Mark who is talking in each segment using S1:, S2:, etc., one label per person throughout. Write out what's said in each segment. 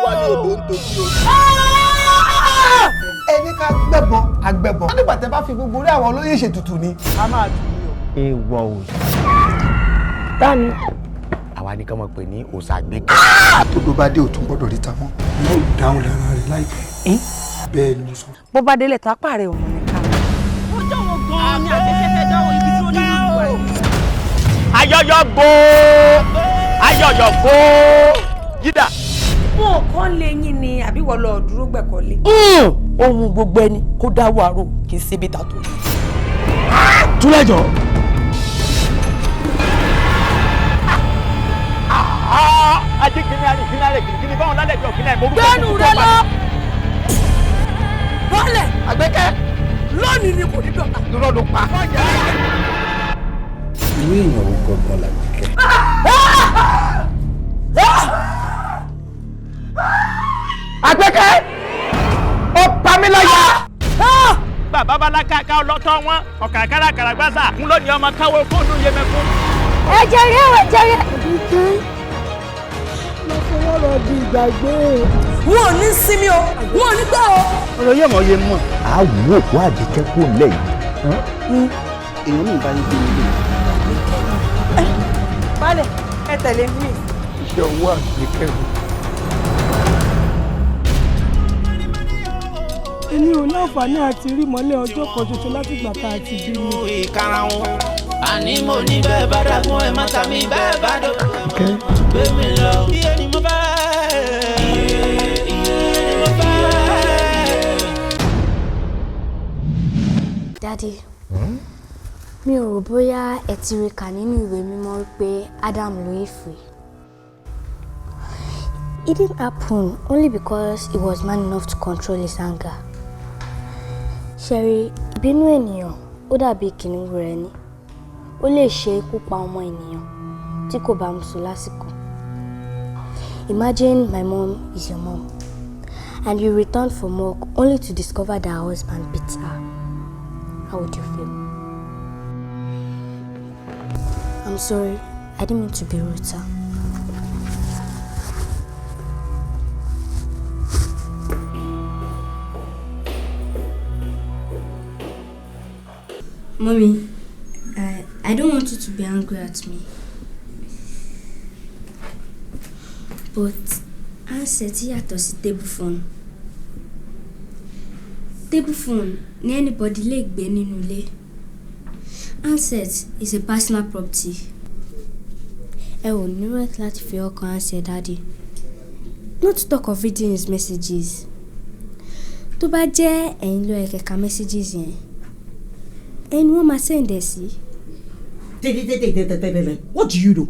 S1: wá ní odò ń tojú o. Ẹni ká gbẹ̀bọ̀ àgbẹ̀bọ̀. Wọ́n nígbà tẹ́ bá fi gbogbo orí àwọn olóyè ṣètùtù ni. A máa tù ní o.
S2: Èèwọ̀ òòṣà. Tani. Àwa ni ká mọ̀ pé ní òòṣà gbẹ́kẹ̀.
S1: Tó bá dé òtún gbọ́dọ̀ rí ta mọ́. Yóò dáhùn lára rẹ̀ láìpẹ́. Bẹ́ẹ̀ ni mo sọ.
S3: Bó bá délé tó apá rẹ̀ òun nìkan.
S4: Ó dánwò gan-an ni àgbẹ̀kẹ̀ fẹ́ dánwò ibi tí ó ní ìlú wa yìí.
S2: Ayọ̀yọ̀ gbó. Ayọ̀yọ̀ gbó. Yídà.
S3: Wọn kàn lé yín ni àbí wọ́n lọ dúró gbẹ̀kọ́lé.
S4: Ohun gbogbo ẹni kó dáwọ́ àrò kì í síbi tàtó.
S2: Túlẹ̀jọ́. Ajé kìíní àrí kìíní àrẹ kìíní báwọn lálẹ́ bí ọ̀kìíní ẹ̀ mọ́.
S4: Gbẹ́nu rẹ lọ. Bọ́lẹ̀.
S2: Àgbẹ̀kẹ́.
S4: Lónìí ni kò ní dọ̀tà.
S2: Irọ́ ló pa.
S1: Irú èèyàn wo gangan làgbẹ̀kẹ́?
S2: Àgbẹ̀kẹ́. Ó pa mí láyà. Bàbá Bálákà ká ọlọ́tọ̀ wọn ọ̀kàkàrà kàràgbàsà ń lónìí ọmọ káwọ́ fóònù yẹmẹkú.
S5: Ẹ jẹrìí ẹ̀wọ̀ jẹrìí.
S1: Mo fọwọ́ lọ di ìgbàgbé.
S4: Wọn ò ní sinmi o, wọn ò ní gbọ́ o.
S2: Ọ̀rọ̀ yóò mọ̀ yé mọ̀.
S6: A wò ó Àbíkẹ́ kó lẹ́yìn.
S1: Èèyàn náà bá yín gbé nílé.
S3: Balẹ̀ ẹ tẹ̀lé mi.
S1: Iṣẹ́ owó Àbíkẹ́ mi.
S7: Èmi ò láǹfààní àti rí mọ́lẹ̀ ọjọ́ kan ṣoṣo láti gbà tá a ti bí mi.
S2: Ìkarahun.
S8: Àní mo ní bẹ́ẹ̀ bá dàgbọ́n ẹ̀ má ta mi bẹ́ẹ̀ bá dọ̀kọ́. Gbé mi lọ. Iye ni mo bá. Iye ni mo bá.
S5: Daddy, mi ò rò bóyá ẹ ti rí kà nínú ìwé mímọ́ wípé Adam ló èfè. It didn't happen only because he was man enough to control his anger. Sherry, ìbínú ènìyàn ó dàbí kìnìún rẹ̀ ni. Ó lè ṣe ikú pa ọmọ ènìyàn tí kò bá mú sùn lásìkò. Imagine my mom is your mom and you return from work only to discover that her husband beats her. How would you feel? I'm sorry, I didn't mean to be rude, sir. Mommy, I don't want you to be angry at me. But handset yàtọ̀ sí table phone. Table phone ni anybody lè gbé nínú ilé. Handset is a personal property. Ẹ ò ní right láti fi ọkàn handset Daddy. Not to talk of reading his messages. Tó bá jẹ́ ẹ̀yin ló yẹ ka messages yẹn. And wọ́n máa send ẹ̀ sí.
S4: What do you do?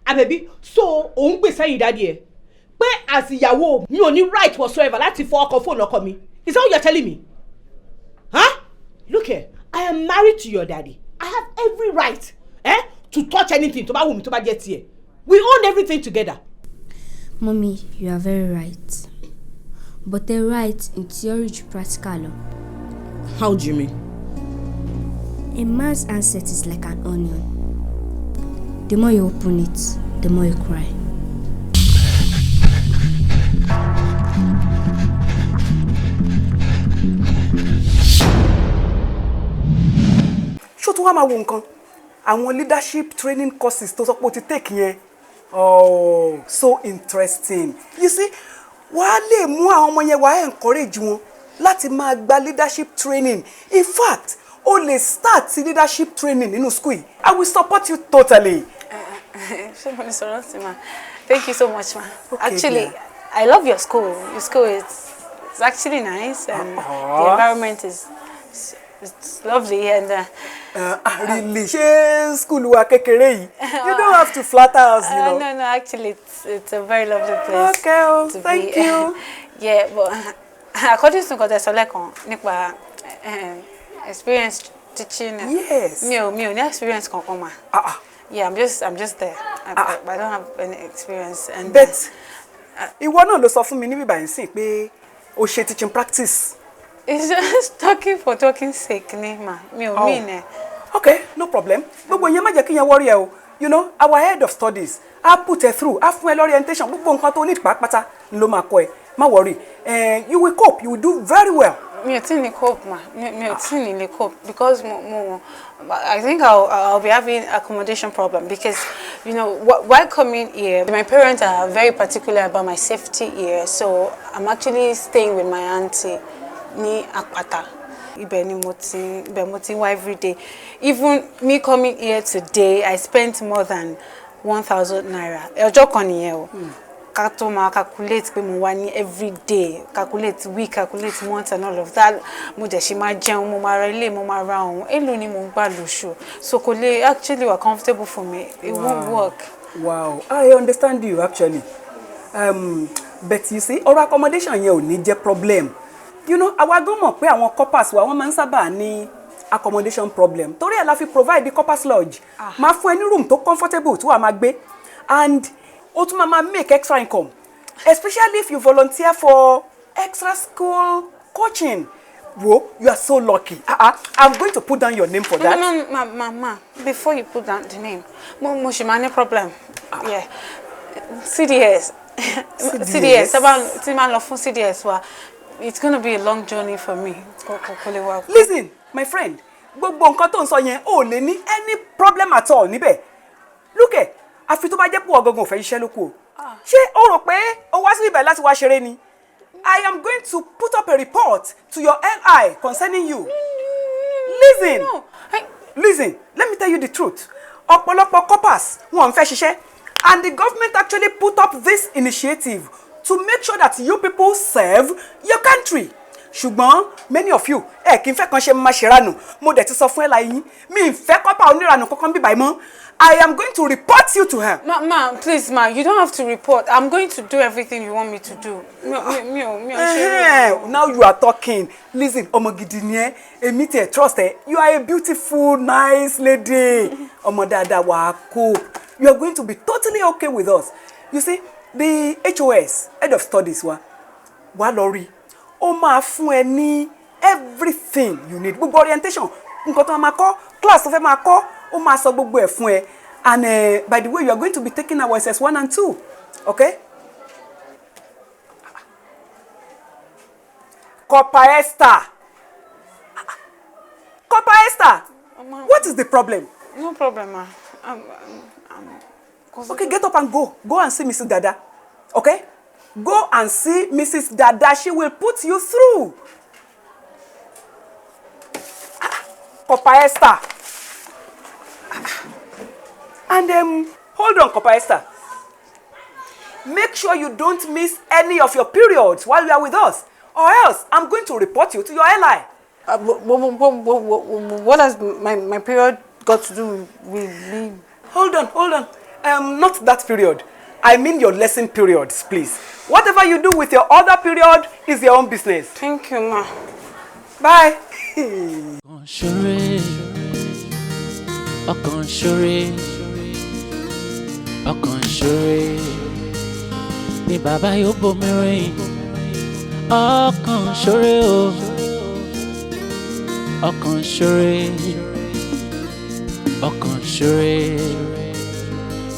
S4: Àbẹ̀bí, so òun gbé sẹ́yìn Daddy ẹ̀ pé as ìyàwó mi ò ní right whatsoever láti fọ ọkọ fóònù ọkọ mi. Is that what you're telling me? Huh? Look here, I am married to your daddy. I have every right to touch anything tó bá wù mí tó bá jẹ́ tiẹ̀. We own everything together.
S5: Mommy, you are very right. But the right in theory is practical.
S4: How do you mean?
S5: A man's handset is like an onion. The more you open it, the more you cry.
S7: Ṣó tún wá máa wo nǹkan? Àwọn leadership training courses tó sọ pé o ti take yẹn. Oh, so interesting. You see, wàá lè mú àwọn ọmọ yẹn wàá encourage wọn láti máa gba leadership training. In fact, o lè start leadership training nínú school. I will support you totally.
S9: Thank you so much, ma. Okay, actually, yeah. I love your school. Your school is actually nice, and the environment is it's lovely. And
S7: really, school wa kékeré yìí. You don't have to flatter us, you know.
S9: No, actually, it's a very lovely place.
S7: Okay, well, thank you.
S9: Yeah, but according to Kode Solekon, nípa experience teaching.
S7: Yes.
S9: Me no experience kankan ma. Yeah, I'm just there. I don't have any experience. And
S7: but ìwọ náà ló sọ fún mi níbí báyìí sìn pé o ṣe teaching practice.
S9: It's just talking for talking sake ni ma. Me ò mean.
S7: Okay, no problem. Gbogbo yẹn má jẹ́ kí yẹn worry ẹ o. you know, our head of studies, I put her through, I fún ẹ orientation, gbogbo nǹkan tó need pátá ló máa kọ́ ẹ. Má worry. You will cope, you will do very well.
S9: Me ò cope, ma. Me ò cope because I think I'll be having accommodation problem because, you know, while coming here, my parents are very particular about my safety here, so I'm actually staying with my auntie ní Akpata. Ibẹ̀ ni mo ti wá every day. Even me coming here today, I spent more than 1,000 naira. Ọjọ́ kan nìyẹn o. Ká tó máa calculate pé mo wá ní every day, calculate week, calculate month and all of that. Mo dẹ̀ ṣe máa jẹun, mo máa ra ilé, mo máa ra ohun. Èló ni mo ń gbà lóṣù. So kò lè actually were comfortable for me. It won't work.
S7: Wow, I understand you actually. But you see, our accommodation yẹn ò ní jẹ́ problem. You know, àwa gan mọ̀ pé àwọn coppers wa wọ́n máa ń sábà ní accommodation problem. Torí ẹ̀ la fi provide the coppers lodge. Máa fún ẹ ní room tó comfortable tó wà máa gbé. And ó tún máa make extra income, especially if you volunteer for extra school coaching. Whoa, you are so lucky. I'm going to put down your name for that.
S9: No, Mama, before you put down the name, mo ṣì máa ní problem. Yeah, CDS. CDS. Tí máa lọ fún CDS wa, it's going to be a long journey for me.
S7: Listen, my friend, gbogbo nǹkan tó ń sọ yẹn ò lè ní any problem at all níbẹ̀. Look at. Àfi tó bá jẹ́ pé ọ̀gọ̀gàn ò fẹ́ iṣẹ́ lóko. Ṣé o rò pé o wá sí ibẹ̀ láti wá ṣeré ni? I am going to put up a report to your LI concerning you. Listen, listen, let me tell you the truth. Ọ̀pọ̀lọpọ̀ coppers wọ́n fẹ́ ṣiṣẹ́, and the government actually put up this initiative to make sure that you people serve your country. Ṣùgbọ́n many of you kì í fẹ́ kan ṣe máa ṣèrànù. Mo dẹ̀ ti sọ fún ẹ láyé yín, mi ì fẹ́ copper oníranù kankan bí báyìí mọ́. I am going to report you to her. Ma, please, ma, you don't have to report. I'm going to do everything you want me to do. Now you are talking. Listen, ọmọ gidi ni ẹ́, èmi tí ẹ trust ẹ. You are a beautiful, nice lady. Ọmọ dáadáa wà cope. You are going to be totally okay with us. You see, the HOS, head of studies wa lọ rí. Ó máa fún ẹ ní everything you need. Gbogbo orientation, nǹkan tó máa kọ́, class tó fẹ́ máa kọ́. Ó máa sọ gbogbo ẹ̀ fún ẹ. And by the way, you are going to be taking our SS1 and 2. Okay? Copper Esther. Copper Esther. What is the problem?
S9: No problem, ma.
S7: Okay, get up and go. Go and see Mrs. Dada. Okay? Go and see Mrs. Dada. She will put you through. Copper Esther. And hold on, Copper Esther. Make sure you don't miss any of your periods while you are with us, or else I'm going to report you to your LI.
S9: What has my period got to do with me?
S7: Hold on. Not that period. I mean your lesson periods, please. Whatever you do with your other period is your own business.
S9: Thank you, ma.
S7: Bye.
S8: Ọkàn ṣoore ni bàbá yóò bomi rìn. Ọkàn ṣoore o, ọkàn ṣoore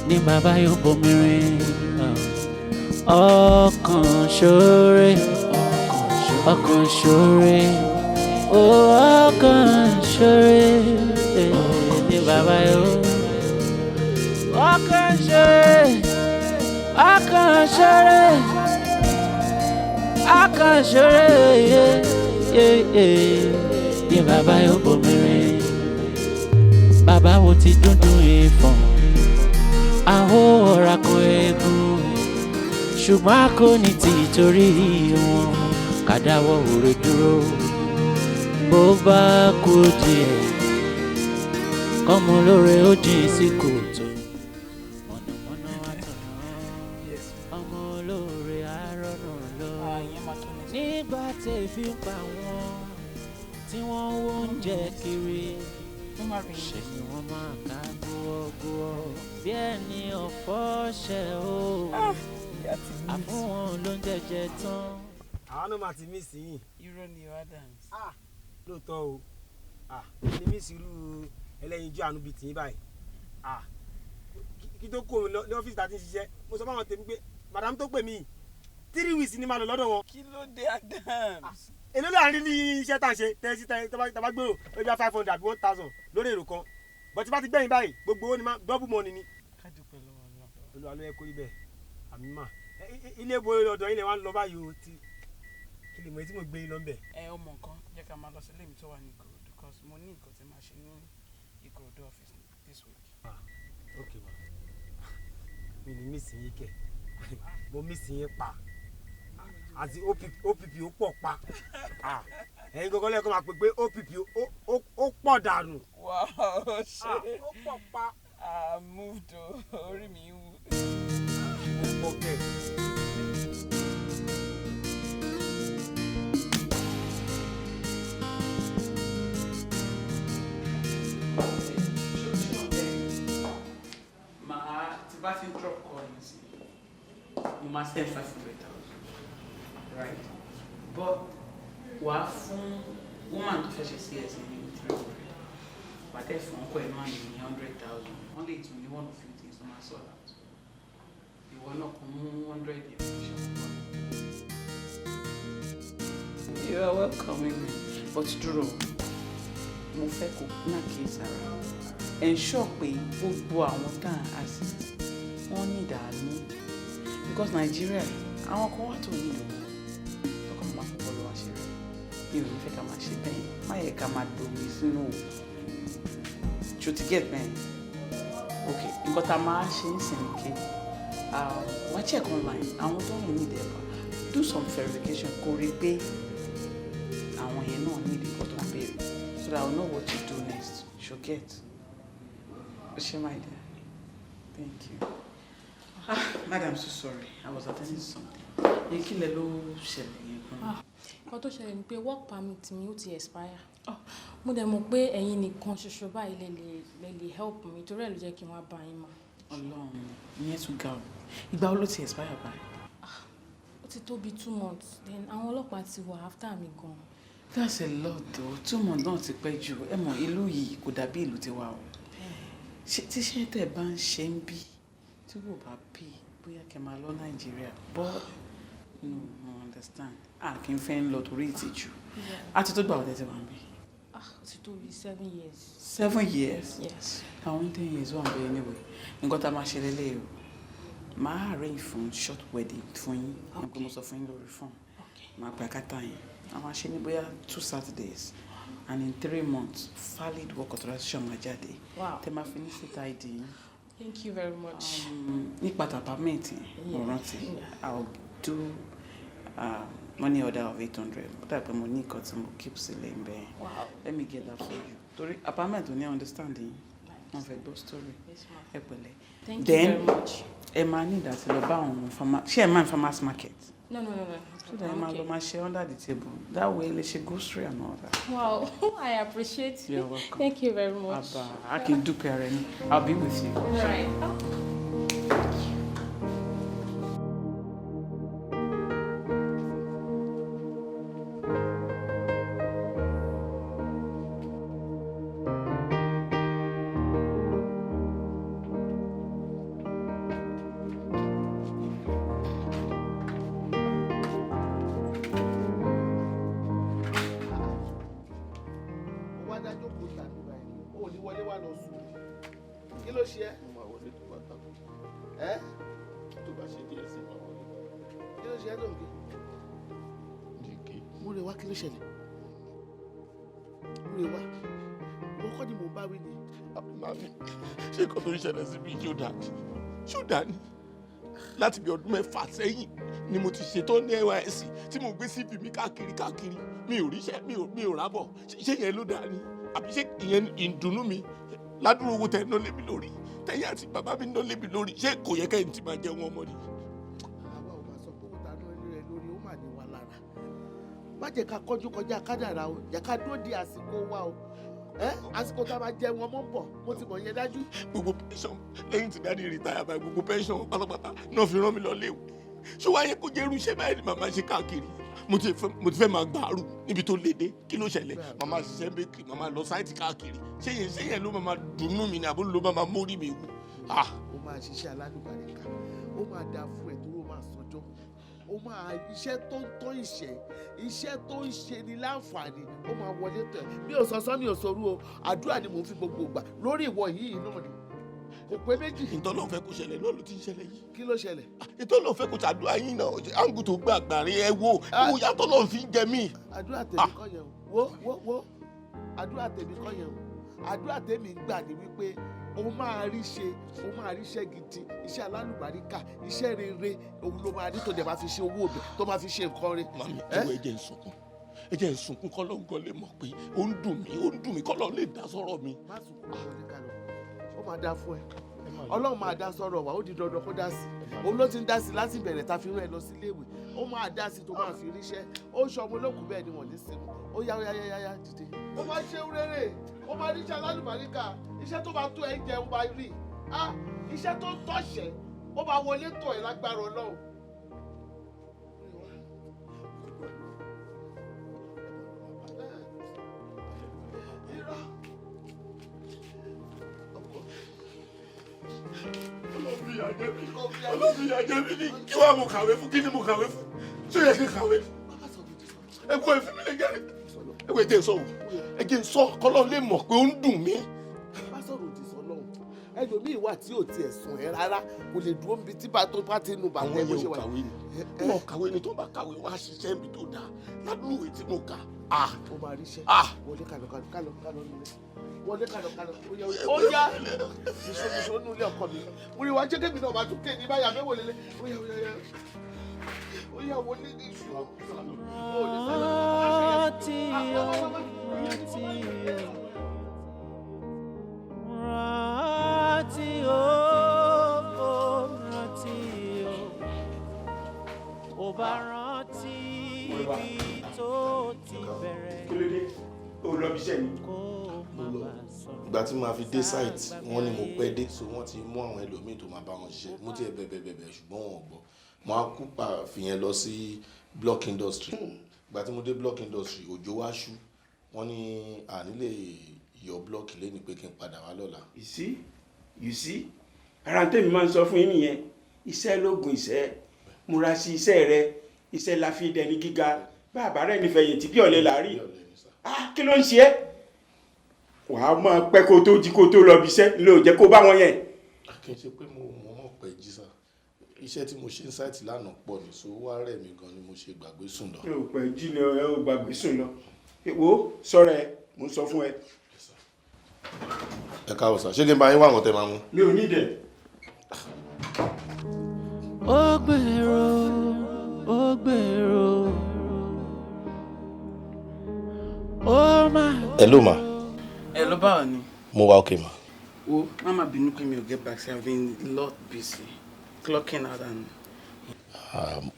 S8: ni bàbá yóò bomi rìn. Ọkàn ṣoore ni bàbá yóò. Ọkàn ṣoore ni bàbá yóò bomi rìn. Bàbá wo ti dúndún ìfọ̀n, àhó ọ̀rá kan eégún, ṣùgbọ́n a kò ní ti torí wọn kàdáwọ́ òre dúró. Bó bá kú díẹ̀, kọ́mọ olóore ó jìn sí kòtò. Mọ̀nàmọ́ná àtọ̀nà, ọmọ olóore àárọ̀nà lọ. Nígbà tí ebi ń pa wọ́n, tí wọ́n wó oúnjẹ kiri, ṣe ni wọ́n máa ká gbọ́gbọ́ bí ẹni ọ̀fọ̀ ṣẹ̀ o. Àfún wọn ló ń jẹjẹ tán.
S10: Àwọn náà máa ti mí sí yìí.
S9: Irọ́ ni Adams.
S10: Lóòótọ́ o. Ní mí sí irú ẹlẹ́yinjú àánú bíi tìyín báyìí. kí tó kó ní ọ́fíìsì tá ti ń ṣiṣẹ́ mo sọ fún àwọn tèmi pé madam tó pè mí 3 weeks ni máa lọ lọ́dọ̀ wọn.
S2: kí ló dé Adams.
S10: èló là ń rí ní iṣẹ́ tá à ń ṣe tẹ́sí tàbá gbèrò ó jẹ́ 500 àbí 1000 lórí èrò kan bọ́tí bá ti gbẹ̀yìn báyìí gbogbo owó ni máa double money ni.
S2: ká dúpẹ́ lọ́wọ́ náà.
S10: olúwa ló yẹ kó rí bẹ́ẹ̀ àmì mà ilé ìbò ọ̀dọ̀ ilẹ̀ wa ń lọ báyìí o ti kí lè mọ etí mo gbé yín lọ bẹ̀.
S2: ọmọ nǹkan jẹ́ ká máa lọ sí ilé mi tó wà ní Ìkòròdú because mo ní nǹkan tí màá ṣe ní Ìkòròdú office this week.
S10: ok ma mi ni miss yín kẹ mo miss yín pa àti opp ó pọ̀ pa ẹ̀yin gọ́gọ́ lẹ́ẹ̀kan máa pè pé opp ó pọ̀ dànù.
S2: wow ṣe
S10: ó pọ̀ pa.
S2: moved orí mi wú.
S10: okay.
S2: Tí bá ti drop call ní sí mo máa send 500,000 right but wàá fún woman tó fẹ́ ṣe CS ní 300 bàtẹ́ fún ọkọ ẹ̀ máa ní 100,000 wọ́n lè tún ní one of few things tó máa sort out ìwọ náà kò mú 100 yẹn fún ìṣòro. You are welcome but dúró mo fẹ́ kó náà kí n sára ensure pé gbogbo àwọn tá à assist wọ́n ní ìdààmú because Nigeria àwọn kan wà tó ní ìlú tọkọ máa fọwọ́ lọ́wọ́ àṣírí mi ò ní fẹ́ ká máa ṣe bẹ́ẹ̀ má yẹ ká máa dòwe sínú ṣó ti get bẹ́ẹ̀ ok nǹkan tá a máa ṣe ń sìn ké wá check online àwọn tó ń ní ìdẹ́gbà do some verification kó rí pé àwọn yẹn náà ní ìdíkọ̀ tó ń béèrè so that I will know what to do next ṣó get. She my dear. Thank you. Madam, I'm so sorry. I was attending to something. You kill a low shell.
S11: Nǹkan tó ṣẹlẹ̀ ni pé work permit mi ó ti expire. Mo dẹ̀ mọ̀ pé ẹ̀yin nìkan ṣoṣo báyìí lè help mi torí ẹ̀ ló jẹ́ kí n wá bá yín mọ́.
S2: Ọlọ́run, ìyẹn tún ga o. Ìgbà wo ló ti expire báyìí?
S11: Ó ti tó bí 2 months. Then àwọn ọlọ́pàá ti wà after mi gan.
S2: That's a lot though. 2 months náà ti pẹ́ jù. Ẹ mọ̀ ìlú yìí kò dàbí ìlú tiwa o. Tí ṣe tẹ̀ bá ń ṣe ń bí tí kò bá bí bóyá kẹ́ máa lọ Nàìjíríà but no understand kì í fẹ́ ń lọ torí ìtìjú àti tó gbà ọ̀dẹ̀ tí wọ́n ń bí.
S11: Ó ti tó bí 7 years.
S2: 7 years?
S11: Yes.
S2: Àwọn 10 years wà ń bẹ anyway nǹkan tá a máa ṣe lélẹ̀ o máa arrange fún short wedding fún yín nígbà mo sọ fún yín lórí fún máa gba kátà yín a máa ṣe ní bóyá 2 Saturdays. And in 3 months, valid work authorization máa jáde.
S11: Wow.
S2: Tẹ́ máa fi ní state ID.
S11: Thank you very much.
S2: Nípa apartment, I'll do money order of 800. But I pay money because I keep selling there.
S11: Wow.
S2: Let me get that for you. Torí apartment don't understanding. Wọ́n fẹ́ gbọ́ story.
S11: Yes, ma'am.
S2: Ẹ pẹ̀lẹ́.
S11: Thank you very much.
S2: Ẹ máa ní ìdásí lọ bá àwọn ṣé ẹ máa ń farmers market?
S11: No.
S2: So that máa lọ máa ṣe under the table. That way lè ṣe grocery and all that.
S11: Wow, I appreciate you.
S2: You're welcome.
S11: Thank you very much.
S2: I can do parenting. I'll be with you.
S11: Right.
S12: ṣé kò tó ń ṣẹlẹ̀ síbi ṣódà ni láti bí ọdún 6 sẹ́yìn ni mo ti ṣetán ní NYSC tí mo gbé CV mi káàkiri mi ò ríṣẹ́ mi ò rábọ̀ ṣé yẹn ló dà ní àbí ṣé ìyẹn ìdùnnú mi ládùúgbò owó tẹ̀ ń ná lébi lórí tẹ̀yìn àti bàbá mi ń ná lébi lórí ṣé kò yẹ kẹ́yìn tí máa jẹ́ wọn ọmọ ni.
S13: àwa ò máa sọ pé ó ta náà ní rẹ lórí ó mà ní wa lára má jẹ́ ká kọjú kọjá kádàrá o jẹ́ ká dúró di àsìkò wa o àsìkò tá a máa jẹun ọmọ ń bọ̀ mo ti mọ̀ yẹn dájú.
S12: gbogbo pension lẹ́yìn tí dáàdi rìtáyà báyìí gbogbo pension pátápátá náà fi rán mi lọ léwu ṣé wàá yẹ kó jẹ́ irú iṣẹ́ báyìí ni màmá ṣe káàkiri mo ti fẹ́ máa gbàrú níbi tó léde kí ló ṣẹlẹ̀ màmá ṣiṣẹ́ bẹ́ẹ̀kì màmá lọ sáìtì káàkiri ṣé yẹn ló máa dùnnú mi ni àbúrò ló máa mórí mi wù
S13: ó máa ṣiṣẹ́ alálùbáríkà ó máa dáa fún ẹ tó ó máa sọjọ́ ó máa iṣẹ́ tó ń tọ́ iṣẹ́ tó ń ṣe ni láǹfààní ó máa wọlé tọ̀ ẹ́ mi ò sọ̀sọ́ mi ò sọ̀rú o àdúrà ni mò ń fi gbogbo gbà lórí ìwọ yìí náà ni kò pé méjì.
S12: ìtọ́lọ́ fẹ́ kó ṣẹlẹ̀ náà ló ti ń ṣẹlẹ̀ yìí.
S13: kí ló ṣẹlẹ̀.
S12: ìtọ́lọ́ fẹ́ kó ṣàdúrà yín náà áńgù tó gbé àgbàrin ẹ wo yàtọ̀ náà fi ń jẹ mí.
S13: àdúrà tèmi kọ́ yẹn o wo àdúrà tèmi kọ́ yẹn o àdúrà tèmi ń gbà ní wípé o máa rí iṣẹ́ gidi iṣẹ́ alálùbáríkà iṣẹ́ rere òun ló máa rí tó dẹ̀ máa fi ṣe owó òbí tó máa fi ṣe nǹkan rẹ̀.
S12: màmí ìwọ ẹ jẹ́ ń sunkún kọ́lọ́ nǹkan lè mọ̀ pé ó ń dùn mí kọ́lọ́ lè dá sọ́rọ̀ mi.
S13: má sunkún wọlé kalọ̀ ó máa dá fún ẹ ọlọ́run máa dá sọ́rọ̀ wa ó di dandan kó dá sí òun ló ti ń dá sí láti bẹ̀rẹ̀ ta fi rán ẹ lọ sí iléèwé ó máa dá sí tó máa fi ríṣẹ́ ó ṣe ọmọ olókùn bẹ́ẹ̀ ni wọ́n ní sinmi ó yá dìde. ó máa ṣe rere ó máa ríṣẹ́ alálùbáríkà iṣẹ́ tó máa tó ẹ jẹ ó máa rí iṣẹ́ tó tọ̀ṣẹ́ ó máa wọlé tọ̀ ẹ lágbára ọlọ́run.
S12: Ọlọ́run ìyá jẹ́ mi ní kí wàá mo kàwé fún kí ni mo kàwé fún ṣé ó yẹ kí n kàwé ẹ kó ẹfí mi lè jẹ́ ẹ wò ẹ jẹ́ n sọ wò ẹ jẹ́ n sọ kọ́lọ́ lè mọ̀ pé ó ń dùn mí.
S13: bá sọ̀rọ̀ òdì sọ lọ́hùn ẹlòmíì wà tí ò tiẹ̀ sùn ẹ rárá kò lè dúró níbi tí tó bá ti nu bàtẹ́ bó ṣe wà.
S12: àwọn yẹn ò kàwé ni tó bá kàwé wá ṣiṣẹ́ mi tó dáa ládùúgbò tí mo kà.
S13: ó máa ríṣẹ́ wọlé kálọ̀ nílé wọlé kálọ̀ ó yá ìṣòro nínú ilé ọkọ mi múri wá jẹ́ kébì náà máa tún kéde báyà mẹ́wò lélẹ̀ ó yá wọlé ní ìṣòro.
S14: rántí ibi tó ti bẹ̀rẹ̀.
S10: kí ló dé o lọ bí iṣẹ́ ni.
S15: ìgbà tí màá fi dé site wọ́n ní mo pẹ́ dé so wọ́n ti mú àwọn ẹlòmíì tó máa bá wọn ṣiṣẹ́ mo tiẹ̀ bẹ̀bẹ̀ ṣùgbọ́n wọn ò gbọ́ mo á kú pa fìyẹn lọ sí block industry ìgbà tí mo dé block industry òjò wá ṣú wọ́n ní ànílè yọ block lẹ́ni pé kí n padà wá lọ́la.
S10: you see ara tèmi máa ń sọ fún yín nìyẹn iṣẹ́ lóògùn iṣẹ́ múra sí iṣẹ́ rẹ iṣẹ́ la fi dẹni gíga bàbá rẹ̀ nífẹ̀yìntì bí ọ̀lẹ làárí kí ló ń ṣe é wàá máa pẹ́ kó tó jí kó tó lọ bí iṣẹ́ ló jẹ́ kó bá wọn yẹn.
S15: kì í ṣe pé mo mọ̀ pẹ́ jí sá iṣẹ́ tí mo ṣe ń sáìtì lánàá pọ̀ ní so wá rẹ̀ mí gan ni mo ṣe gbàgbé sùn lọ.
S10: ò pẹ́ jí ni ẹ ò gbàgbé sùn lọ wo sọ̀rọ̀ ẹ mo sọ fún ẹ.
S15: ẹ káwọ sá ṣé kí n bá yín wá àwọn tẹ máa mú.
S10: mi ò ní dẹ.
S8: ó gbèrò ó máa.
S15: hello ma.
S2: Hello, báwo ni?
S15: mo wá okay ma.
S2: Wo, mama bínú pé mi ò get back, I've been a lot busy clocking out and.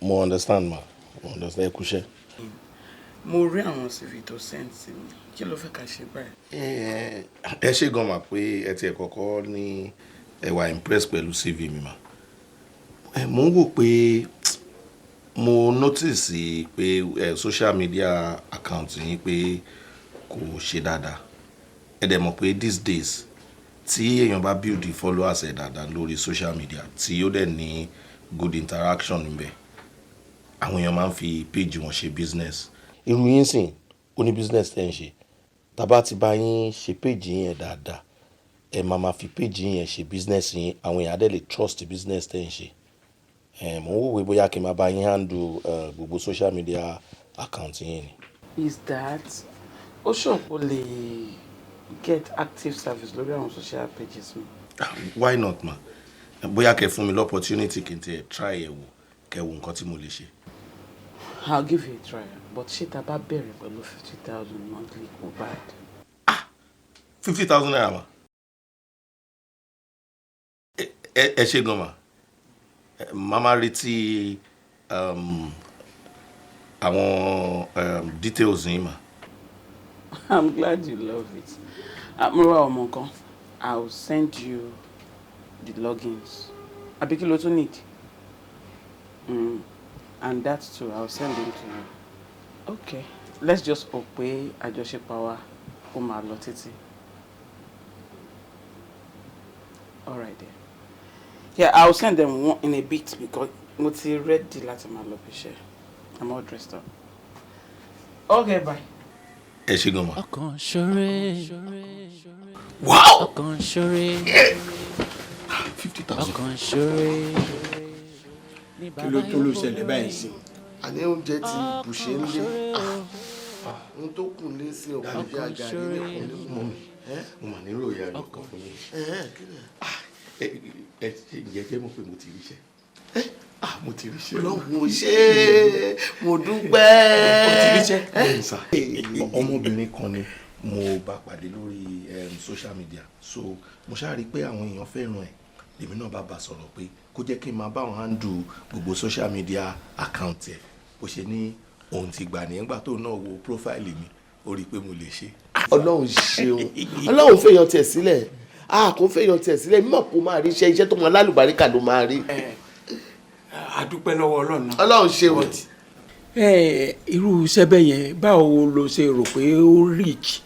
S15: mo understand ma mo understand ẹ kúṣẹ́.
S2: mo rí àwọn CV tó send sí mi kí ló fẹ́ ká ṣe báyìí.
S15: ẹ ṣe gan ma pé ẹ tiẹ̀ kọ́kọ́ ní ẹ wà impressed pẹ̀lú CV mi ma. mo ń wò pé mo notice pé social media account yín pé kò ṣe dáadáa ẹ dẹ̀ mọ̀ pé these days tí èèyàn bá build the followers ẹ̀ dáadáa lórí social media tí ó dẹ̀ ní good interaction níbẹ̀ àwọn èèyàn máa ń fi page wọn ṣe business irú yín sìn ó ní business tẹ́ ń ṣe tàbá ti bá yín ṣe page yín yẹn dáadáa ẹ máa fi page yín yẹn ṣe business yín àwọn èèyàn á dẹ̀ lè trust business tẹ́ ń ṣe mo ń wòwe bóyá kí n máa bá yín handle gbogbo social media account yín ni.
S2: Is that ó ṣọ̀pọ̀ lè get active service lórí àwọn social pages mi.
S15: Why not ma bóyá kẹ́ fún mi l'opportunity kí n tẹ try ẹ wò kẹ́ wò nǹkan tí mo lè ṣe.
S2: I'll give you a try but ṣé tá bá bẹ̀rẹ̀ pẹ̀lú 50,000 monthly kò bad.
S15: 50,000 naira ma ẹ ṣe gan ma mama retí àwọn details yín ma.
S2: I'm glad you love it. Amúrò ọmọ kan, I'll send you the logins. Àbí kí ló tún need? And that too, I'll send them to you. Okay, let's just hope pé àjọṣepọ̀ wa ó máa lọ títí. All right then. Yeah, I'll send them one in a bit because mo ti ready láti máa lọ bí iṣẹ́. I'm all dressed up. Okay, bye.
S15: Ẹ ṣé gan ma.
S8: Ọkàn ṣoré.
S15: Wow!
S8: Ọkàn ṣoré.
S15: 50,000.
S8: Ọkàn ṣoré.
S16: Kí ló tó ló ṣẹlẹ̀ báyìí sí?
S13: Àní oúnjẹ ti bùṣe ń lé. Ohun tó kù lé sí ọ̀pọ̀ ìjà àgàrí nìkan ló mọ̀ mí.
S15: Mo mà nílò ìyá mi kan fún mi. Ẹ jẹ́ mọ̀ pé mo ti ríṣẹ́. Mo ti ríṣẹ́.
S13: Ọlọ́run ṣe mo dúpẹ́.
S15: Mo ti ríṣẹ́. Ọmọbìnrin kan ni mo bá pàdé lórí social media, so mo ṣáà rí pé àwọn èèyàn fẹ́ràn ẹ̀. Èmi náà bá sọ̀rọ̀ pé kó jẹ́ kí n máa bá wọn handle gbogbo social media account ẹ̀. Bó ṣe ní òun ti gbà ní ẹgbà tó náà wo profile mi, ó rí pé mo lè ṣe.
S13: Ọlọ́run ṣeun. Ọlọ́run fẹ́yàn tiẹ̀ sílẹ̀. Kò fẹ́yàn tiẹ̀ sílẹ̀. Mímọ̀ kó máa rí iṣẹ́ tó mọ lálùbáríkà ló máa rí.
S16: A dúpẹ́ lọ́wọ́ Ọlọ́run.
S13: Ọlọ́run ṣeun.
S16: Irú iṣẹ́ bẹ́ẹ̀ yẹn báwo lo ṣe rò pé ó reach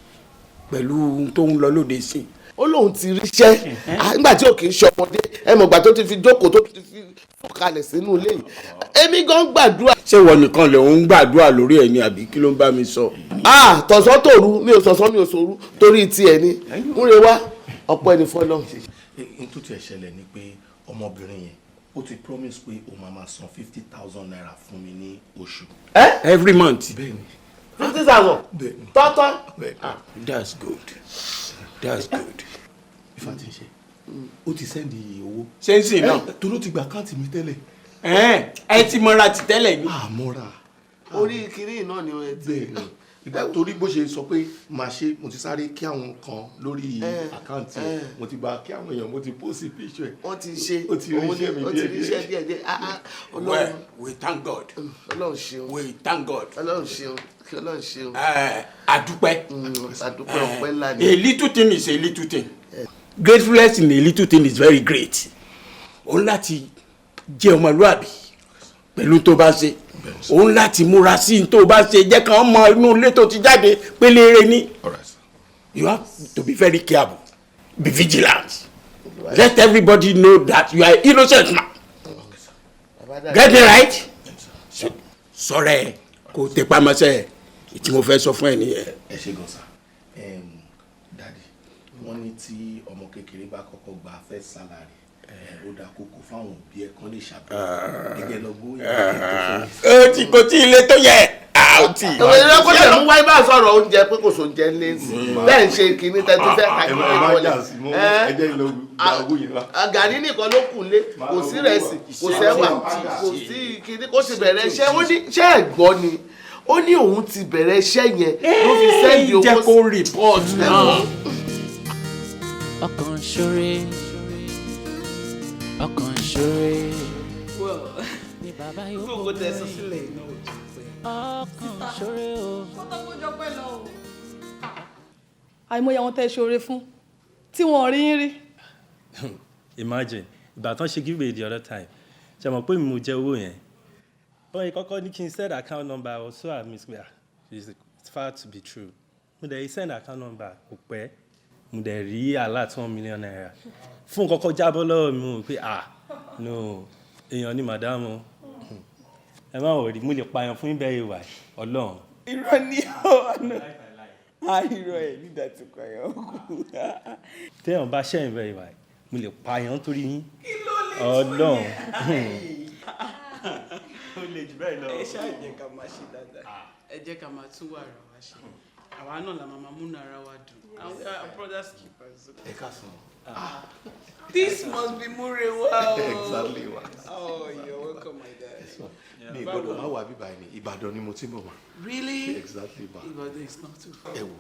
S16: pẹ̀lú ohun tó ń lọ lóde sí?
S13: Ó lóun ti ríṣẹ́ nígbà tí ò kì í ṣe ọmọdé ẹmọ̀gbà tó ti fi jókòó tó ti fi fọ̀kalẹ̀ sínú ilé yìí. Èmi gan gbàdúrà.
S16: Ṣé ìwọ nìkan lè ń gbàdúrà lórí ẹ̀ ni àbí kí ló ń bá mi sọ?
S13: Tọ̀sán tòru mi ò sọ̀sán mi ò sòru torí tiẹ̀ ni múre wá ọ̀pọ̀ ẹni fọ́lọ́.
S15: N tó tiẹ̀ ṣẹlẹ̀ ni pé ọmọbìnrin yẹn ó ti promise pé ó máa san 50,000 naira fún mi ní oṣù.
S16: Every month.
S15: Bẹ́ẹ̀ni.
S13: 50,000. Tọ́tọ́.
S16: That's good. That's good.
S15: Ifá ti ṣe. Ó ti sẹ́ndì owó.
S16: Sẹ́ńsì náà.
S15: Torí ó ti gba àkáǹtì mi tẹ́lẹ̀.
S16: Ẹ ti mọ́ra ti tẹ́lẹ̀ ni.
S15: Mọ́ra.
S13: Orí kiri náà ni ẹ ti.
S15: Ìgbà torí bó ṣe sọ pé màá ṣe mo ti sáré kí àwọn kan lórí àkáǹtì ẹ̀, mo ti bá kí àwọn èèyàn, mo ti post picture ẹ̀.
S13: Wọ́n ti ṣe.
S15: Ó ti ríṣẹ́ mi
S13: díẹ̀.
S16: Well, we thank God.
S13: Ọlọ́run ṣeun.
S16: We thank God.
S13: Ọlọ́run ṣeun. Ọlọ́run ṣeun.
S16: Adúpẹ́.
S13: Adúpẹ́ ọpẹ́ ńlá ni.
S16: A little thing is a little thing. Gratefulness in a little thing is very great. Òun láti jẹ́ ọmọlúwàbí pẹ̀lú tó bá ṣe. Òun láti múra sí tó bá ṣe jẹ́ kàn mọ inú ilé tó ti jáde pélére ní. You have to be very careful. Be vigilant. Let everybody know that you are innocent man. Get me right? Sọ̀rọ̀ ẹ̀ kò tẹ pamọ́sẹ̀ tí mo fẹ́ sọ fún ẹ nìyẹn.
S15: Ẹ ṣe gan sa. Dadi, wọ́n ní tí ọmọ kékeré bá kọ́kọ́ gba first salary, ó dá kókó fáwọn òbí ẹ̀ kan lè ṣàbẹ̀wò. Ẹgbẹ́ lọ gbóyè.
S16: Kò tí ilé tó yẹ.
S13: Ìwé kó tẹ̀ mú wáyé bá sọ̀rọ̀ oúnjẹ pé kò sóúnjẹ ńlé sí. Bẹ́ẹ̀ ń ṣe kìíní tẹ́tí fẹ́ kàkiri ìwọlé. Gàrí nìkan ló kù lé, kò sí rẹsì, kò sẹ́wà, kò sí kìíní, kó sì bẹ̀rẹ̀ iṣẹ́. Ó ní ṣé ẹ̀gbọ́n ni. Ó ní òun ti bẹ̀rẹ̀ iṣẹ́ yẹn ló fi sẹ́ndì owó.
S16: Jẹ́ kó report náà.
S8: Ọkàn ṣoré. Ọkàn ṣoré. Ní bàbá yóò kó
S2: kó tẹ sọ sílẹ̀ iná òjò pé.
S8: Ọkàn ṣoré o.
S4: Kọ́tọ́kọ́jọ́ pẹ́ lọ o. Àìmọye àwọn tẹ́ ṣoore fún tí wọ́n rí yín rí.
S17: Imagine ìgbà tán ṣe giveaway the other time ṣe mọ̀ pé mo jẹ owó yẹn wọ́n yìí kọ́kọ́ ní kí n send account number also at miss clear it's far to be true mo dẹ̀ send account number kò pẹ́ mo dẹ̀ rí alert 1 million naira fún kọ́kọ́ jábọ́ lọ́wọ́ mi mo pé no èèyàn ni madam ẹ má wọ̀rí mo lè pààyàn fún ibẹ̀ ìwà ọlọ́run.
S2: Irọ́ ni ọ̀nà irọ́ ẹ̀ nígbà tí kò yàn kú.
S17: téèyàn bá ṣẹ́yìn bẹ́ẹ̀ ìwà mo lè pààyàn torí yín ọlọ́run.
S2: Ó lè jù bẹ́ẹ̀ lọ. Ẹ ṣáà jẹ́ ká máa ṣe dáadáa. Ẹ jẹ́ ká máa tún wàrà wa ṣe. Àwa náà la máa múnú ara wa dùn. Our brothers keepers.
S15: Ẹ ká sùn.
S2: This must be Murewa.
S15: Exactly wa.
S2: Oh, you're welcome, my dad.
S15: Mi gbọ́dọ̀ má wà bíbá ẹni Ìbàdàn ni mo ti ń bọ̀ wá.
S2: Really?
S15: Exactly ba.
S2: Ìbàdàn is not too far.
S15: Ẹ wò,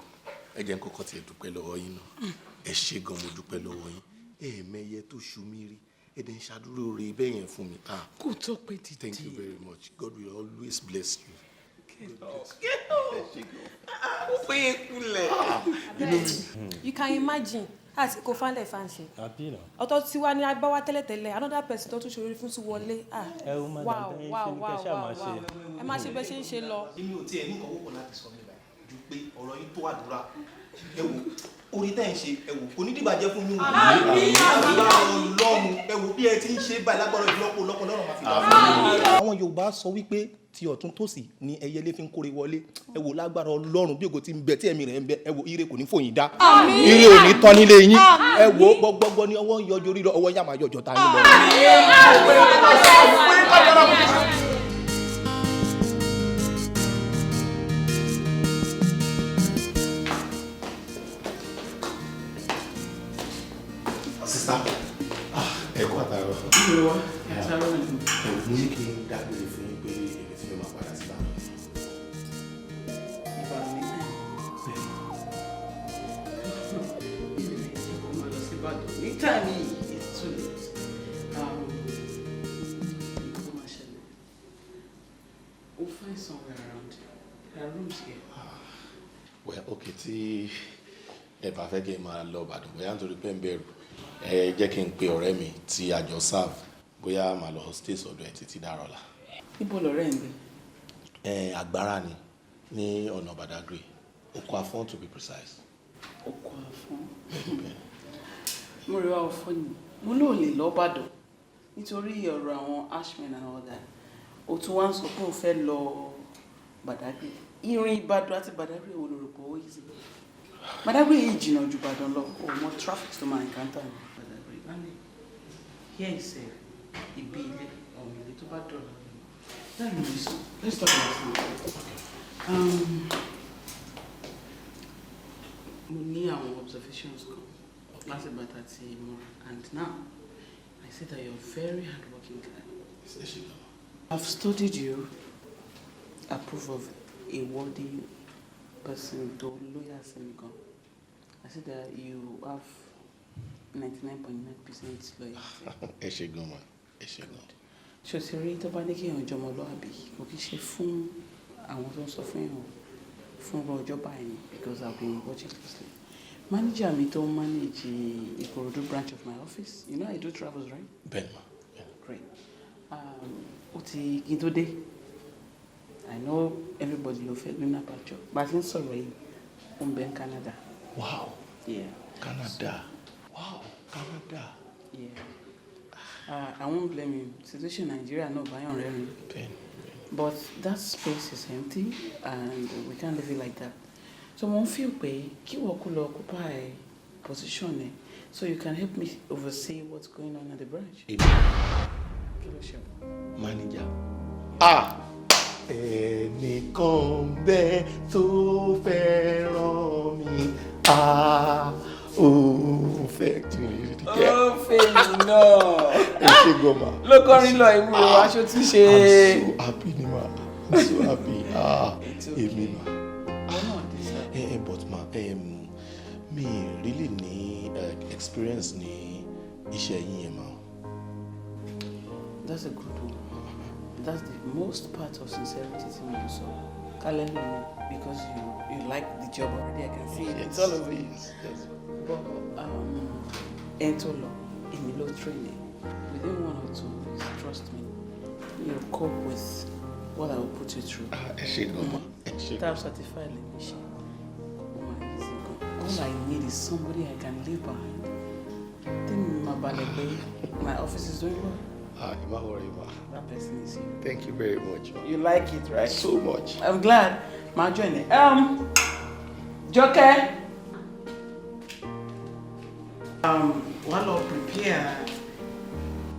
S15: ẹ jẹ́ n kọ́kọ́ tiẹ̀ dúpẹ́ lọ́wọ́ yín náà. Ẹ ṣé gan mo dúpẹ́ lọ́wọ́ yín. Ẹ̀ẹ̀mẹyẹ tó ṣu mí rí. Ẹ dẹ̀ ń ṣàdúró rè bẹ́ẹ̀ yẹn fún mi.
S2: Kò tó pé títí.
S15: Thank you very much. God will always bless you.
S18: You can imagine as kò fanlẹ̀ fanṣe ọ̀tọ̀ tí wá ní agbáwá tẹ́lẹ̀tẹ́lẹ̀ another person tó tún ṣòro fún sí wọlé wow ẹ má ṣe bẹ́ẹ̀ ṣe ń ṣe lọ.
S15: Èmi ò tiẹ̀ ní ọwọ́ kan láti sọ nígbà ju pé ọ̀rọ̀ yín tó àdúrà
S19: ẹ wò orí tẹ́ ń ṣe ẹ wò onídìbàjẹ́ fún yín lágbára Ọlọ́run ẹ wò bí ẹ ti ń ṣe báyìí lágbára ìlọ́pọ̀ lọ́pọ̀ lọ́rùn máa fi dá fún yín. àwọn Yorùbá sọ wípé tí ọ̀tún tòsì ni ẹyẹlé fi ń kórè wọlé ẹ wò lágbára Ọlọ́run bí ògo ti ń bẹ tí ẹ̀mí rẹ̀ ń bẹ ẹ wò ire kò ní fòyín dá ire ò ní tán nílé yín ẹ wò gbọgbọgbọ ni ọwọ́ ń yọjú orí lọ ọwọ́ yá máa yọjọ ta yín lọ.
S15: Sista, ẹ kú àtàrọ. Mo ní kí n dágbére fún yín pé èmi tí mo máa padà sí báyìí.
S2: We'll find somewhere around. There are rooms here.
S15: Well, okay, tí ẹ bá fẹ́ kí n máa lọ Ìbàdàn bóyá nítorí pé ń bẹ̀rù ẹ jẹ́ kí n pe ọ̀rẹ́ mi tí a jọ serve bóyá màá lọ stay sọ́dọ̀ ẹ̀ títí dàrọ̀lá.
S2: Ibo lọ̀rẹ́ ń gbé?
S15: Àgbára ni ní ọ̀nà Badagry, Oko Afon to be precise.
S2: Oko Afon. Mo rí wa ọ̀fọ́ ni mo lóò lè lọ Ìbàdàn nítorí ọ̀rọ̀ àwọn ashmen and all that. O tún wá ń sọ pé o fẹ́ lọ Badagry. Ìrìn Ìbàdàn àti Badagry wo ló rò pé ó yí sí? Badagry yìí jìnnà ju Ìbàdàn lọ, o mọ traffic tó máa encounter ní Badagry. Lálẹ́ here is ibi ilé ọ̀hún ilé tó bá dọ̀la. That will be so. Let's talk about it. Mo ní àwọn observations kan láti bàtà tí mo and now I see that you're very hardworking guy. I've studied you. I approve of a worthy person to lawyer Senegal. I see that you have 99.9% loyalty.
S15: Ẹ ṣé gan ma, ẹ ṣé gan.
S2: Ṣòṣèré tó bá ní kí èèyàn jọmọ lọ́àbí kò kí ṣe fún àwọn tó ń sọ fún èèyàn fún ọjọ́ báyìí because I've been watching closely. Manager mi tó ń manage Ikorodu branch of my office, you know I do travels, right?
S15: Bẹ́ẹ̀ni ma.
S2: Great. Ó ti kí n tó dé. I know everybody ló fẹ́ lónà pàjọ. But I think sorry, ó ń bẹ ní Canada.
S15: Wow.
S2: Yeah.
S15: Canada. Wow. Canada.
S2: Yeah. I won't blame you. Situation in Nigeria no buy on rent. But that space is empty and we can't leave it like that. So I feel pay kí wọ́n kó lọ occupy position so you can help me oversee what's going on at the branch.
S15: Manager. Ẹnìkan bẹ́ẹ̀ tó fẹ́ràn mi. Ó fẹ́ tí mi rí kẹ́.
S2: Ó fẹ́ mi náà.
S15: Ẹ ṣé gan ma.
S2: Ló kọrin lọ ìwé aṣọ tí ṣe.
S15: I'm so happy ni ma. I'm so happy. Èmi ma. But ma, mi really ní experience ní iṣẹ́ yín yẹn ma.
S2: That's a good one. That's the most part of sincerity to me. So, because you like the job already, I can see it. It's all over you.
S15: Yes.
S2: But Entolo, in the low training, within 1 or 2 weeks, trust me, you'll cope with what I will put you through. Type certified leadership. All I need is somebody I can live behind. My office is doing well.
S15: You're not worried about
S2: that person is here.
S15: Thank you very much.
S2: You like it, right?
S15: So much.
S2: I'm glad. My journey. Joker. While I prepare,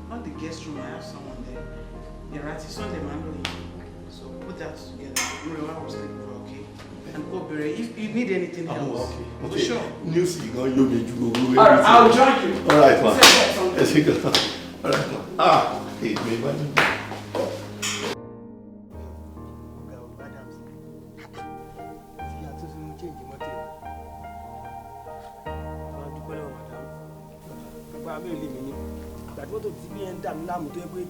S2: not the guest room, I have someone there. The rat is on the man. So put that together. I was thinking, okay. And go berry. If you need anything else,
S15: okay.
S2: For sure.
S15: News you go, you be you.
S2: All right, I'll join you.
S15: All right, man. Let's go. All right, man. Hey, man.
S10: Mọ́tò tí bí ẹ ń dà mí láàmú tó yẹ pé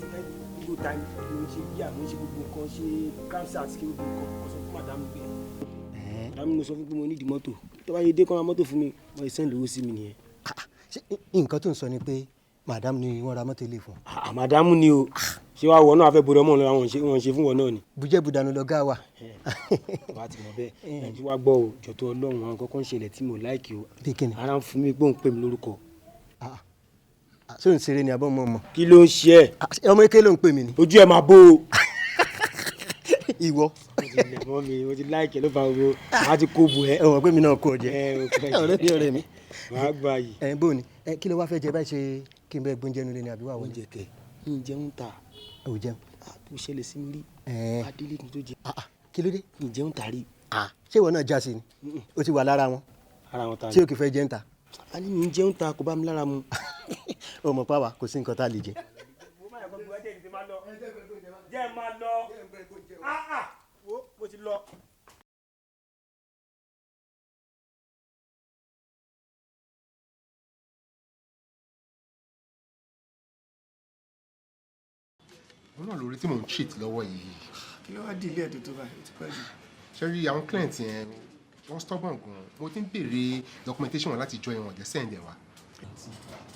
S10: gbogbo time ló ń ṣe bí àmọ́ ṣe gbogbo nǹkan ṣe cancer àti gbogbo nǹkan kò sọ fún màdámù pé màdámù ló sọ fún pé mo nídìí mọ́tò tó bá yẹ dé kọ́ ra mọ́tò fún mi wọ́n ṣe sẹ́ńdì owó sí mi nìyẹn.
S20: Ṣé nǹkan tó ń sọ ni pé màdámù ni wọ́n ra mọ́tò ilé fún.
S10: Màdámù ni o ṣé wàá wọ náà fẹ́ borí ọmọ lọ́wọ́ wọn ṣe fún wọn náà ni.
S20: bùjẹ́ bùdànù lọ́gá wa.
S10: wàá ti mọ̀ bẹ́ẹ̀ ẹ̀jú wá gbọ́ o jọ̀tọ̀ ọlọ́run àwọn kọ́kọ́ ń ṣẹlẹ̀ tí mo láìkì o. ara ń fún mi pé òun pè mí lórúkọ.
S20: ṣé ò ń ṣeré ni abọ́ mọ́ ọmọ.
S10: kí ló ń ṣe ẹ.
S20: ọmọ eke ló ń pè mí ni.
S10: ojú ẹ máa bó o.
S20: ìwọ.
S10: mo ti láìkì ló fa owó màá ti kó bu ẹ.
S20: ọmọ pé mi náà kó o jẹ ọ̀rẹ́ mi.
S10: wàá gbà yìí.
S20: bó ni kí ló wá fẹ́ jẹ báyìí ṣe kí n bẹ gbóúnjẹ nulẹ̀ ni àbí wà wọ́n.
S10: oúnjẹ kẹ ń jẹun ta.
S20: ò jẹun.
S10: tó ṣẹlẹ̀ sí mi rí. adélé ni tó jẹ.
S20: kí ló dé.
S10: ń jẹun ta rí.
S20: ṣé ìwọ náà já sí ni o ti wà lára wọn.
S10: ara wọn ta ni.
S20: tí o kì í fẹ́ jẹun ta.
S10: a ní mi ń jẹun ta kò bá mi lára mu.
S20: o mọ̀ pa wa kò sí nǹkan tá a lè jẹ.
S10: jẹ́ máa lọ mo ti lọ.
S21: wọn náà lórí tí mò ń treat lọ́wọ́ yìí.
S19: kí ló wá di ilé ẹ̀dùn tó báyìí ti pẹ́ jù.
S21: ṣe rí àwọn client yẹn wọ́n stubborn gan mo ti ń béèrè documentation wọn láti jọ ìwọ̀n jẹ́ sẹ́ǹdẹ̀ wa.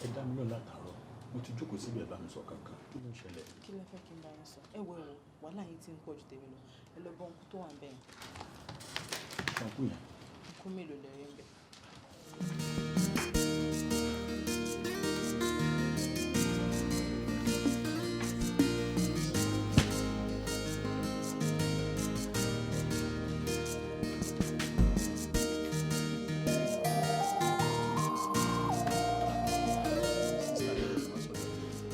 S22: ẹ dá mi náà látàárọ̀ mo ti jókòó síbi ẹ̀ bá mi sọ kankan kí ló ń ṣẹlẹ̀.
S2: kí ló fẹ́ kí n bá yín sọ ẹ wo wàhálà yín ti ń pọ̀ ju tèmi lọ ẹ lọ bọ́ ohun tó wà ń bẹ̀ yẹn.
S22: ṣàǹkú yẹn.
S2: ikú mélòó lẹ rí ń bẹ̀.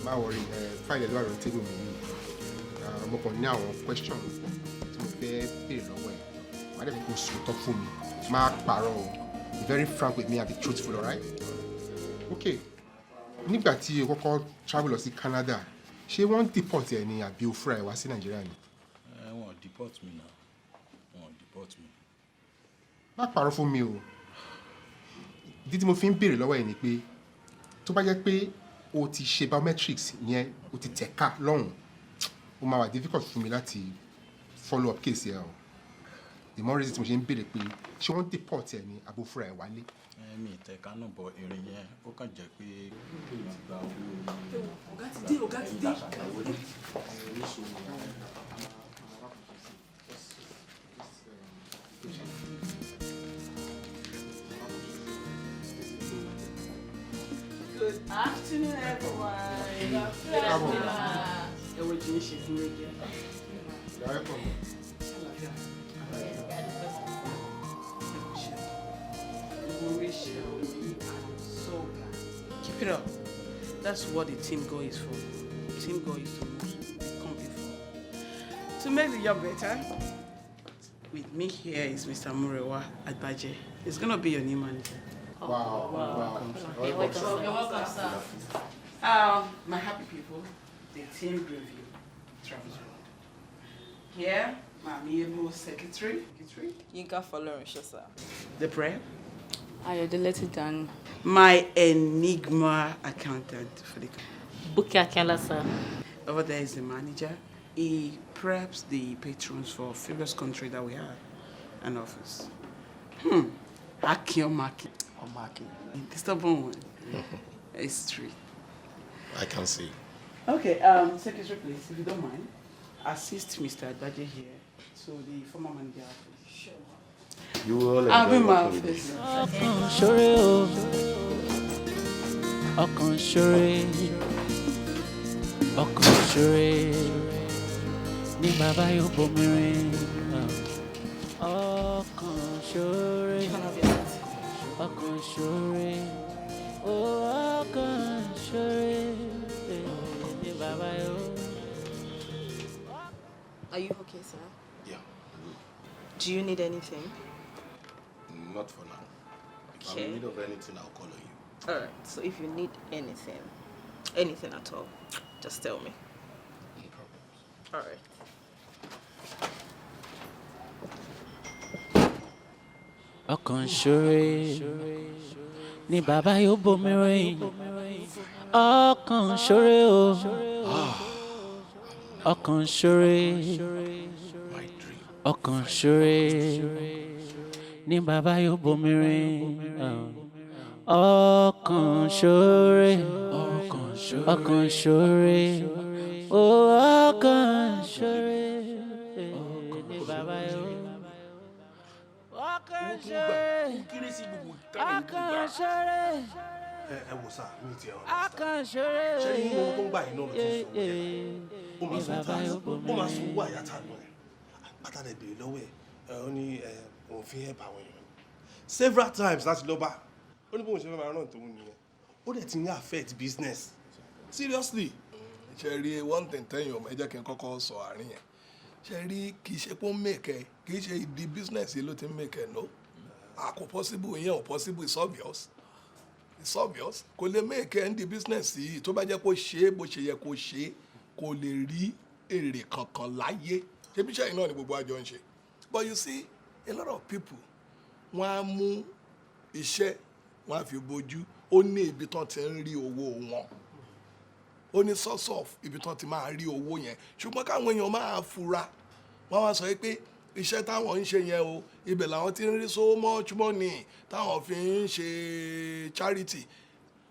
S21: má wọrí fáìlì ẹ̀lú àrùn tébù mi yìí mo kàn ní àwọn question tí mo fẹ́ béèrè lọ́wọ́ ẹ̀ má dẹ̀ fi kó sòótọ́ fún mi má parọ́ o be very frank with me and be truthful, alright? Okay, nígbà tí o kọ́kọ́ travel lọ sí Canada ṣé wọ́n deport ẹ ní àbí o fúra ẹ wá sí Nàìjíríà ni?
S22: wọ́n deport mi náà wọ́n deport mi.
S21: má parọ́ fún mi o ìdí tí mo fi ń béèrè lọ́wọ́ ẹ ni pé tó bá jẹ́ pé o ti ṣe biometrics yẹn o ti tẹ̀ka lọ́hùn ó máa wà difficult fún mi láti follow up case yẹn o the more reason tí mo ṣe ń béèrè pé ṣé wọ́n deport ẹ ní àbò fúra ẹ wálé.
S22: mi ìtẹ̀ka náà bọ èrè yẹn ó kàn jẹ́ pé kí n gba owó.
S2: ọ̀gá ti dé ọ̀gá ti dé. Good afternoon, everyone. Good afternoon. Ẹ wo jí ń ṣe fún méjì. Keep it up. That's what the team goal is for. Team goal is to come before. To make the job better, with me here is Mr. Murewa Agbaje. He's going to be your new manager.
S21: Wow.
S2: You're welcome, sir. My happy people, the team review travels around. Here, my amiable secretary.
S23: Yinka Following, sir.
S2: The prayer.
S23: Ayodele Jigan.
S2: My enigma accountant for the
S23: Buki Akela, sir.
S2: Over there is the manager. He preps the patrons for various country that we have an office. Aki or Maki?
S21: Or Maki.
S2: The stubborn one. It's true.
S15: I can see.
S2: Okay, secretary, please, if you don't mind, assist Mr. Agbaje here to the former manager office. Sure.
S15: You will
S2: I'll be in my office.
S8: Ọkàn ṣoré o, ọkàn ṣoré, ọkàn ṣoré, ní bàbá yóò bomirin. Ọkàn ṣoré, ọkàn ṣoré, ọkàn ṣoré, ní bàbá yóò.
S18: Are you okay, sir?
S15: Yeah.
S18: Do you need anything?
S15: Not for now. If I'm
S18: Okay.
S15: in need of anything, I'll call on you.
S18: Alright, so if you need anything at all, just tell me.
S15: No problems.
S18: Alright.
S8: Ọkàn ṣoré, ní bàbá yóò bomirin. Ọkàn ṣoré o, ọkàn ṣoré, ọkàn ṣoré, ní bàbá yóò bomirin. Ọkàn ṣoré, ọkàn ṣoré, ọkàn ọkàn ṣeré ní bàbá yóò. ọkàn ṣeré ọkàn ṣeré.
S21: ẹ wò sá mi ti ẹ
S8: ọkàn ṣeré
S21: ṣe ní ohun tó ń gbà yín náà ló ti sọ ó máa sọ tá ó máa sọ owó àyàtà náà ẹ pátá lè béèrè lọ́wọ́ ẹ ó ní òun fi ẹ̀ bá àwọn èèyàn several times láti lọ bá ó ní bóun ṣe fẹ́ máa ràn tóun nìyẹn ó dẹ̀ ti ní affect business seriously.
S12: ṣe rí one thing tẹ́yìn ọmọ ẹ jẹ́ kí n kọ́kọ́ sọ àárín yẹn ṣe rí kì í ṣe pé ó ń mèkẹ́ kì í ṣe ìdí business yìí ló ti ń mèkẹ́ no àkó possible ìyẹn ò possible it's obvious kò lè mèkẹ́ ń di business yìí tó bá jẹ́ kó ṣe é bó ṣe yẹ kó ṣe é kò lè rí èrè kankan láyé ṣé bí sẹ́yìn náà ni gbogbo àjọ ń ṣe but you see a lot of people wọ́n á mú iṣẹ́ wọ́n á fi bójú ó ní ibi tán ti ń rí owó wọn ó ní source of ibi tán ti máa rí owó yẹn ṣùgbọ́n káwọn èèyàn máa fura wọ́n wá sọ pé iṣẹ́ táwọn ń ṣe yẹn o ibẹ̀ làwọn ti ń rí so much money táwọn fi ń ṣe charity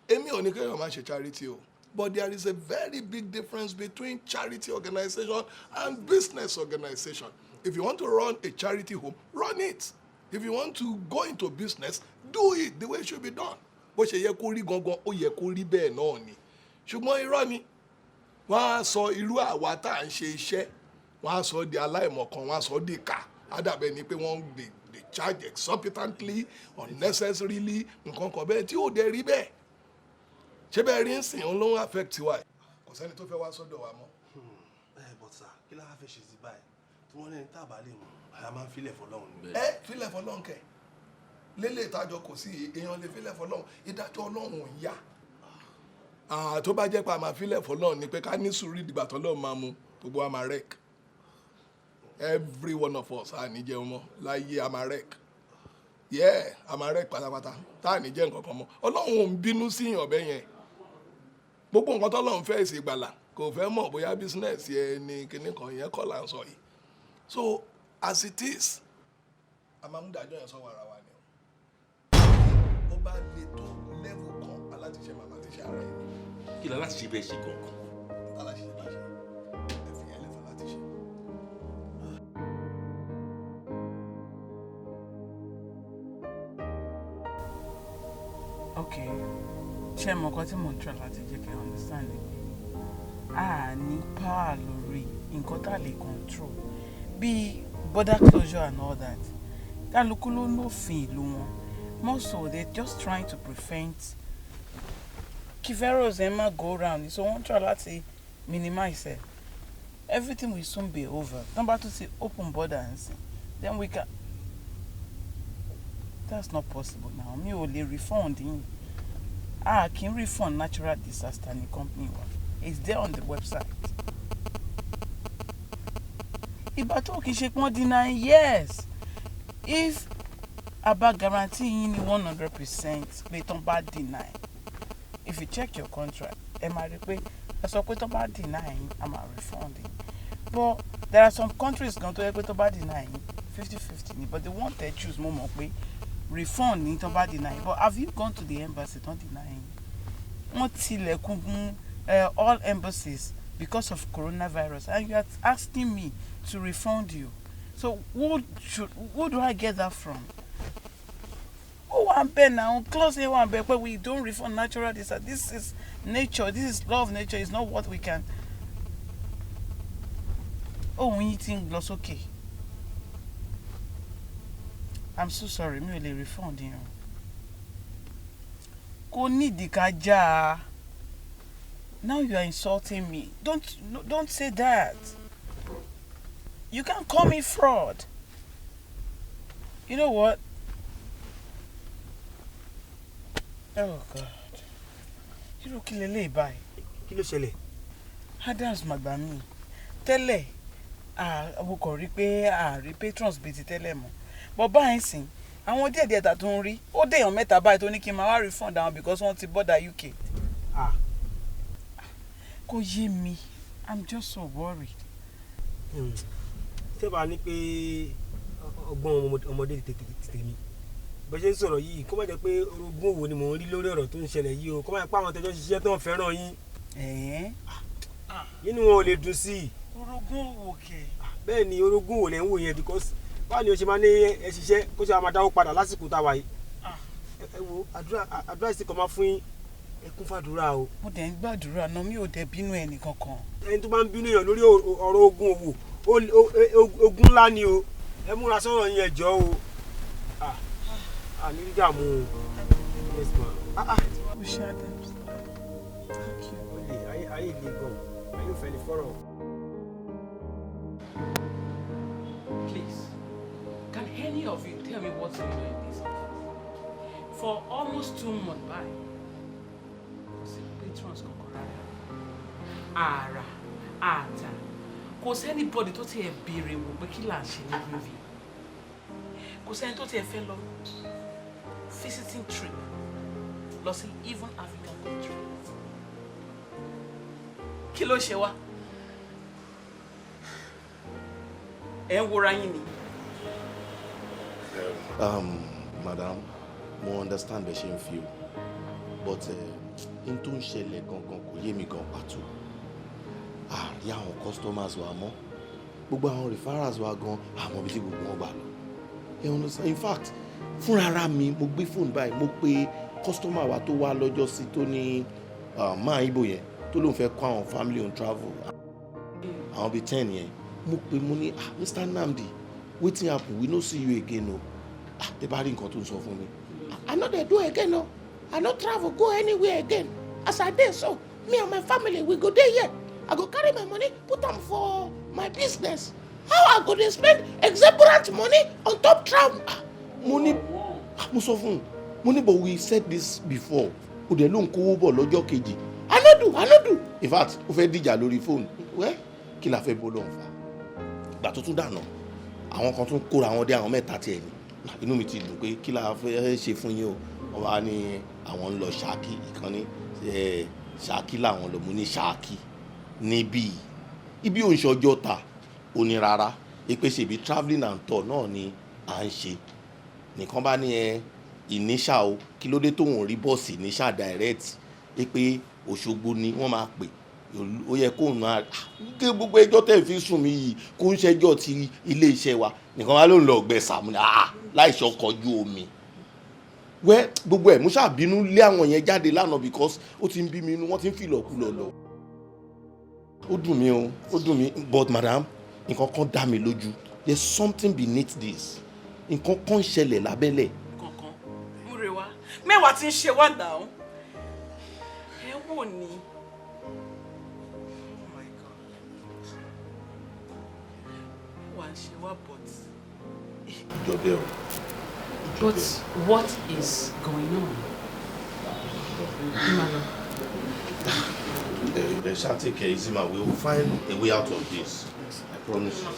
S12: èmi ò ní kéèyàn máa ṣe charity o but there is a very big difference between charity organization and business organization if you want to run a charity home run it if you want to go into business do it the way it should be done bó ṣe yẹ kó rí gangan ó yẹ kó rí bẹ́ẹ̀ náà ni ṣùgbọ́n irọ́ ni wọ́n á sọ irú àwa tá à ń ṣe iṣẹ́ wọ́n á sọ di aláìmọ̀kan wọ́n á sọ di ìkà ádàbẹ̀ ni pé wọ́n they charge exorbitantly unnecessarily nǹkan kan bẹ́ẹ̀ tí ò dé rí bẹ́ẹ̀ ṣé bẹ́ẹ̀ rí ń sìn òun ló ń affect wa kò sẹ́ni tó fẹ́ wá sọ́dọ̀ wa mọ́.
S21: but sir kí lára fẹ́ ṣe sí báyìí tí wọ́n lẹ́ni tá a bá lè mọ̀ àyà máa ń filẹ̀ fọlọ́run ni.
S12: filẹ̀ fọlọ́run kẹ̀ lélẹ̀ ìtajọ kò sí èèyàn lè filẹ̀ fọlọ́run ìdájọ́ ọlọ́run ò ń yá tó bá jẹ́ pé a máa filẹ̀ fọlọ́run ni pé ká ní sùúrù ìdìgbà tọ́lọ́run máa mu gbogbo wa máa rec every one of us a ní jẹun mọ́ láyé a máa rec a máa rec pátápátá tá a ní jẹ́ nǹkan kan mọ́ ọlọ́run ò ń bínú sí ìyàn ọ̀bẹ yẹn gbogbo nǹkan tọ́lọ́run fẹ́ ṣe gbàlà kò fẹ́ mọ̀ bóyá business yẹn ni kinní kan yẹn kọ́ là ń sọ yìí so as it is a máa ń dájọ́ yẹn sọ́wọ́ ara wa ni ó bá le tó level kan aláti ṣe màmá ti ṣe ara yẹn.
S21: kí ló láti ṣe bẹ́ẹ̀ ṣe gangan.
S12: aláti ṣe bẹ́ẹ̀ ṣe ẹ fi yẹn lẹ́fọ̀ láti ṣe.
S2: ok ṣé mo kọ́ tí mo ń try láti jẹ́ kí n understand ni a ní power lórí nǹkan tá a lè control bíi border closure and all that kálukú ló lófin ìlú wọn more so they just trying to prevent kí virus ẹ má go round so wọ́n try láti minimize it everything will soon be over number two say open border and see then we can that's not possible now mi ò lè refund yín kì í refund natural disaster ní company wa it's there on the website ìgbà tó kì í ṣe pọ́n deny yes if aba guarantee yín ní 100% pé tán bá deny if you check your contract ẹ máa rí pé ẹ sọ pé tán bá deny yín a máa refund yín but there are some countries gan tó yẹ pé tán bá deny yín 50-50 ni but the one they choose mo mọ̀ pé refund ní tán bá deny but have you gone to the embassy tán deny yín wọ́n tilẹ̀kùn all embassies because of coronavirus and you are asking me to refund you so who do I get that from? Who want pay now? Close here one pay we don't refund natural disaster. This is nature. This is law of nature. It's not what we can. Oh, we think loss okay. I'm so sorry. Me will refund you. Kò nídìí ká jà. Now you are insulting me. Don't say that. You can't call me fraud. You know what? Oh God. You look lele báyìí.
S21: Kí ló ṣẹlẹ̀?
S2: Adams Magbami. Tẹ́lẹ̀ mo kàn rí pé rí patrons bíi ti tẹ́lẹ̀ mọ́. But báyìí sìn àwọn díẹ̀ tá tó ń rí ó dé èèyàn mẹ́ta báyìí tó ní kí n máa wá refund àwọn because wọ́n ti border UK. Kò yé mi. I'm just so worried.
S10: Tẹ́bà ní pé ọgbọ́n ọmọdé tèmi bó ṣe ń sọ̀rọ̀ yìí kó má jẹ́ pé orogún òwò ni mò ń rí lórí ọ̀rọ̀ tó ń ṣẹlẹ̀ yìí o kó má jẹ́ pé àwọn tẹjọ́ ṣiṣẹ́ tó ń fẹ́ràn yín nínú wọn ò lè dùn sí i orogún wò kẹ́. bẹ́ẹ̀ ni orogún wò lẹ́ ń wò yẹn because báwo ni o ṣe máa ní ẹ ṣiṣẹ́ kó ṣe máa dáwó padà lásìkò tá a wà yìí. ẹ wo àdúrà sì kàn máa fún yín ẹ kún fàdúrà o.
S2: mo dẹ̀ ń gbàdúrà náà mi ò dẹ̀ bínú ẹnì kankan.
S10: ẹni tó bá ń bínú èèyàn lórí ọ̀rọ̀ ogun òwò ogun ńlá ni o ẹ múra sọ̀rọ̀ yín ẹ̀jọ́ o àní dààmú o. yes ma.
S2: o ṣe Adams. thank you.
S10: ayé ilé gan ayé ò fẹ́ lè fọ́rọ̀.
S2: Please, can any of you tell me what's going on in this office? For almost 2 months by, patrons ara ata kò sẹ́nibọ́dì tó tiẹ̀ béèrè wò pé kí là ń ṣe ní movie kò sẹ́ni tó tiẹ̀ fẹ́ lọ visiting trip lọ sí even African country kí ló ṣe wá ẹ̀ ń wòra yín ni.
S15: Madam, mo understand the shame feel, but in tó ń ṣẹlẹ̀ gangan kò yé mi gan pàtó. Àárí àwọn customers wa mọ́, gbogbo àwọn referrals wa gan àwọn ibi tí gbogbo wọn gbà lọ. In fact, fúnra ara mi mo gbé fóònù báyìí mo pe customer wa tó wá lọ́jọ́ sí tó ní máa ibo yẹn tó lóun fẹ́ kó àwọn family on travel. Àwọn bíi 10 yẹn mo pe mo ní Mr. Nnamdi, wetin happen? We no see you again o. Tẹ bá rí nǹkan tó ń sọ fún mi. I no dey do again o. I no travel go anywhere again. As I dey so, me and my family we go dey here. I go carry my money put am for my business. How I go dey spend exuberant money on top travel? Money. Mo sọ fún un. Mo ní but we said this before. O dẹ̀ ló ń kówó bọ̀ lọ́jọ́ kejì. I no do. In fact, ó fẹ́ dìjà lórí fóònù. Wẹ́ kí la fẹ́ bó lọ́n fa? Ìgbà tó tún dànù. Àwọn kan tún kóra wọn dé àwọn mẹ́ta tiẹ̀ ni. Inú mi ti dùn pé kí la fẹ́ ṣe fún yín o. Wọ́n wá ní àwọn ń lọ Ṣákí ìkànnì Ṣákí làwọn lọ mú ní Ṣákí níbí ibi òǹṣọjọ́ ta ó ní rárá pé ṣèbí travelling and tour náà ni à ń ṣe nìkan bá ní ìníṣà o kí ló dé tóun rí bọ́ọ̀sì níṣà direct pé Òṣogbo ni wọ́n máa pè ó yẹ kóun náà kí gbogbo ẹjọ́ tẹ̀ fi sùn mí yìí kó ń ṣẹjọ́ ti ilé iṣẹ́ wa nìkan wá ló ń lọ ọgbẹ́ sàmúlẹ̀ láìsọ kọjú omi wẹ́ gbogbo ẹ̀ mú ṣàbínú lé àwọn yẹn jáde lánàá because ó ti ń bí mi inú wọ́n ti ń fìlọ̀kulọ̀ lọ. Ó dùn mí but madam nǹkan kan dá mi lójú there's something beneath this nǹkan kan ń ṣẹlẹ̀ lábẹ́lẹ̀.
S2: kankan múrewa mẹ́wàá tí ń ṣe wá náà ẹ wò ní. Oh my God wà ń ṣe wá but.
S15: Ìjọba o.
S2: But what is going on?
S15: The shall take care easy, man. We will find a way out of this. I promise you.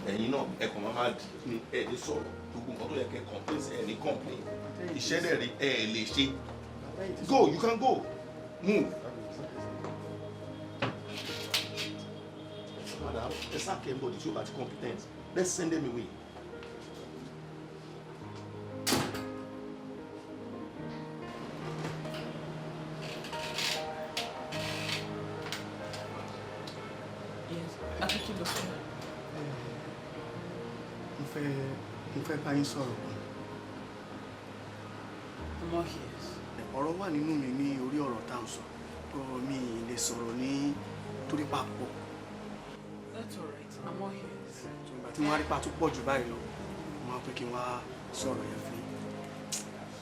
S15: And you know, Mama ní sọ̀rọ̀ gbogbo nǹkan tó yẹ kẹ́ complain ẹ ní complain. Iṣẹ́ dẹ̀ rí ẹ lè ṣe. Go, you can go. Move. Madam, ẹ sá kẹ́ ń bọ̀ tí ó bá ti competent. Let's send them away.
S20: Mo fẹ́ bá yín sọ̀rọ̀ kan. Ọ̀rọ̀ wà nínú mi ní orí ọ̀rọ̀ tá à ń sọ. Mi lè sọ̀rọ̀ ní torí papọ̀.
S2: That's all right. I'm all here.
S20: Ìgbà tí wọ́n á rí pa tó pọ̀ jù báyìí lọ, mo máa pé kí n wá sọ̀rọ̀ yẹn fún yín.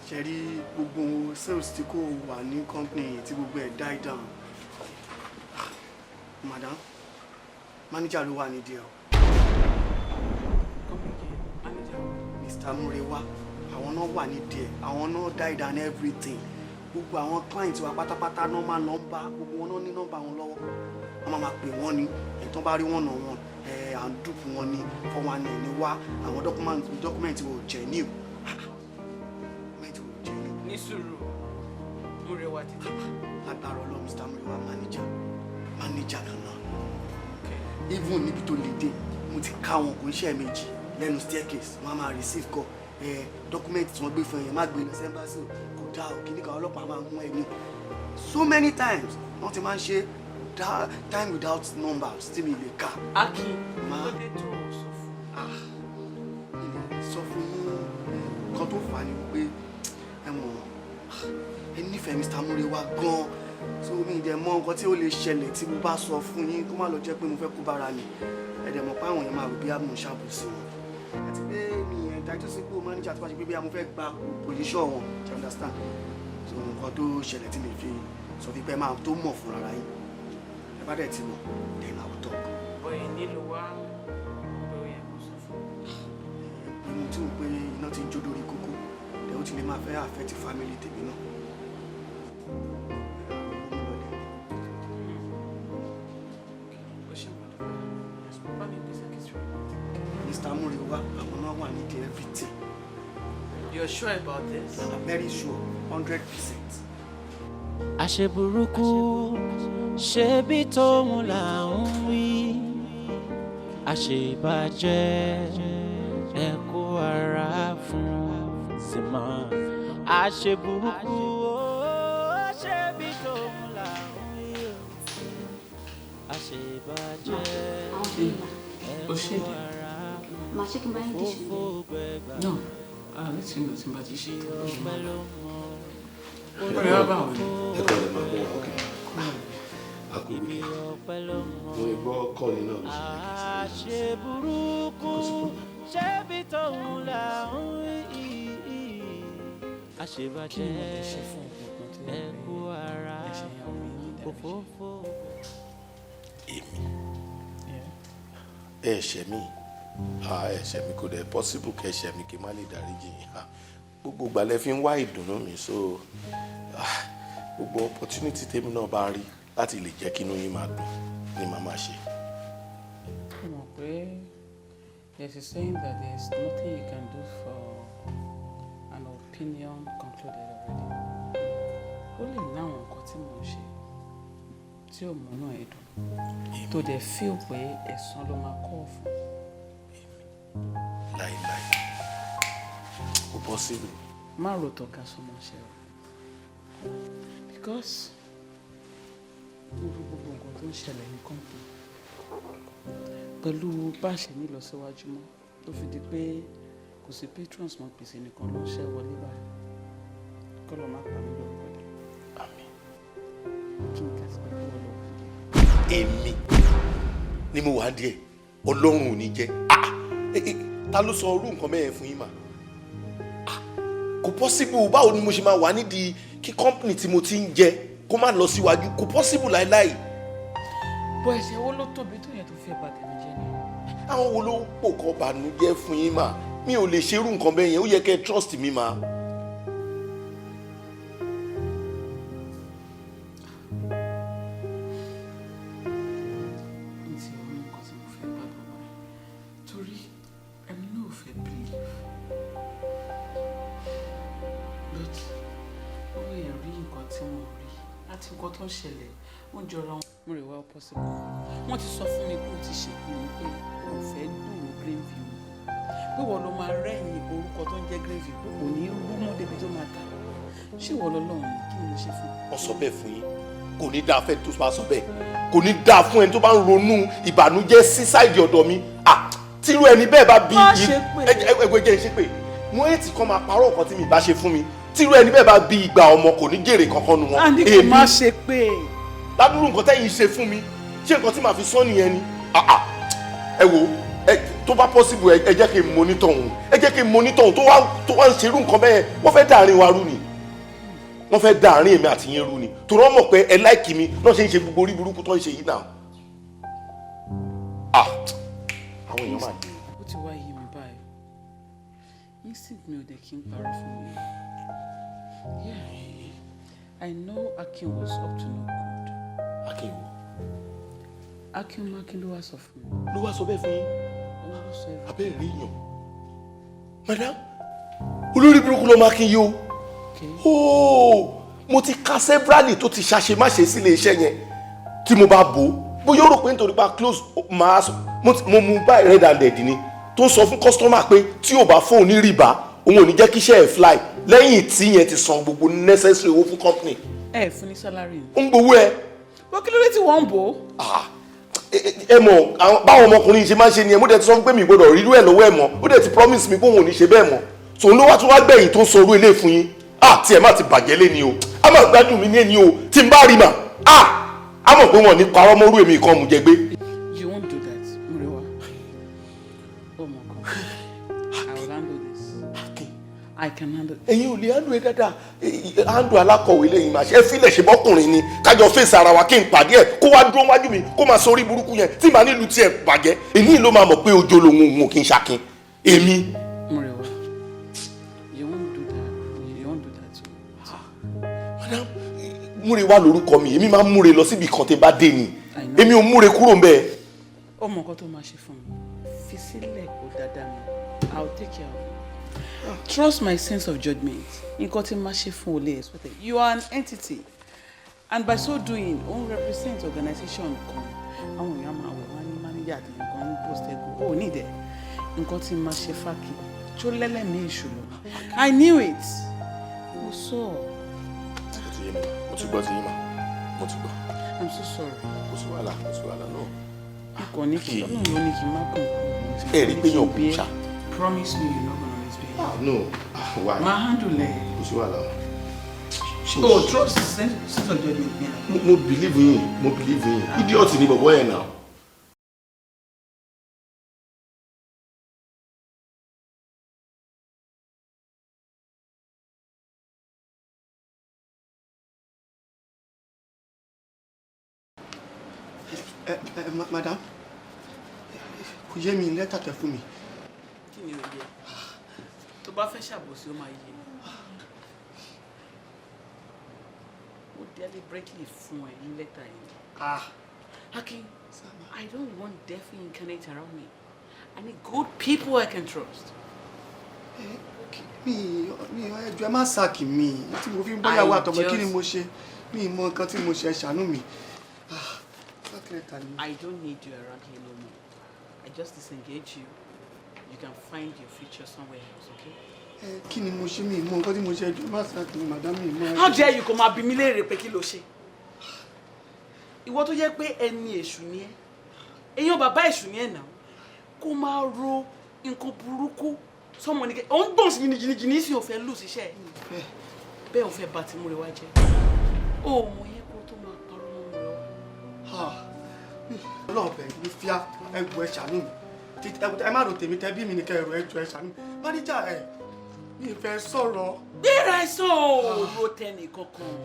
S20: Ṣé rí gbogbo sales tí kò wà ní company tí gbogbo ẹ̀ die down? Madam, manager ló wà nídìí ẹ̀ o. Mr. Murewa, àwọn náà wà nídìí ẹ̀, àwọn náà die down everything. Gbogbo àwọn clients wa pátápátá náà máa nọ́mbà, gbogbo wọn náà ní nọ́mbà wọn lọ́wọ́. Wọ́n máa pè wọ́n ní ẹ̀tọ́ bá rí wọ́n náà wọ́n à ń dùpù wọn ní fọwọ́n ní wá àwọn dọ́kúmẹ̀ntì wò jẹ́ ní o.
S2: Ní sùúrù, Murewa títí.
S20: Agbára Ọlọ́run Mr. Murewa manager kan náà. Even níbi tó lè dé, mo ti ká wọn kò ń ṣe méjì lẹ́nu staircase, wọ́n á máa receive call dọ́kúmẹ̀ntì tí wọ́n gbé fún ẹ̀yẹn má gbé lọ sẹ́ńbàṣì kò dáa ò kíní kan ọlọ́pàá máa mú ẹ ní. So many times wọ́n ti máa ń ṣe time without number still in the car.
S2: Aki,
S20: ma sọ fún nǹkan tó fà á ni pé ẹ mọ̀ ẹ nífẹ̀ẹ́ Mr. Murewa gan-an so mi dẹ̀ mọ̀ nǹkan tí ó lè ṣẹlẹ̀ tí mo bá sọ fún yín kó má lọ jẹ́ pé mo fẹ́ kó bára ni ẹ dẹ̀ mọ̀ pé àwọn èèyàn máa rò bí a mọ̀ ṣàbòsí wọn àti pé mi ẹ̀ dájú sí pé manager tó bá ṣe pé bí a mo fẹ́ gba position wọn do you understand so nǹkan tó ṣẹlẹ̀ tí mi fi sọ fi pé máa tó mọ̀ fún ara yín ẹ bá dẹ̀ ti mọ̀ then I will talk.
S2: bóyá nílò wá bóyá mo sọ fún
S20: mo tí mo pé iná ti ń jó lórí kókó ẹ̀ ó ti lè máa fẹ́ affect family tèmi náà. Mr. Murewa, àwọn náà wà nídìí everything.
S2: You're sure about this?
S20: I'm very sure, 100%.
S8: Àṣeburúkú ṣebí tóun là ń wí, àṣebàjẹ́ ẹ kó ara fún Zima. Àṣeburúkú ṣebí tóun là ń wí, àṣebàjẹ́ ẹ kó ara
S1: Màá ṣe kí n bá yín díṣù.
S2: No, let's see what's in my dish. What about it?
S15: Ẹ̀kọ́ lè máa mú wa ọ̀kẹ́. Akúrúkẹ́. Mo lè gbọ́ kọ́ọ̀lì náà ló ṣe.
S8: Àṣeburúkú ṣebí tóun là ń wí, àṣebàjẹ́ ẹ kó ara òfófó.
S15: Èmi ẹ̀ṣẹ̀ mi ẹ̀ṣẹ̀ mi kò dẹ̀ possible kẹ́ ẹ̀ṣẹ̀ mi kí n má lè dáríjì yín gbogbo ìgbàlẹ̀ fi ń wá ìdùnnú mi so gbogbo opportunity tèmi náà bá rí láti lè jẹ́ kí inú yín máa dùn ni màá máa ṣe.
S2: Ó mọ̀ pé there's a saying that there's nothing you can do for an opinion concluded already. Ó lè láwọn nǹkan tí mò ń ṣe tí ò múnú ẹ̀ dùn tó dẹ̀ feel pé ẹ̀san ló máa kọ́ fún.
S15: Láíláí kò possible.
S2: Má ro tọ́ka sọmọ ṣe o because gbogbo nǹkan tó ń ṣẹlẹ̀ ní kọ́ńtò pẹ̀lú bá a ṣe ní lọ síwájú mọ́ ló fi di pé kò sí patrons mọ́ pèsè nìkan ló ń ṣẹ́ wọlé báyìí kọ́ lọ́ọ́ má pa mí lórúkọ dé.
S15: Àmín.
S2: Kí n kẹ́sì pé kí wọ́n lọ.
S15: Èmi ni mo wà díẹ̀ Ọlọ́run ò ní jẹ́ ta ló sọ orú nǹkan mẹ́rin fún yín mà kò possible báwo ni mo ṣe máa wà nídìí kí company tí mo ti ń jẹ kó má lọ síwájú kò possible láíláí.
S2: bó ẹsẹ̀ wo ló tóbi tó yẹn tó fẹ́ bà tèmi jẹ́ ni.
S15: àwọn wo ló pò kọ́ bànújẹ́ fún yín mà mi ò lè ṣerú nǹkan bẹ́ẹ̀ yẹn ó yẹ kẹ́ ẹ trust mi mà.
S2: tó ṣẹlẹ̀ wọ́n jọra wọn. mo rè wá possible wọ́n ti sọ fún mi pé o ti ṣèpinnu pé o ò fẹ́ gbòòrò Greenview pé wọ́n lọ máa rẹ́yìn orúkọ tó ń jẹ́ Greenview pé kò ní rú mọ́ débi tó máa ta ṣé ìwọ lọ́lọ́run ni kí ni mo ṣe fún.
S15: wọ́n sọ bẹ́ẹ̀ fún yín kò ní dáa fẹ́ tó bá sọ bẹ́ẹ̀ kò ní dáa fún ẹni tó bá ń ronú ìbànújẹ́ sí sáìdì ọ̀dọ̀ mi tírú ẹni bẹ́ẹ̀ bá bí ẹgbẹ́jẹ́ ṣe pé mo ètì kan máa parọ́ nǹkan tí mi bá ṣe fún mi tírú ẹni bẹ́ẹ̀ bá bí ìgbà ọmọ kò ní jèrè kankan nu wọn.
S2: àní kò má ṣe pé.
S15: ládùúrú nǹkan tẹ́yìn ṣe fún mi ṣé nǹkan tí màá fi sọ nìyẹn ni. ẹ wo tó bá possible ẹ jẹ́ kí n monitor òun ẹ jẹ́ kí n monitor òun tó wá ń ṣerú nǹkan bẹ́ẹ̀ wọ́n fẹ́ dàárín wa rú ni wọ́n fẹ́ dàárín èmi àti yín rú ni torí wọ́n mọ̀ pé ẹ láìkì mi náà ṣe ń ṣe gbogbo orí burúkú tó ń ṣe yìí náà. àwọn èèyàn máa dé.
S2: ó ti wá yí mi báyìí instinct mi ò dé kí n parọ́ fún mi. Yeah, I know Akin was up to no good.
S15: Akin wo?
S2: Akin ló wá sọ fún mi.
S15: Ló wá sọ bẹ́ẹ̀ fún yín?
S2: Ó ló sọ ẹ̀.
S15: Abẹ́ rí yàn. Madam, olórí burúkú ló máa kí yín o. Ooo, mo ti ka severally tó ti ṣàṣemáṣe sílé iṣẹ́ yẹn tí mo bá bò ó. Bóyá ó rò pé nítorí pa close mo mú báyìí red handed ni tó ń sọ fún customer pé tí ò bá fóun ní rìbá òun ò ní jẹ́ kí iṣẹ́ ẹ̀ fly lẹ́yìn tí yẹn ti san gbogbo necessary owó fún company.
S2: Ẹ fún ní salary.
S15: Ó ń gbowó ẹ.
S2: bó kí ló dé tí wọ́n ń bò ó.
S12: ẹ mọ̀ báwọn ọmọkùnrin ṣe máa ń ṣe nìyẹn mo dẹ̀ ti sọ pé mi gbọ́dọ̀ rírú ẹ̀ lọ́wọ́ ẹ̀ mọ́ ó dẹ̀ ti promise mi pé òun ò ní ṣe bẹ́ẹ̀ mọ́ tòun ló wá tún wá gbẹ̀yìn tó ń sọ orú ilé fún yín tí ẹ má ti bàjẹ́ lé ni o a máa gbádùn mi ní ẹni o tí n bá rí mà á mọ̀ pé wọ́n ní parọ́ mọ́rú èmi kan mú jẹ gbé.
S2: You won't do that, Murewa. Oh my God. I will handle this. I can handle it.
S12: ẹ̀yin ò lè handle ẹ dáadáa handle alákọ̀wé lẹ́yìn máa ṣe é fílẹ̀ ṣe bọ́kùnrin ni kájọ fèsì ara wa kí n pàdé ẹ̀ kó wá dúró wájú mi kó máa sọ orí burúkú yẹn tí màá nílùú tiẹ̀ bàjẹ́ èmi ló máa mọ̀ pé ojo lòun òun ò kí n ṣakin èmi.
S2: Murewa, you won't do that. You won't do that to me.
S12: Madam, múre wá lórúkọ mi èmi máa ń múre lọ síbi kan tí bá dé ni èmi ò múre kúrò ń bẹ́ẹ̀.
S2: Ó mọ nǹkan tó máa ṣe fún mi. Fi sílẹ̀ kó dáadáa mi. I will take care of it. Trust my sense of judgment. Nǹkan tí máa ṣe fún olè expected. You are an entity. And by so doing, ó ń represent organization kan. Àwọn èèyàn máa wẹ̀ wá ní manager àti nǹkan ń post ẹ̀kọ́. Ó ní ìdẹ̀. Nǹkan tí máa ṣe fákì. Tó lẹ́lẹ́mìí èṣù lọ. I knew it. Mo sọ.
S12: Mo ti gbọ́ ti yín mà. Mo ti gbọ́.
S2: I'm so sorry.
S12: Kò sí wàhálà náà.
S2: Ikọ̀ ní kí Ọlọ́run ló ní kí n má kàn kú.
S12: Ẹ rí pé yàn kú ṣá.
S2: Promise me you're not gonna misbehave.
S12: No, why?
S2: My handle ẹ.
S12: Kò sí wàhálà.
S2: Oh, trust sense of judgment me.
S12: Mo believe yín. Idiot ni bọ̀bọ̀ yẹn náà.
S20: Madam, kò yé mi lẹ́tà tẹ fún mi.
S2: Kí ni ó yẹ? Tó bá fẹ́ ṣàbòsí ó máa yé. Mo deliberately fún ẹ ní lẹ́tà yìí. Akin, I don't want deaf incarnate around me. I need good people I can trust.
S20: Mi ẹjọ́ ẹ má sàkì mi tí mo fi ń bọ́yàwó àtọmọ kí ni mo ṣe mi mọ nǹkan tí mo ṣe ṣàánú mi.
S2: I don't need you around here no more. I just disengage you. You can find your future somewhere else, okay?
S20: Kí ni mo ṣe mi mọ nǹkan tí mo ṣe ẹjọ́ má sàkì mi madam mi mọ.
S2: How dare you kó máa bi mí léèrè pé kí ló ṣe? Ìwọ tó jẹ́ pé ẹni èṣù ni ẹ́. Èèyàn bàbá èṣù ni ẹ́ náà. Kó máa ro nǹkan burúkú sọ́mọ ní kẹ́. Ó ń gbọ̀n sí jìnnìjìnnì sí òfẹ́ lù síṣẹ́ ẹ̀. Bẹ́ẹ̀ òfẹ́ bá ti múre wá jẹ́. Ó mọ yẹn kó tó máa parọ́ mọ́ múre wá.
S20: Ọlọ́run bẹ̀ ní fíà ẹgbù ẹ ṣàánú mi ẹ má rò tèmi tẹ bí mi ní kẹ ẹrù ẹjọ ẹ ṣàánú mi máníjà ẹ mi ì fẹ́ sọ̀rọ̀.
S2: Gbéra ẹ sọ òòrò tẹnì kankan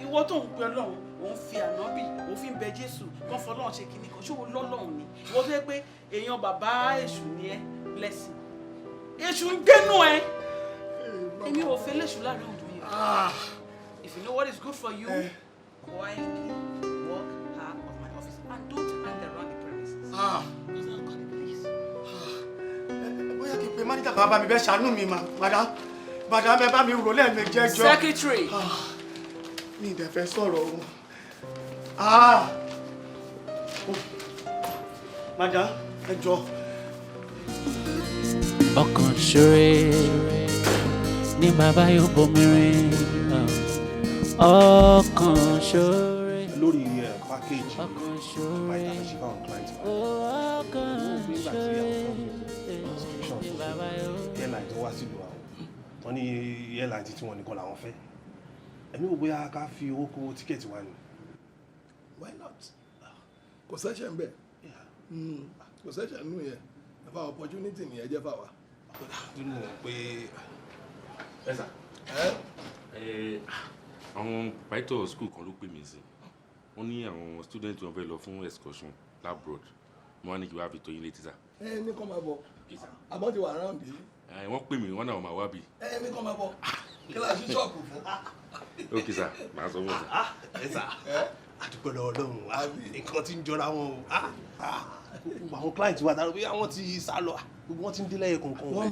S2: ìwọ tó ń pe Ọlọ́run òun fi ànábì òun fi ń bẹ Jésù wọn fọ Ọlọ́run ṣe kíní kan ṣé o lọ́lọ́run ni ìwọ tó yẹ pé èèyàn bàbá èṣù ni ẹ blessing èṣù ń gbénú ẹ èmi ò fẹ́ léṣù lára ọdún mi. If you know what is good for you, quietly walk out of my office and don't hang around the premises. Because I'll call the police.
S20: Bóyá kí n pe máníjà kan bá mi bẹ́ẹ̀ ṣàánú mi madam ẹ bá mi rò lẹ́ẹ̀mejì ẹjọ́.
S2: Secretary.
S20: Mi ì dẹ̀ fẹ́ sọ̀rọ̀ o. Madam ẹjọ́.
S8: Ọkàn ṣoore ní bàbá yóò bomi rin ọkàn ṣoore.
S21: Lórí package ọkàn ṣoore ní bàbá yóò. Airline tó wá sílùú àwọn wọn ní airline tí wọn nìkan làwọn fẹ́ ẹ̀mí wo bóyá ká fi owó kó tíkẹ́ẹ̀tì wa ni.
S3: Why not? Kò sẹ́ṣẹ̀ ń bẹ̀ kò sẹ́ṣẹ̀ nù yẹn ẹ̀fà opportunity nìyẹn jẹ́ fà wá.
S21: Dúró pé
S12: ẹ sà àwọn pàìtọ́ school kan ló pè mí sí wọ́n ní àwọn student wọn fẹ́ lọ fún excursion labroad mo wá ní kí wàá fi tó yín létí sà.
S3: Ẹ ní kọ́ máa bọ̀ àbọ̀ ti wà around yìí.
S12: Wọ́n pè mí wọ́n náà máa wá bì.
S3: Ẹ ní kọ́ máa bọ̀ kí láti ṣọ́ọ̀kù fún.
S12: Ok sà máa sọ fún sà.
S21: Ẹ sà àdúgbò lọ́wọ́ Ọlọ́run nǹkan tí ń jọra wọn o àwọn client wa dárò bí àwọn ti sá lọ gbogbo wọn ti ń dé lẹ́yìn kankan.
S3: Wọ́n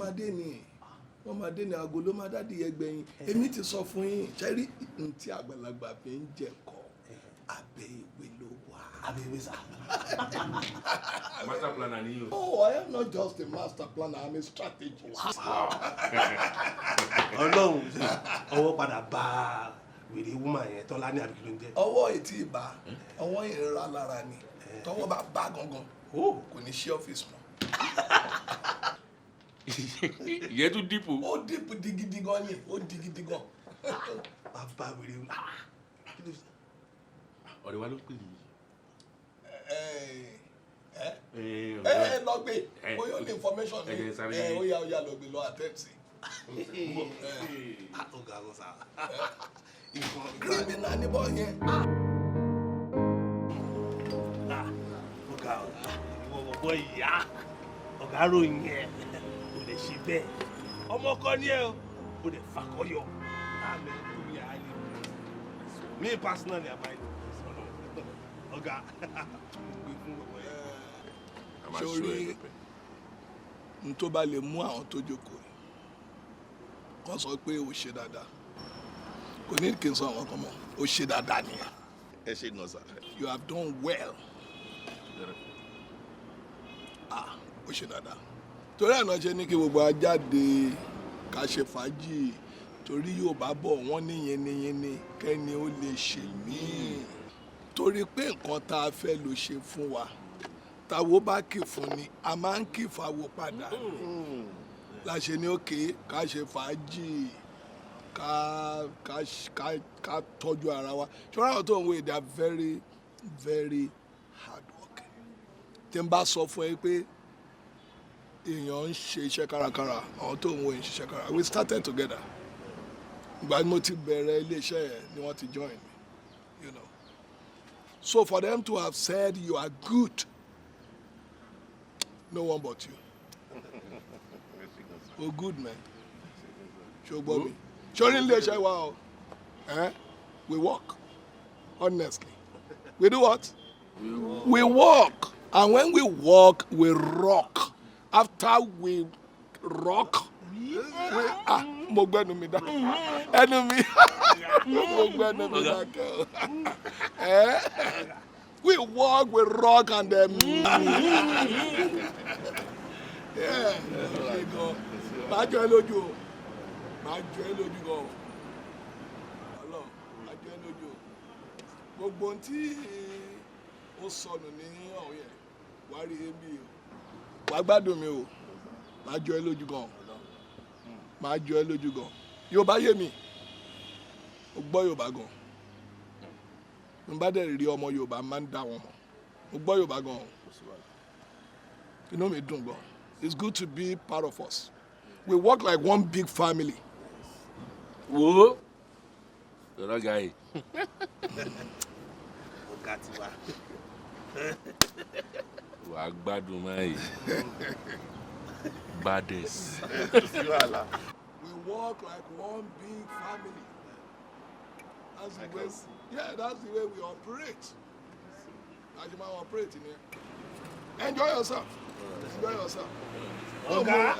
S3: máa dé ní aago ló máa dádì ẹgbẹ̀yìn èmi ti sọ fún yín ṣẹ́rí ntí àgbàlagbà fi ń jẹ̀kọ́ abẹ́ ìwé ló wà.
S21: Abẹ́ ìwé sà.
S12: Master planner ni yóò.
S3: Oh, I am not just a master planner, I'm a strategist.
S21: Ọlọ́run ọwọ́ padà bá wèrè wúmà yẹn tọ́lá ní àbíkí ló ń jẹ́.
S3: ọwọ́ ètí ìbá ọwọ́ ìrora lára ni tọwọ́ bá bá gangan kò ní ṣí ọ́fíìsì mọ́.
S12: ìyẹn tún dìpọ̀.
S3: ó dìpọ̀ digidi gan ni ó digidi gan.
S21: bàbá wèrè wúmà.
S12: ọ̀rẹ́ wa ló pè mí.
S3: lọ gbé bóyá ó ní information ní ó yá lọ gbé lọ àtẹ́ǹsì. kírímìnà ní bọ́ yẹn.
S21: bọ́ ìyá ọ̀gá ròyìn ẹ̀ kò lè ṣe bẹ́ẹ̀ ọmọ kan ní ẹ o kò lè fàkọyọ àmì ìlú yà á lè mú mi personally àbáyé ọ̀gá gbé fún ọmọ yẹn.
S3: sórí n tó bá lè mú àwọn tó jókòó kó sọ pé ó ṣe dáadáa kò ní kí n sọ àwọn kan mọ́ ó ṣe dáadáa nìyẹn.
S15: ẹ ṣe gan sa.
S3: you have done well. ó ṣe dáadáa torí àná ṣe ní kí gbogbo ajáde ká ṣe fàájì torí yóò bá bọ̀ wọ́n ní yẹniyẹni kẹ́ni ó lè ṣe míì torí pé nǹkan tá a fẹ́ ló ṣe fún wa táwo bá kì fún ni a máa ń kì fáwo padà la ṣe ní òkè ká ṣe fàájì ká tọ́jú ara wa ṣọ́ra àwọn tó ń wo they are very very hard working tí n bá sọ fún ẹ pé èèyàn ń ṣe iṣẹ́ kárakára àwọn tó ń wo ń ṣiṣẹ́ kárakára we started together ìgbà tí mo ti bẹ̀rẹ̀ iléeṣẹ́ yẹn ni wọ́n ti join me you know so for them to have said you are good no one but you oh good man ṣùgbọ́n mi ṣorí iléeṣẹ́ wa o we work honestly we do what we work and when we work we rock after we rock mo gbẹ́nu mi dá ẹnu mi mo gbẹ́nu mi dá kẹ́ we walk we rock and then máa jọ ẹ lójú o máa jọ ẹ lójú gan o ọlọ máa jọ ẹ lójú o gbogbo ohun tí ó sọnù ní ọ̀hún yẹn wàá rí ebi o wàá gbádùn mi o máa jọ ẹ lójú gan máa jọ ẹ lójú gan Yorùbá yé mi mo gbọ́ Yorùbá gan mo bá dẹ̀ rí ọmọ Yorùbá máa ń dá wọn mọ̀ mo gbọ́ Yorùbá gan inú mi dùn gan it's good to be part of us we work like one big family.
S12: wo lọ́rọ̀ ga yìí.
S21: ọ̀gá ti wá.
S12: wà á gbádùn máa yìí. baddest.
S3: we work like one big family. That's the way. Yeah, that's the way we operate. As you might operate in here. Enjoy yourself. Enjoy yourself.
S21: Okay.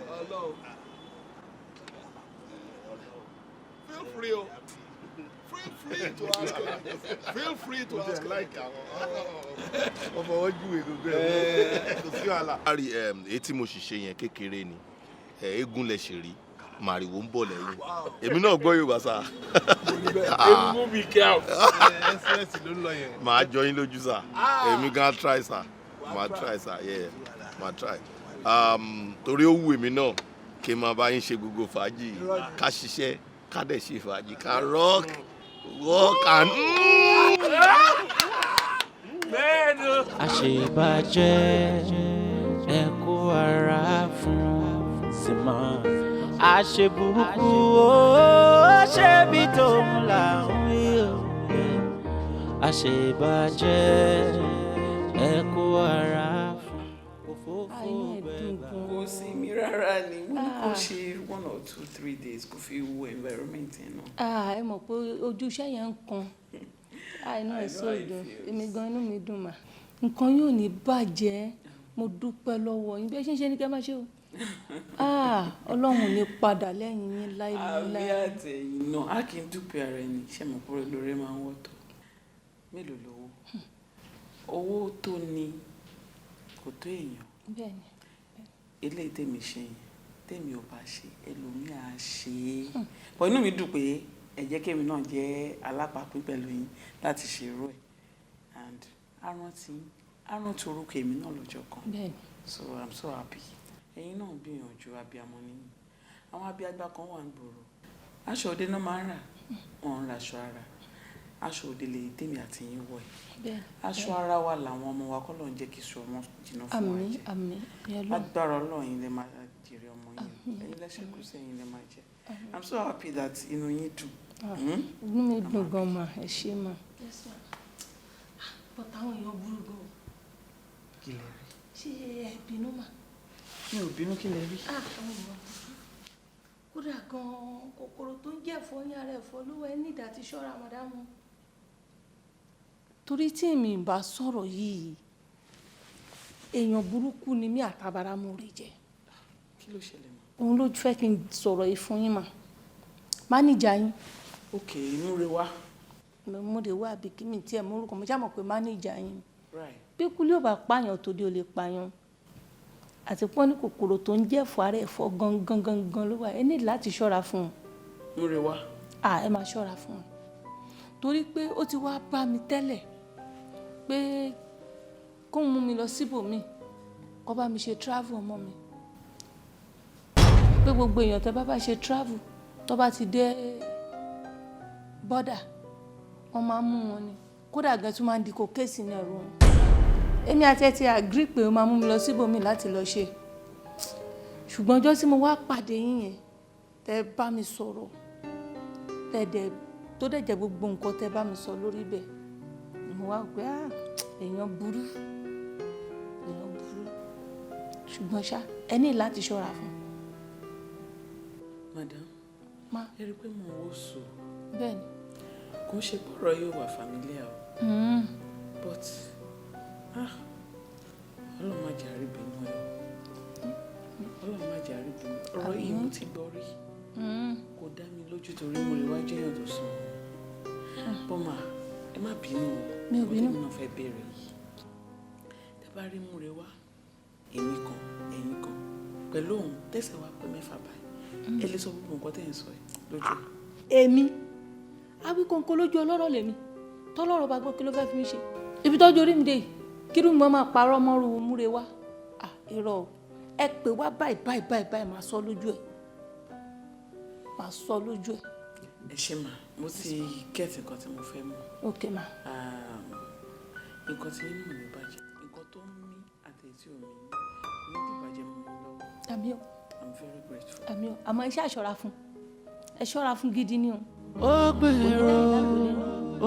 S3: Hello. Feel free. Feel free to ask anything. Feel free to ask anything.
S21: ọmọ ojú egungun ẹ kò sí wàhálà.
S15: láàrin èyí tí mo ṣiṣẹ́ yẹn kékeré ni eégún lẹ ṣe rí màrìwò ń bọ̀ lẹ́yìn èmi náà gbọ́ Yorùbá sá.
S21: egungun bí kí á ẹsẹ̀ẹsì ló ń lọ yẹn.
S15: màá jọ yín lójú sá èmi gan try sá màá try sá màá try torí ó wù èmi náà kí n máa bá yín ṣe gbogbo fàájì ká ṣiṣẹ́ ká dẹ̀ ṣe fàájì ká rock and.
S8: àṣebàjẹ́ ẹ kó ara fún sèmá àṣeburúkú ó ṣebi tó ń là ń wí o àṣebàjẹ́ ẹ kó ara fún òfófó bẹ́ẹ̀.
S2: kò sí mi rárá ni mo ní kó ṣe 1 or 2 3 days kò fi wo environment yẹn náà.
S18: ẹ mọ̀ pé ojú iṣẹ́ yẹn ń kan inú ẹ̀ sóòdùn èmi gan inú mi dùn mà nǹkan yóò ní bàjẹ́ mo dúpẹ́ lọ́wọ́ yín bí ẹ ṣe ń ṣe ní kẹ́ máa ṣe o Ọlọ́run ní padà lẹ́yìn yín láéláé.
S2: àbí àtẹ̀yìn náà a kì í dúpẹ́ ara ẹni ṣé mo kúrò lórí máa ń wọ́tọ̀ mélòó lówó owó tó ní kò tó èèyàn
S18: bẹ́ẹ̀ni
S2: eléyìí tèmi ṣe yẹn tèmi ò bá ṣe ẹlòmíì á ṣe é bọ̀ inú mi dùn pé ẹ jẹ́ kémi náà jẹ́ alápapín pẹ̀lú yín láti ṣe irú ẹ̀ and arántí orúkọ èmi náà lọ́jọ́ kan so I'm so happy ẹ̀yin náà gbìyànjú abiyamọ nìyí àwọn abiyagba kan wà ń gbòòrò aṣọ òde náà máa ń rà wọn ń raṣọ ara aṣọ òde lè tèmi àti yín wọ̀ ẹ̀ aṣọ ara wa làwọn ọmọ wa kọ́ ló ń jẹ́ kí sọ wọn jìnnà fún wa jẹ lágbára Ọlọ́run yín lè máa jèrè ọmọ yín ẹ̀yin lẹ́sẹ̀ kù sẹ́yìn lè máa jẹ I'm so happy that inú yín dùn.
S18: inú mi dùn gan ma ẹ ṣé ma. bọ́tà àwọn èèyàn burú gan.
S2: kí lè rí.
S18: ṣé ẹ bínú mà.
S2: mi ò bínú kí lè rí.
S18: àwọn èèyàn kódà gan-an kòkòrò tó ń jẹ́ ẹ̀fọ́ ní ara ẹ̀fọ́ ló wẹ̀ nídàá ti ṣọ́ra màdámù. torí tí èmi ń bá sọ̀rọ̀ yìí èèyàn burúkú ni mí àtàbàrà mo rí jẹ.
S2: kí ló ṣẹlẹ̀ mọ́.
S18: òun ló fẹ́ kí n sọ̀rọ̀ yìí fún yín mà máníjà yín.
S2: ok inú rẹ wá.
S18: mo lè wá àbí kí mi tiẹ̀ mú orúkọ mo já mọ̀ pé máníjà yín. bí kúlẹ̀ ò bá pààyàn tó dé o lè pààyàn àti pọ́n ní kòkòrò tó ń jẹ́ ẹ̀fọ́ ara ẹ̀fọ́ gangan ló wà ẹ ní láti ṣọ́ra fún un.
S2: mo rè wá.
S18: ẹ máa ṣọ́ra fún un torí pé ó ti wá bá mi tẹ́lẹ̀ pé kóun mú mi lọ síbòmíì kó bá mi ṣe travel ọmọ mi pé gbogbo èèyàn tẹ́ bá ṣe travel tó bá ti dé bọ́dà wọ́n máa ń mú wọn ni kódà gan tún máa ń di kò kéèsì ní ẹ̀rù wọn. èmi àti ẹ ti agree pé ó máa mú mi lọ síbòmí láti lọ ṣe ṣùgbọ́n ọjọ́ tí mo wá pàdé yín yẹn tẹ́ bá mi sọ̀rọ̀ tẹ́ẹ̀dẹ̀ tó dẹ̀ jẹ́ gbogbo nǹkan tẹ́ bá mi sọ lórí bẹ́ẹ̀ mo wá pé èèyàn burú ṣùgbọ́n ṣá ẹ ní láti ṣọ́ra fún.
S2: madam ẹ rí i pé mo ń wò sùn.
S18: bẹ́ẹ̀ni.
S2: kò ń ṣe bọ́rọ̀ yóò wà familiar o. but ọlọ́run má jẹ́ àríbìnú ẹ̀ ọlọ́run má jẹ́ àríbìnú ọ̀rọ̀ yìí mo ti gbọ́ rí kò dá mi lójú torí mo rí wájú èèyàn tó sùn bọ́mà ẹ má bínú o
S18: mi ò bínú
S2: mo náà fẹ́ bẹ̀rẹ̀ yìí tẹ bá rí mú rẹ wá èmi kan ẹ̀yin kan pẹ̀lú òun tẹ̀sẹ̀ wá pé mẹ́fà báyìí ẹ lè sọ gbogbo nǹkan tẹ̀ ń sọ ẹ lójú.
S18: èmi awíkóńkó lójú ọlọ́rọ̀ lèmi tọ́lọ́rọ̀ bá gbọ́ kí ló fẹ́ fi mí ṣe ibi tọ́jú orí mi dé yìí kí ló ń gbọ́ máa parọ́ mọ́rú múre wá irọ́ o ẹ pè wá báyìí máa sọ lójú ẹ̀ máa sọ lójú ẹ̀.
S2: ẹ ṣe mà mo ti kẹ́ẹ̀tì nǹkan tí mo fẹ́ mọ̀.
S18: ok ma.
S2: nǹkan tí yín mọ̀ ní bàjẹ́ nǹkan tó ń mí àtẹ̀tí omi ní ìbàjẹ́ mọ́ mi lọ́wọ́.
S18: àmì o.
S2: I'm very grateful.
S18: àmì o àmọ́ iṣẹ́ àṣọra fún ẹ ṣọ́ra fún gidi ni o.
S8: ó gbèrò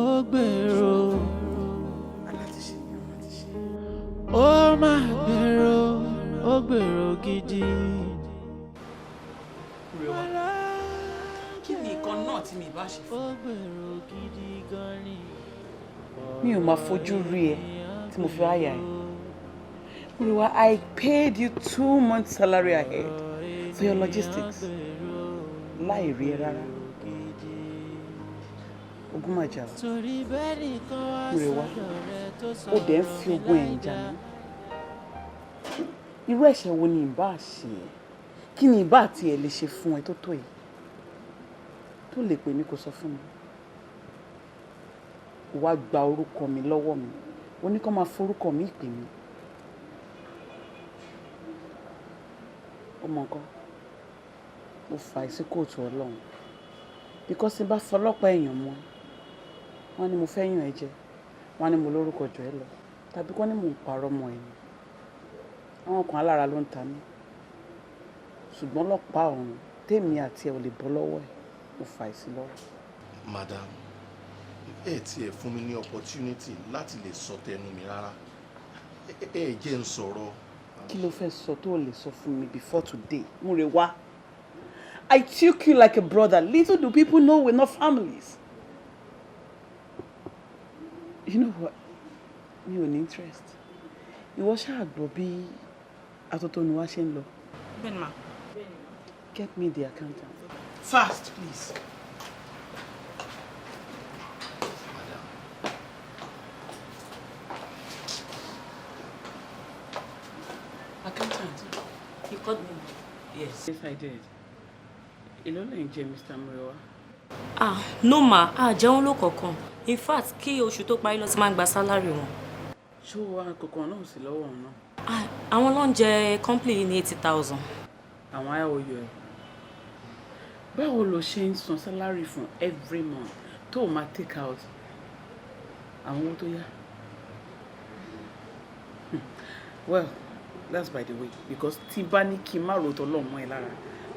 S8: ó gbèrò ó máa gbèrò ó gbèrò gidi.
S2: kí ni nǹkan náà tí mi bá ṣe fún.
S8: ó gbèrò gidi gan ni.
S2: mi ò máa fojú rí ẹ tí mo fi ráyà ẹ. Olúwa, I paid you 2 months salary ahead for your logistics. Láì rí ẹ rárá. Ogun máa jà wá. Múre wá. Ó dẹ̀ ń fi ogun ẹ̀ ń jà mí. Irú ẹ̀ṣẹ̀ wo ni ìbá ṣe ẹ́? Kí ni ìbá àti ẹ̀ lè ṣe fún ẹ tó tó yìí? Tó lè pè mí kó sọ fún mi. Ó wá gba orúkọ mi lọ́wọ́ mi. Ó ní kó máa forúkọ mi pè mí. Ó mọ nǹkan. Mo fà sí kóòtù Ọlọ́run. Because tí bá fọlọ́pàá èèyàn mọ́, wọ́n ní mo fẹ́ yàn ẹ́ jẹ, wọ́n ní mo lórúkọ jù ẹ́ lọ, tàbí kọ́ ní mo ń parọ́ mọ́ ẹni. Àwọn kan alára ló ń ta mí. Ṣùgbọ́n ọlọ́pàá ọ̀run tèmi àti ẹ̀ ò lè bọ́ lọ́wọ́ ẹ̀, mo fà sí lọ́wọ́.
S15: Madam, ẹ tiẹ̀ fún mi ní opportunity láti lè sọ tẹnu mi rárá. Ẹ jẹ́ n sọ̀rọ̀.
S2: Kí ló fẹ́ sọ tó lè sọ fún mi before today? Múre wá. I took you like a brother. Little do people know we're not families. You know what? Mi ò ní interest. Ìwọ ṣáà gbọ́ bí atótónu wa ṣe ń lọ.
S11: Bẹ́ẹ̀ni ma.
S2: Get me the accountant.
S11: Fast, please.
S2: Accountant.
S11: You called me.
S2: Yes, I did. Èló lẹ ń jẹ Mr. Murewa?
S23: No ma, jẹun ló kọ̀ọ̀kan. In fact, kí oṣù tó parí lọ sí máa ń gba salary wọn.
S2: Ṣó wa kankan náà sí lọ́wọ́ wọn náà?
S23: Àwọn ló ń jẹ company yìí ní 80,000.
S2: Àwọn IOU ẹ̀. Báwo lo ṣe ń san salary fún every month tó o máa take out àwọn owó tó yá? Well, that's by the way, because tí bá ní kí n má ròótọ́ lọ́mọ ẹ lára,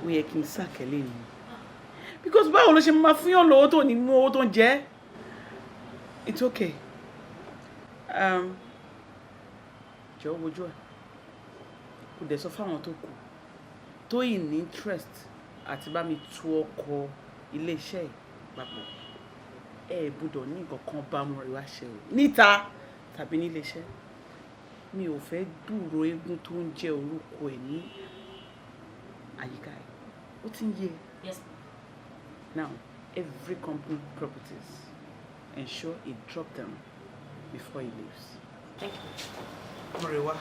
S2: ó yẹ kí n sàkẹ́lẹ̀ ni. Because báwo ló ṣe máa fún yàn lówó tó ní mú owó tó ń jẹ? It's okay. Jọ̀ọ́ wojú ẹ̀. Kò dẹ̀ sọ fáwọn tó kù tó yìí ní interest àti bá mi tú ọkọ̀ ilé-iṣẹ́ ẹ̀ papọ̀. Ẹ gbọ́dọ̀ ní nǹkan kan bá mú rẹ̀ wá ṣe o. Níta tàbí nílé iṣẹ́. Mi ò fẹ́ dúró eégún tó ń jẹ́ orúkọ ẹ̀ ní àyíká ẹ̀. Ó ti ń yé.
S23: Yes.
S2: Now, every company properties, ensure he drop them before he leaves.
S23: Thank you.
S2: Murewa,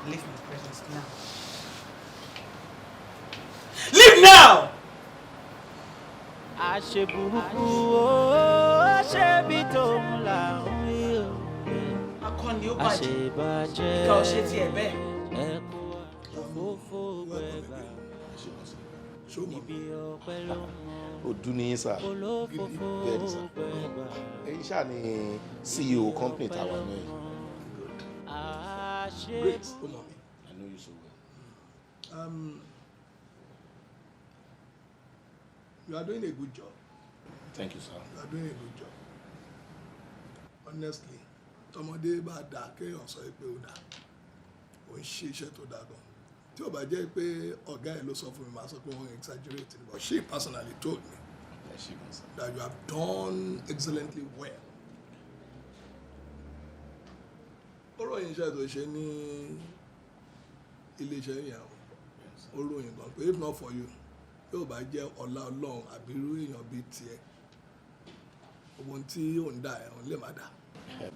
S2: leave my presence now. Leave now!
S14: Àṣeburúkú o, àṣebí tó ń là ń rí o.
S2: Akọni ó bàjẹ́, ká ọ ṣe tiẹ̀ bẹ́ẹ̀.
S14: Ẹ̀kú òfófó gbẹ̀gbà, ibi ọpẹ́ ló mọ.
S15: Odu ni sir.
S14: Olófófó gbẹ̀gbà.
S15: Ẹ̀yin ṣáà ni CEO company tàwa náà.
S3: Great, Olami.
S15: I know you so well.
S3: You are doing a good job.
S15: Thank you, sir.
S3: You are doing a good job. Honestly, tọmọdé bá dà kéèyàn sọ pé ó dà. Ó ń ṣe iṣẹ́ tó dà gan. Tí ó bá jẹ́ pé ọ̀gá ẹ̀ ló sọ fún mi, màá sọ pé wọ́n exaggerate. But she personally told me that you have done excellently well. Ó ròyìn iṣẹ́ tó ṣe ní ilé-iṣẹ́ yẹn o. Ó ròyìn gan pé if not for you, yóò bá jẹ́ ọlá Ọlọ́run àbí irú èèyàn bíi tiẹ̀. Ohun tí ò ń dà ẹ̀ òun lè má dà.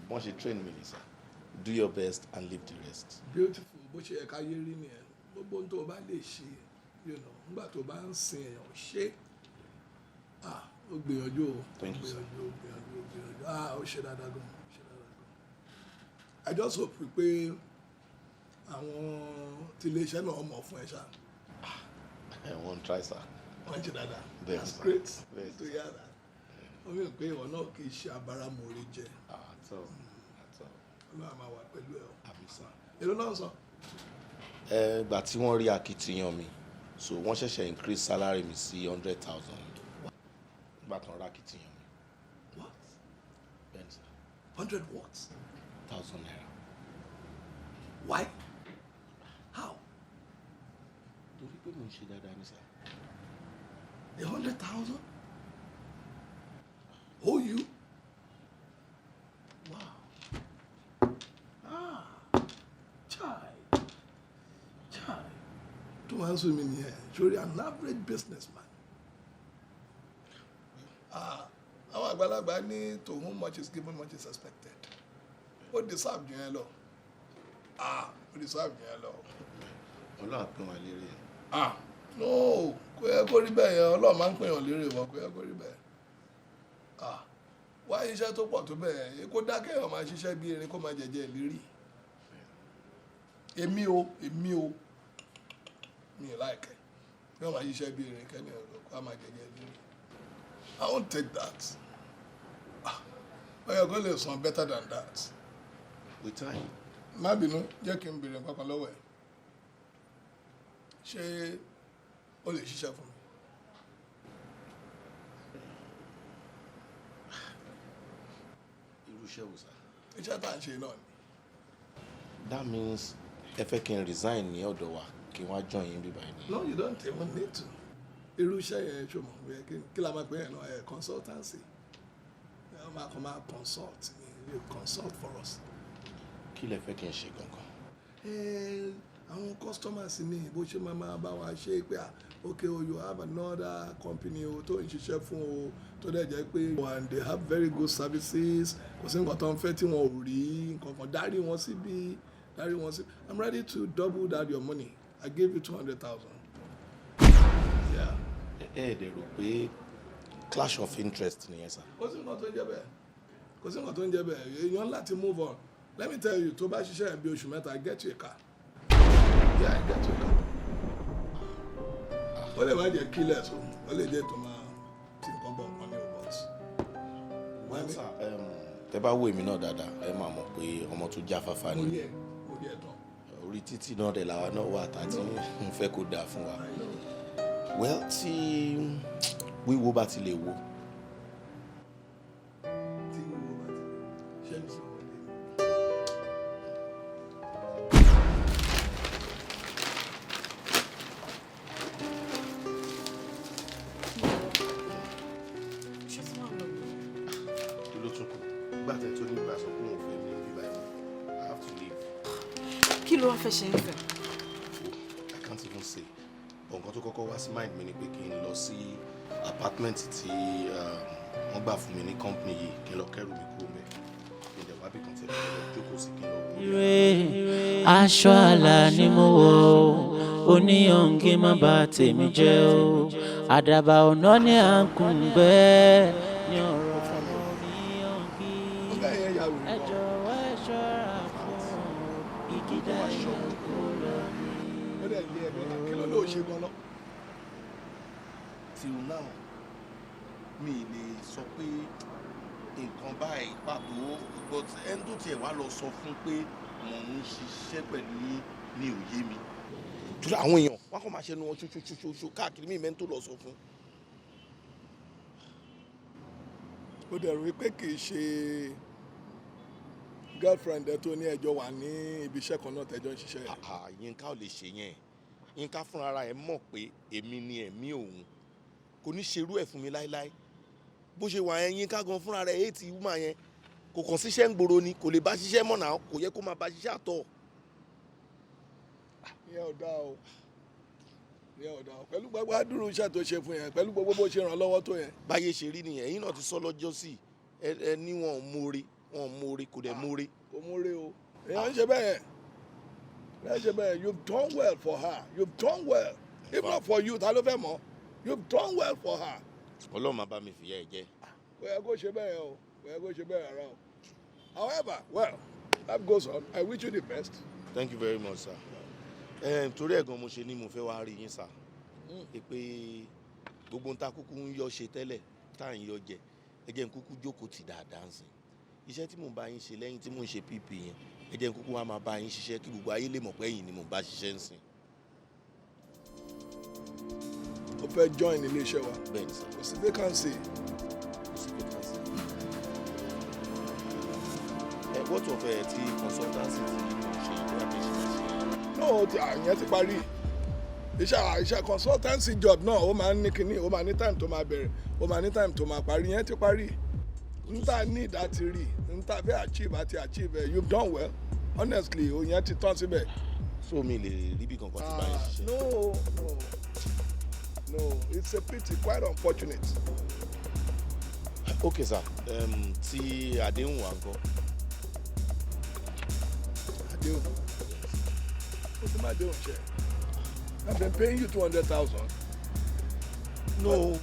S15: Bọ́n ṣe train me ni sir. Do your best and leave the rest.
S3: Beautiful. Bó ṣe ẹ̀ka yé rí nìyẹn. Gbogbo ohun tó o bá lè ṣe, nígbà tó o bá ń sin èèyàn ṣe. Ó gbìyànjú o.
S15: Thank you, sir.
S3: Ó gbìyànjú. Ó ṣe dáadáa gan. I just hope pé àwọn tí ilé-iṣẹ́ náà mọ̀ fún ẹ ṣá.
S15: I won't try, sir.
S3: Wọ́n ṣe dáadáa.
S15: Yes,
S3: That's great.
S15: Yes.
S3: To hear that. Wọ́n mìíràn pé ìwọ náà kì í ṣe abáramọ̀ọ́rẹ́ jẹ. Ọlọ́run máa wà pẹ̀lú ẹ o.
S15: Àmín sir.
S3: Èló náà sọ.
S15: Ìgbà tí wọ́n rí akitiyan mi, so wọ́n ṣẹ̀ṣẹ̀ increase salary mi sí 100,000. Nígbà tí wọ́n rí akitiyan mi.
S3: What?
S15: Bẹ́ẹ̀ni sir.
S3: 100 what?
S15: 1,000 naira.
S3: Why? How?
S15: Torí pé mo ń ṣe dáadáa ní sir.
S3: 100,000? Oh, you? Wow. Chai. Tó máa ń sọ mi nìyẹn, sórí an average businessman. Àwọn àgbàlagbà ní to whom much is given, much is expected. Ó deserve jù yẹn lọ. Ó deserve jù yẹn lọ.
S15: Ọlọ́run pín wa lérè.
S3: No, kò yẹ kó rí bẹ́ẹ̀ yẹn, Ọlọ́run máa ń pín yàn lérè wọn, kò yẹ kó rí bẹ́ẹ̀. Wá iṣẹ́ tó pọ̀ tó bẹ́ẹ̀, kó dákẹ́ èèyàn máa ṣiṣẹ́ bí erin kó máa jẹ̀jẹ̀ ìlérí. Èmi o, mi ò láìkẹ́. Kí wọ́n máa ṣiṣẹ́ bí erin kẹ́ni ọ̀rọ̀ kó máa jẹ̀jẹ̀ ìlérí. I won't take that. Ọyọ kó lè san better than that.
S15: With time.
S3: Má bínú, jẹ́ kí n béèrè nǹkan kan lọ́wọ́ ẹ̀. Ṣé o lè ṣiṣẹ́ fún mi?
S15: Irú iṣẹ́ wo sir?
S3: Iṣẹ́ tá à ń ṣe náà ni.
S15: That means ẹ fẹ́ kí n resign ní ọ̀dọ̀ wa kí n wá join yín bíbá yín.
S3: No, you don't even need to. Irú iṣẹ́ yẹn ṣo mọ̀ pé kí la máa pè é náà consultancy. Ẹ máa kàn máa consult you consult for us.
S15: Kí lẹ fẹ́ kí n ṣe gangan?
S3: Àwọn customers ní bó ṣe máa bá wa ṣe pé okay o you have another company o tó ń ṣiṣẹ́ fún o tó dẹ̀ jẹ́ pé and they have very good services kò sí nǹkan tó ń fẹ́ tí wọn ò rí nǹkan kan dárí wọn síbí. I'm ready to double that your money. I gave you 200,000.
S15: ẹ dẹ̀ rò pé clash of interest nìyẹn sá.
S3: kò sí nǹkan tó ń jẹ́ bẹ́ẹ̀ kò sí nǹkan tó ń jẹ́ bẹ́ẹ̀ èèyàn láti move on let me tell you tó bá ṣiṣẹ́ ẹ̀ bí oṣù mẹ́ta get you a car yeah get you a car ó lè má jẹ́ kílẹ̀ so ó lè jẹ́ tó máa ti nǹkan bọ̀ nǹkan ní ọ̀bọ̀t.
S15: well sir tẹ bá wo èmi náà dáadáa ẹ máa mọ̀ pé ọmọ tó jáfáfá ni
S3: mo yẹ tán
S15: orí títì náà dẹ̀ làwa náà wà tàbí ń fẹ́ kó dáa fún wa well tí wíwo bá ti lè wo.
S3: tí wíwo bá ti lè ṣe é sọ.
S5: Kí ló wá fẹ́ ṣe ń fẹ́?
S15: I can't even say. But nǹkan tó kọ́kọ́ wá sí mind mi ni pé kí n lọ sí apartment tí wọ́n gbà fún mi ní company yìí kí n lọ kẹ́rù mi kúrò mẹ́. Kí n dẹ̀ wá bí kan tẹ̀lé lọ jókòó sí kí n lọ wọlé.
S8: Aṣọ àlà ni mo wọ̀ o, oníyangi má bà tèmi jẹ́ o, àdàbà ọ̀nà ni à ń kùn bẹ́ẹ̀ ní ọ̀rọ̀ àwọn oníyangi. Ẹ jọ̀wọ́ ẹ ṣọ́ra fún ìdídá ìyókù lọ ní.
S3: Ó dẹ̀ lé ẹgbẹ́ kí ló lóò ṣe gan-an.
S15: Till now mi lè sọ pé nǹkan báyìí pàtó but ẹni tó tiẹ̀ wá lọ sọ fún pé mò ń ṣiṣẹ́ pẹ̀lú ní òye mi. Jùlọ àwọn èèyàn wọn kàn máa ṣẹnu wọn ṣoṣoṣoṣo káàkiri mi mẹ́ni tó lọ sọ fún.
S3: Ó dẹ̀ rí pé kì í ṣe girlfriend ẹ tó ní ẹjọ́ wà ní ibi iṣẹ́ kan náà tẹ́jọ́ ń ṣiṣẹ́ yẹn.
S15: Yínká ò lè ṣe yẹn Yínká fúnra ẹ̀ mọ̀ pé èmi ni ẹ̀mí òun kò ní ṣerú ẹ̀ fún mi láéláé bó ṣe wà yẹn Yínká gan fúnra rẹ̀ èyí wúmà yẹn kò kàn síṣẹ́ ń gbòòrò ni kò lè bá ṣiṣẹ́ mọ̀ náà kò yẹ kó máa bá ṣiṣẹ́ àtọ̀.
S3: ìyẹn ò dáa o ìyẹn ò dáa o pẹ̀lú gbogbo àdúró iṣẹ́ tó ṣe fún yẹn pẹ̀lú gbogbo bó ṣe ràn lọ́wọ́ tó yẹn.
S15: báyé ṣe rí nìyẹn ẹ̀yin náà ti sọ lọ́jọ́ sí ẹ ní wọn ò mórí kò dẹ̀ mórí.
S3: kò mórí o èèyàn ń ṣe bẹ́ẹ̀ ẹ ṣe bẹ́ẹ̀ you've done well for her you've done well if not for you ta ló fẹ́ mọ̀ you've done well for her.
S15: Ọlọ́run máa bá mi fìyà ẹ̀ jẹ́.
S3: kò yẹ kó ṣe bẹ́ẹ̀ o kò yẹ kó ṣe bẹ́ẹ̀ rárá o however well that goes on I wish you the best.
S15: Thank you very much sir. Torí ẹ̀gan mo ṣe ni mo fẹ́ wá rí yín sir pé gbogbo ń ta kúkú ń yọ ṣe tẹ́lẹ̀ tá à ń yọ jẹ ẹ jẹ́ n kúkú jókòó tì dáadáa sí iṣẹ́ tí mò ń bá yín ṣe lẹ́yìn tí mò ń ṣe pp yẹn ẹ jẹ́ n kúkú wá máa bá yín ṣiṣẹ́ kí gbogbo ayé lè mọ̀ pé ẹ̀yin ni mò ń bá ṣiṣẹ́ ń sìn.
S3: o fẹ́ join ilé iṣẹ́ wa.
S15: bẹ́ẹ̀ni sir.
S3: kò sí vacancy.
S15: what of ti consultancy ti mo ṣe ìjọba bí ṣe máa ṣe.
S3: no àyẹn ti parí iṣẹ́ consultancy job náà ó máa ń ní kinní ó máa ní time tó máa bẹ̀rẹ̀ ó máa ní time tó máa parí yẹn ti parí n ta need àti rí n ta fẹ́ achieve àti achieve you've done well honestly o yẹn ti tán síbẹ̀.
S15: so mi lè rí bí kankan ti bá yẹn ṣiṣẹ́.
S3: no it's a pity quite unfortunate.
S15: okay sir ti àdéhùn wa ńkọ́.
S3: àdéhùn o ti máa déhùn ṣe. I've been paying you 200,000.
S15: No,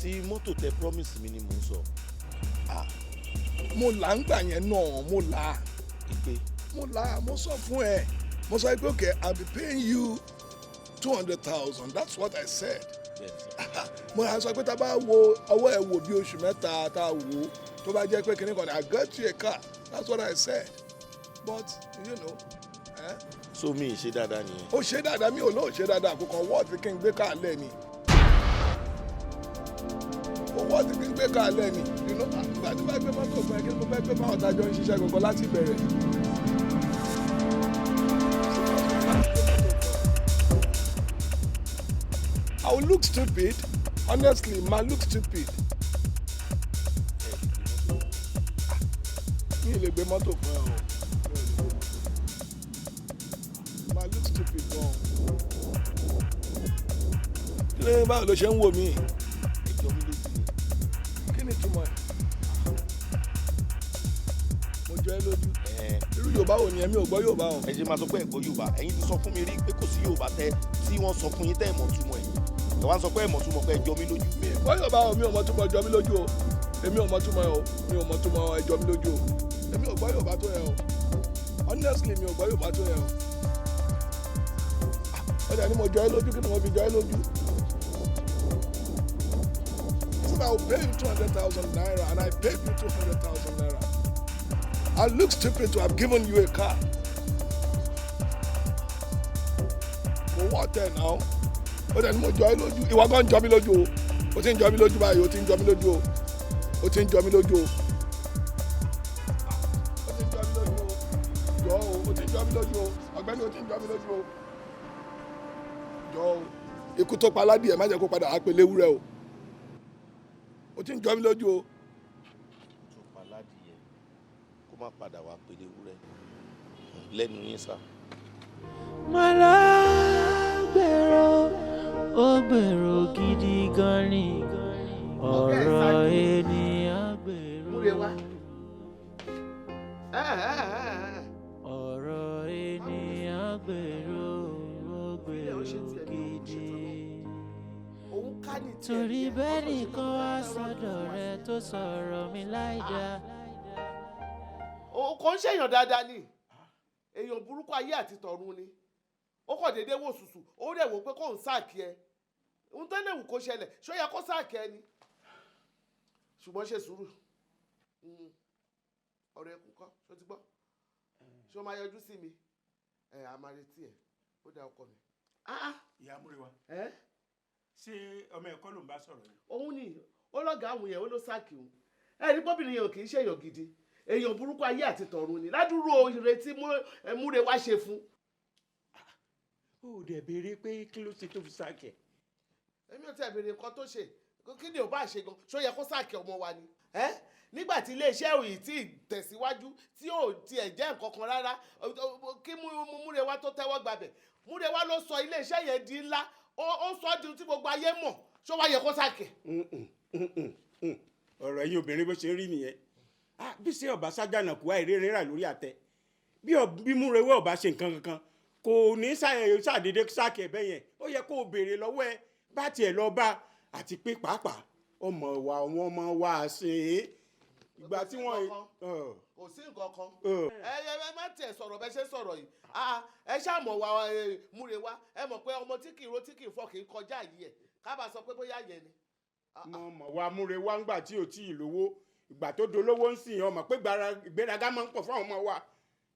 S15: tí mọ́tò tẹ promise mi ni mò ń sọ.
S3: Mo là ń gbà yẹn náà, mo là.
S15: Ìpè.
S3: Mo là, mo sọ fún ẹ. Mo sọ pé okay, I'll be paying you 200,000. That's what I said. Mo yà sọ pé tá a bá wo ọwọ́ ẹ̀ wò bí oṣù mẹ́ta tá a wò tó bá jẹ́ pé kìnnìkan kan I got you a car. That's what I said. But you know.
S15: So mi ṣe dáadáa nìyẹn.
S3: Ó ṣe dáadáa mi ò lóò ṣe dáadáa kò kàn wọ́ọ̀tì kí n gbé káàlẹ́ ni. Ó wọ́ọ̀tì kí n gbé káàlẹ́ ni. Nígbà tí wọ́n gbé mọ́tò fún ẹ kí mo fẹ́ gbé máa ọ̀dájọ́ ń ṣiṣẹ́ gbogbo láti bẹ̀rẹ̀. I will look stupid. Honestly, ma look stupid. Mi ò lè gbé mọ́tò fún ẹ o. I look stupid gan. Kí ló ń báwo ló ṣe ń wò mí?
S15: Ẹjọ́ mi lójú ni.
S3: Kí ni túmọ̀ ẹ̀? Mo jọ ẹ́ lójú. Irú Yorùbá wo ni ẹ̀mí ò gbọ́ Yorùbá o?
S15: Ẹ ṣe máa sọ pé ẹ gbọ́ Yorùbá. Ẹ̀yin ti sọ fún mi rí pé kò sí Yorùbá tí wọ́n sọ fún yín tẹ́ ẹ̀ mọ̀ túmọ̀ ẹ̀.
S12: ẹ wá ń sọ pé ẹ̀mọ̀ túmọ̀ pé ẹjọ́ mi lójú.
S3: wọ́n yóò bá ọ mi ò mọ̀ túmọ̀ ẹjọ́ mi lójú o èmi ò mọ̀ túmọ̀ ẹ o mi ò mọ̀ túmọ̀ ẹjọ́ mi lójú o èmi ò gbọ́ yóò bá tó yẹ o honestly mi ò gbọ́ yóò bá tó yẹ o. ọjà ni mo jọ ẹ lójú kí ni mo fi jọ ẹ lójú. I will pay you 200,000 naira and I paid you 200,000 naira. I look stupid to have given you a car. For what then now? Ó dẹ̀ ní mo jọ ẹ́ lójú. Ìwọ gan jọ mí lójú o. O ti ń jọ mí lójú báyìí, o ti ń jọ mí lójú o. O ti ń jọ mí lójú o. O ti ń jọ mí lójú o. Jọ o, o ti ń jọ mí lójú o. Ọ̀gbẹ́ni o ti ń jọ mí lójú o. Jọ o. Ikú tó pa aládìẹ má jẹ́ kó padà á pe léwúrẹ́ o. O ti ń jọ mí lójú o.
S15: tó pa ládìyẹ kó má padà wá pèlè wúrẹ́ lẹ́nu yín sá.
S8: Màlá gbèrò ó gbèrò gidi gan ni ọ̀rọ̀ ènìyàn gbèrò. Ọ̀rọ̀ ènìyàn gbèrò ó gbèrò gidi. Torí bẹ́ẹ̀ nìkan wá sọ́dọ̀ rẹ tó sọ̀rọ̀ mi láìda.
S13: Kò ń ṣèyàn dáadáa ni èèyàn burúkú ayé àti tọ̀run ni ó kàn déédéé wò sùsù ó rẹ̀ wò pé kò ń sáàkì ẹ ohun tó lè wù kó ṣẹlẹ̀ ṣó yẹ kó sáàkì ẹ ni ṣùgbọ́n ṣe sùúrù ọ̀rọ̀ ẹkùn kọ́ ṣó ti gbọ́ ṣó máa yọjú sí mi a máa retí ẹ ó dá ọkọ mi.
S16: ìyá múrewa ṣé ọmọ ẹ̀kọ́ ló ń bá sọ̀rọ̀ yìí.
S13: òun ni ó lọ́gàá àwọn yẹn ó ló sáàkì òun ẹ̀rí pọ́bìnrin yẹn ò kì í ṣèyàn gidi èèyàn burúkú ayé àti tọ̀run ni ládùúrò ìrètí múre wá ṣe fún.
S16: ó dẹ̀ béèrè pé kí ló ṣe tó fi sáàkì ẹ̀.
S13: èmi ò tẹ̀ béèrè nǹkan tó ṣe kí ni ò bá ṣe gan ṣó yẹ kó sáàkì ọmọ wa ni. nígbà tí iléeṣẹ́ òyìn tí tẹ̀síwájú tí ò tiẹ̀ jẹ́ nǹkan kan rárá kí múre wá tó tẹ́wọ́ gbàbẹ̀ múre wá ló sọ iléeṣẹ́ yẹn di ńlá ó sọ ọ́ di tí gbogbo ayé mọ̀ ṣó wá yẹ kó sáàkì.
S16: ọ̀rọ̀ yìí obìnrin bó ṣe ń rí nìyẹn bí ṣe ọba sájànà kú àìrí rírà lórí àtẹ bí múrewé ọba ṣe nǹkan kankan kò ní ṣàdédé sáàkì ẹ̀bẹ̀ yẹn ó yẹ kó o béèrè lọ́wọ́ ẹ bá tiẹ̀ lọ bá àti pé pàápàá ọmọ wa wọn ọmọ wa ṣe é ìgbà tí wọ́n.
S13: kò sí nǹkan kan ẹ má tiẹ̀ sọ̀rọ̀ bẹ́ẹ̀ ṣe sọ̀rọ̀ yìí ẹ ṣàmọ̀ wa múrewa ẹ mọ̀ pé ọmọ tí kì í ro tí kì í fọ́ kì í kọjá yìí ẹ̀ kábà sọ pé bóyá yẹn ni.
S16: mo mọ̀ wá múrewa ńgbà tí ò tí ì lówó ìgbà tó dolówó ń sìn ọmọ pé ìgbéraga máa ń pọ̀ fún àwọn ọmọ wa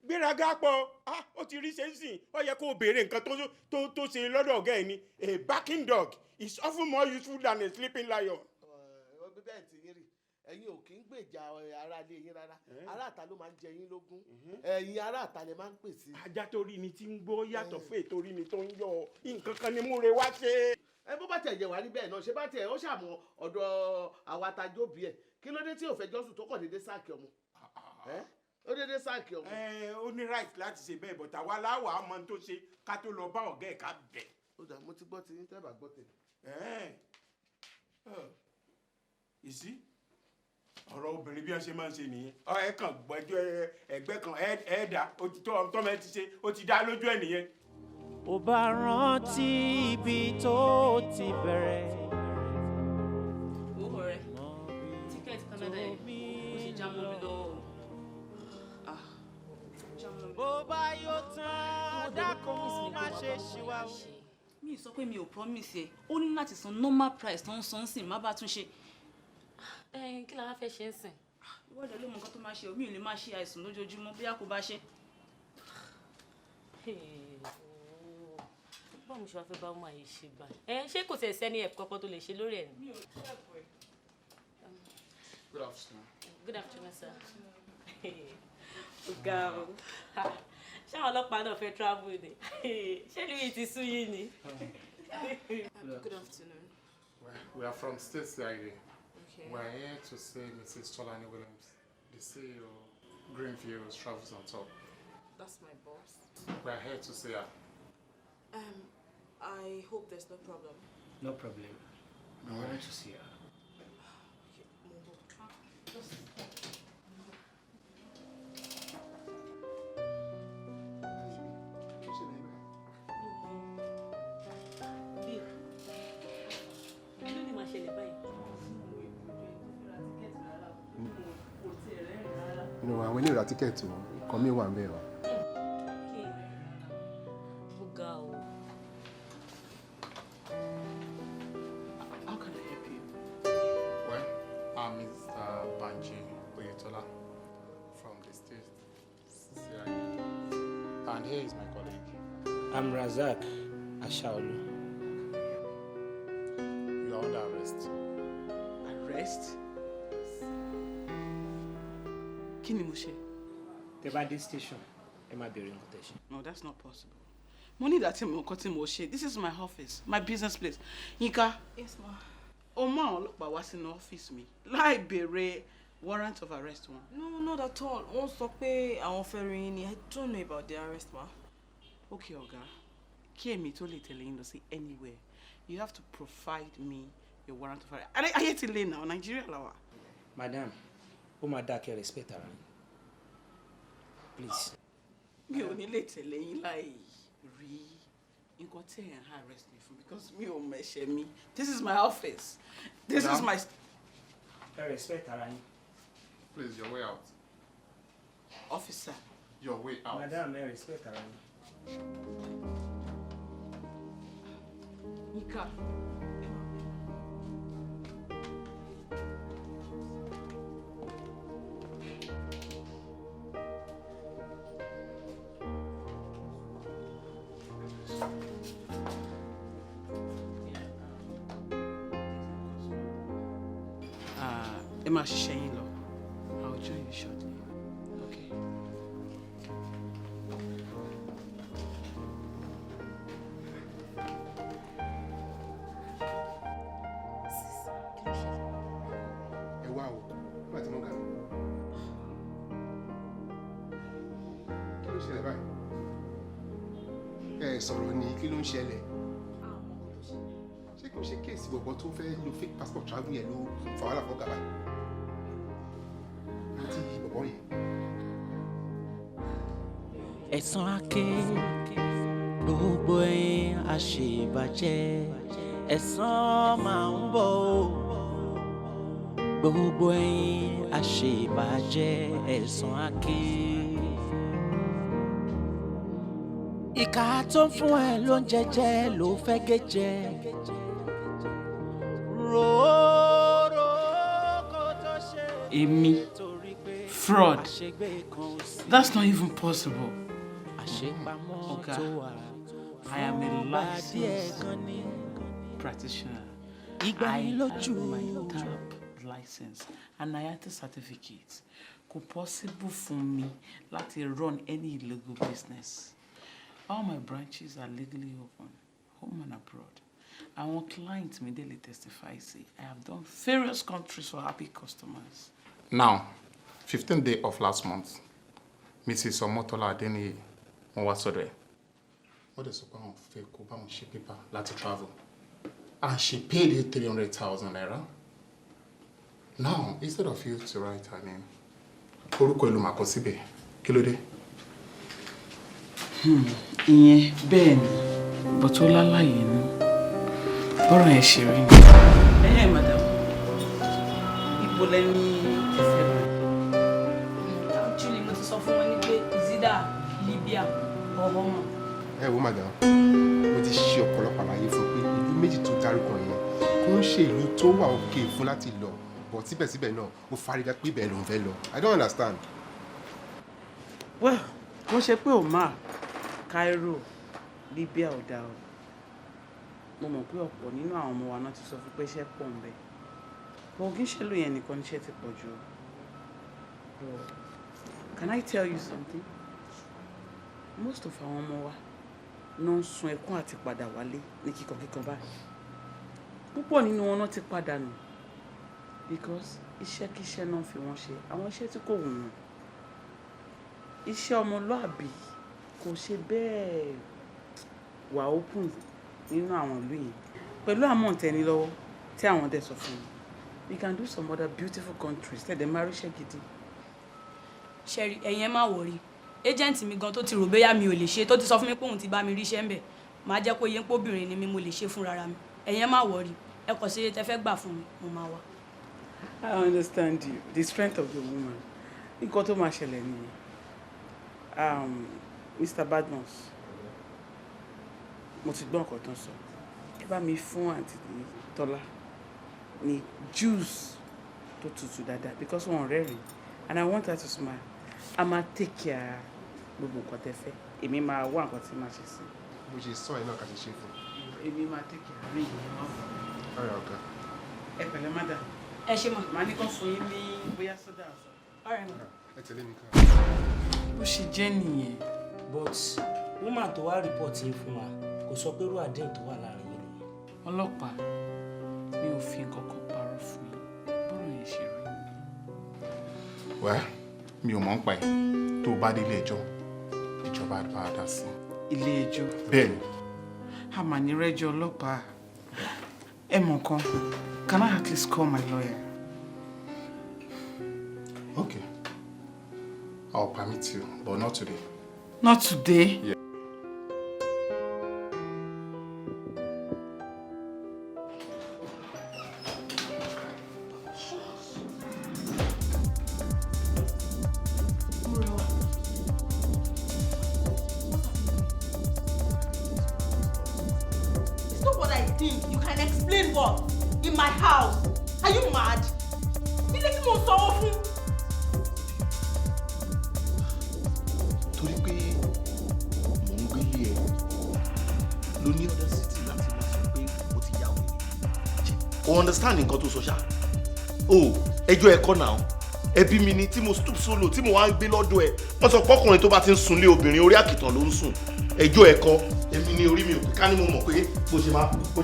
S16: gbéraga pọ̀ ó ti rí ṣe ń sìn ó yẹ kó o béèrè nǹkan tó ṣe lọ́dọ̀ ọ̀gá ẹ̀ ni a barking dog is often more useful than a sleeping lion.
S13: bẹ́ẹ̀ tí yín rí ẹ̀yin ò kí ń gbèjà ara ilé yín rárá aráàta ló máa ń jẹ yín lógún ẹ̀yin aráàta lè máa ń pè sí.
S16: ajá tó rí ni tí ń gbó yàtọ̀ fún ètò rí ni tó ń yọ nǹkan kan ni múre wá ṣe.
S13: bó bá tẹ̀ yẹ wá níbẹ̀ náà ṣé bá tẹ̀ ó ṣàmọ̀ ọ̀dọ̀ àwa tajó bí ẹ̀ kí ló dé tí ò fẹ́ jọ́sùn tó kàn déédéé sáàkì ọmọ ó déédéé sáàkì ọmọ.
S16: ó ní right láti ṣe bẹ́ẹ̀ bọ̀tà wa láwà á mọ tó ṣe ká tó lọ bá ọ̀gá ẹ̀ ká bẹ̀.
S13: ó dà mo ti gbọ́ ti yín tẹ́ bá gbọ́ tèmi.
S16: ìsí ọ̀rọ̀ obìnrin bí wọ́n ṣe máa ń ṣe nìyẹn ẹ kàn gbọ́jọ́ ẹgbẹ́ kan ẹ̀ẹ́dà tọ́mọ ẹ ti ṣe ó ti dá lójú ẹ̀ nìyẹn.
S8: ó bá rántí ibi tó ti bẹ̀rẹ̀.
S11: owó rẹ tíkẹ́ẹ̀tì Canada yẹn ó ṣe já mọ́ mi lọ́wọ́.
S8: bó bá yóò tán dákun má ṣe ṣìwà o.
S1: mi ì sọ pé mi ò promise ẹ ó ní láti san normal price tó ń san sí má bá tún ṣe.
S23: kí la wá fẹ́ ṣe ń sìn.
S1: ìwọ́dọ̀ ló mọ nǹkan tó máa ṣe omi ò lè máa ṣe àìsàn lójoojúmọ́ bóyá kò bá ṣe.
S23: báwo mo ṣe wá fẹ́ bá ọmọ àyè ṣe gbà ṣé kò tẹ̀ sẹ́ni ẹ̀pù kankan tó lè ṣe lórí ẹ̀ ni.
S21: Good afternoon.
S23: Good afternoon, sir. Ọ̀gá o ṣé àwọn ọlọ́pàá náà fẹ́ travel ni ṣé níbi ti sú yín ni.
S1: Good afternoon.
S21: We are from State CID. Okay. We are here to see Mrs. Tolani Williams, the CEO, Greenfields Travels on Top.
S1: That's my boss.
S21: We are here to see her.
S1: I hope there's no problem.
S5: No problem. I wanted to see her.
S21: No, àwọn ilé ìra tíkẹ́ẹ̀tì wọn kan mi wà ń bẹ̀ o.
S2: How can I help you?
S6: Well, I'm Mr. Banji Oyetola from the state CID. And here is my colleague.
S5: I'm Razak Ashaolu.
S6: You are under arrest.
S2: Arrest? Kí ni mo ṣe?
S5: Tẹ́ bá dé station, ẹ má béèrè nǹkan tẹ́ ṣe.
S2: No, that's not possible. Mo ní ìdàtí mo nǹkan tí mo ṣe. This is my office, my business place. Yinka.
S1: Yes, ma.
S2: O mú àwọn ọlọ́pàá wá sínú ọ́fíìsì mi láì béèrè warrant of arrest wọn.
S1: No, not at all. Wọ́n sọ pé àwọn fẹ́ rí yín ni. I don't know about the arrest, ma.
S2: Okay, ọ̀gá. Kí èmi tó lè tẹ̀lé yín lọ sí anywhere, you have to provide me a warrant of arrest. Ayé ti lé now, Nigeria la wà.
S5: Madam, ó máa dá kẹ́ respect ara yín. Please.
S2: Mi ò ní lè tẹ̀lé yín láì rí nǹkan tí ẹ̀ ń arrest me fún because mi ò mẹ̀ṣẹ̀ mi. This is my office. This is my...
S5: Ẹ respect ara yín.
S6: Please, your way out.
S2: Officer.
S6: Your way out.
S5: Madam, ẹ respect ara yín.
S2: Yinka. Ẹ máa ṣiṣẹ́ yín lọ. I'll join you shortly. Okay.
S21: Ẹ wá o, nígbà tí mo ga. Kí ló ṣẹlẹ̀ báyìí? Ẹ sọ̀rọ̀ ni kí ló ń ṣẹlẹ̀? Ṣé kò ṣe kéèsì bọ̀bọ̀ tó fẹ́ lo fake passport travel yẹn ló fà wàhálà fọ́gà báyìí? Àti bọ̀bọ̀ yẹn.
S8: Ẹ̀san àké gbogbo ẹ̀yin àṣebàjẹ́ ẹ̀san máa ń bọ̀ o. Gbogbo ẹ̀yin àṣebàjẹ́ ẹ̀san àké. Ìkà tó ń fún ẹ ló ń jẹjẹ ló fẹ́ gé jẹ.
S2: Èmi, fraud. That's not even possible. Oga, I am a licensed practitioner. I have my TAP license and IATA certificate. Kò possible for me láti run any illegal business. All my branches are legally open, home and abroad. Àwọn clients mi dey testify say I have done various countries for happy customers.
S6: Now, 15th day of last month, Mrs. Omotola Adeniyi wọ́n wá sọ́dọ̀ ẹ̀. Wọ́n dẹ̀ sọ pé àwọn fẹ́ kó báwọn ṣe paper láti travel. And she paid you 300,000 naira. Now, instead of you to write her name, orúkọ ìlú màkọ síbẹ̀, kí ló dé?
S2: Ìyẹn bẹ́ẹ̀ ni, but ó lálàyé nù. Bọ́rọ̀ yẹn ṣe rí ni. Madam, ibo lẹ́ni ẹ̀fẹ́ rẹ̀.
S1: Actually, mo ti sọ fún wọn ní pé Zida, Libya, Ọ̀họ́mọ̀.
S21: Ẹ wo madam, mo ti ṣe ọ̀pọ̀lọpọ̀ àlàyé fún pé ìlú méjì tó dárúkọ yẹn kò ń ṣe ìlú tó wà òkè fún láti lọ, but síbẹ̀síbẹ̀ náà ó fárígá pé ibẹ̀ ló ń fẹ́ lọ. I don't understand.
S2: Well, wọ́n ṣe pé Omar, Cairo, Libya ò dáa o. Mo mọ̀ pé ọ̀pọ̀ nínú àwọn ọmọ wa náà ti sọ fún pé iṣẹ́ pọ̀ ń bẹ. But kì í ṣe lóye nìkan níṣẹ́ ti pọ̀ jù. Can I tell you something? Most of àwọn ọmọ wa náà ń sun ẹkún àti padà wálé ní kíkankíkan báyìí. Púpọ̀ nínú wọn náà ti padà nù because iṣẹ́kíṣẹ́ náà fi wọ́n ṣe àwọn iṣẹ́ tí kò wù wọ́n. Iṣẹ́ ọmọlúàbí kò ṣe bẹ́ẹ̀ wà open nínú àwọn ìlú yìí. Pẹ̀lú àmọ̀ǹtẹ́ni lọ́wọ́ tí àwọn dẹ̀ sọ fún mi. We can do some other beautiful countries tẹ́lẹ̀ máa ríṣẹ́ gidi.
S11: Ṣẹ́rí ẹ̀yin ẹ má wọrí agent mi gan tó ti rò bóyá mi ò lè ṣe tó ti sọ fún mi pé òun ti bá mi ríṣẹ́ ń bẹ̀ máa jẹ́ kó yé pé obìnrin ni mi mo lè ṣe fún rárá mi ẹ̀yin ẹ má wọrí ẹ kò ṣe tẹ fẹ́ gbà fún mi mo máa wá.
S2: I understand you, the strength of the woman. nǹkan tó máa ṣẹlẹ̀ nìyẹn. Mr. Badmus, mo ti gbọ́ nǹkan tó ń sọ. Ẹ bá mi fún àǹtí Tọ́lá ní juice tó tutù dáadáa because wọ́n rẹ́rìn and I want her to smile. A máa take care gbogbo nǹkan tẹ́ fẹ́. Èmi máa wá nǹkan tí màá ṣe sí.
S21: bó ṣe sọ ẹ náà ká ṣe ṣe fún.
S2: Èmi máa take care rí ìyẹn náà.
S21: ọ̀rẹ́ ọ̀gá.
S2: Ẹ pẹ̀lẹ́ madam.
S11: Ẹ ṣe mà.
S2: Màá ní kàn fún yín ní bóyá sódà ọ̀sán.
S11: Ọ̀rẹ́ mi.
S21: ẹ tẹ̀lé mi ká.
S2: Bó ṣe jẹ́ nìyẹn.
S5: but woman tó wá report yín fún wa kò sọ pé irú àdéhùn tó wà láàrin yín nìyẹn.
S2: Ọlọ́pàá mi ò fi nǹkan kan parọ́ fún yín bọ́rọ̀ yẹn ṣe rí.
S6: wẹ́ mi ò mọ̀ ń pa ẹ̀ tó o bá dé ilé ẹjọ́ ìjọba bá a dá sí.
S2: Ilé ẹjọ́.
S6: bẹ́ẹ̀ni.
S2: A mà ní rẹ́jọ́ ọlọ́pàá. Ẹ mọ̀ kan, can I at least call my lawyer?
S6: Okay. I'll permit you, but not today.
S2: Not today?
S6: Yeah.
S4: It's not what I think. You can explain what? In my house. Are you mad? Ilé tí mo sanwó fún.
S15: torí pé mò ń gbélé ẹ ló ní ọ̀dọ̀ city láti máa sọ pé mo ti yà wèrè. O understand nǹkan tó sọ ṣá? O ẹjọ́ ẹ̀kọ́ náà ẹbí mi ni tí mo stoop solo tí mo wá ń gbé lọ́dọ̀ ẹ wọ́n sọ pọ́kùnrin tó bá ti ń sunlé obìnrin orí àkìtàn ló ń sùn ẹjọ́ ẹ̀kọ́ èmi ni orí mi ò pé ká ní mo mọ̀ pé bó ṣe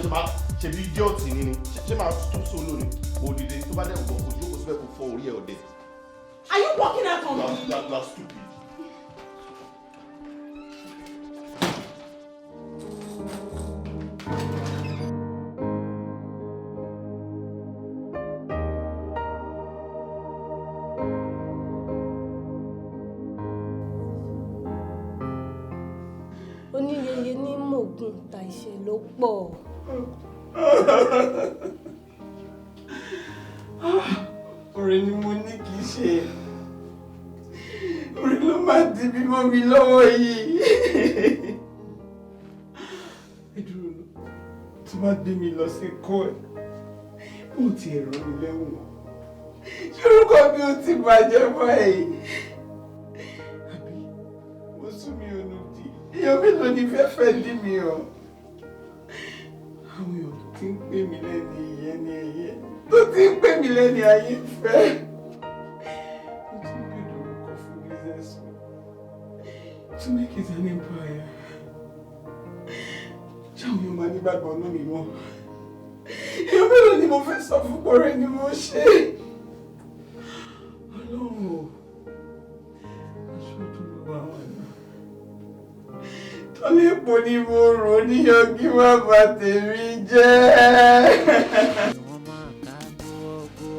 S15: máa ṣe bí idiot ni ṣé máa stoop solo ni òdìdè tó bá dẹ̀ gbọ́ ojú kò síbẹ̀ kò fọ orí ẹ̀ ọ̀dẹ̀.
S4: Are you working out on me?
S15: You are stupid.
S18: Oníyeye ní mògùn ta ìṣẹ́ ló pọ̀.
S16: Orin ni mo ní kì í ṣe. Orin ló máa di bí mọ́ mi lọ́wọ́ yìí. Ẹ dúró lọ, tí wọ́n gbé mi lọ sí kọ́ ẹ̀, ó ti ẹ̀rọ mi lẹ́wọ̀n. Ṣé orúkọ mi ò ti bàjẹ́ báyìí? Àbí mo sún mi ò nù dí. Èèyàn mélòó ni fẹ́fẹ́ dí mi o? Àwọn èèyàn ti ń pè mí lẹ́ni ìyẹn ní ẹ̀yẹ. Tó ti ń pè mí lẹ́ni ayé fẹ́. Ó ti ń gbé orúkọ fún business mi. To make it an empire. Ṣáwọn èèyàn máa nígbàgbọ́ ọ̀nà mi mọ́. Èèyàn mélòó ni mo fẹ́ sọ fún pọ̀rẹ́ ni mo ṣe? Ọlọ́run o. Aṣọ tó lọ wá wà náà. Tọ́lé epo ni mo rò níyàn kí má bà tèmi jẹ́.
S8: Wọ́n máa ká gbogbo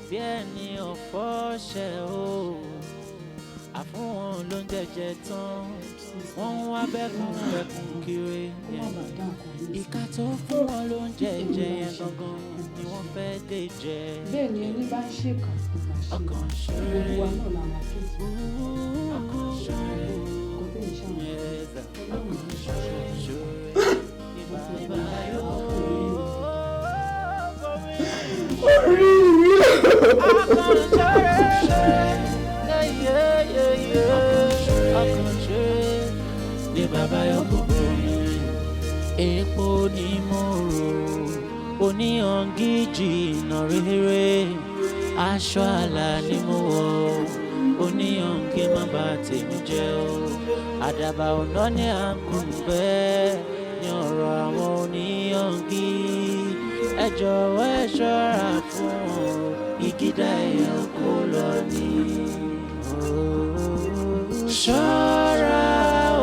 S8: bí ẹni ọ̀fọ̀ ṣẹ̀ o. Àfún wọn ló ń jẹjẹ tán. Wọ́n ń wá bẹ́kùn kiri. Ìka tó fún wọn ló ń jẹjẹ yẹn gangan ni wọ́n fẹ́ dé jẹ.
S7: Bẹ́ẹ̀ ni ẹni bá ń ṣèkà
S8: ọkàn ṣeré.
S7: gbogbo wa náà la máa ké sí.
S8: Ọkàn ṣeré.
S7: Kò tẹ́ ìṣàmù.
S8: Ọkàn ṣeré. Ìbàbá yóò
S16: orí mi.
S8: ọkàn ṣeré. Ọkàn ṣeré. Ní bàbá yóò gbogbo mi. Epo ni mo rò. Oníyangi jìnnà rere. Aṣọ àlà ni mo wọ̀. Oníyangi má bà tèmi jẹ́ o. Àdàbà ọ̀nà ni à ń kú bẹ́ẹ̀ ní ọ̀rọ̀ àwọn oníyangi. Ẹ jọ̀wọ́ ẹ ṣọ́ra fún wọn. Ìgídà ẹ̀yà kò lọ ní. Ṣọ́ra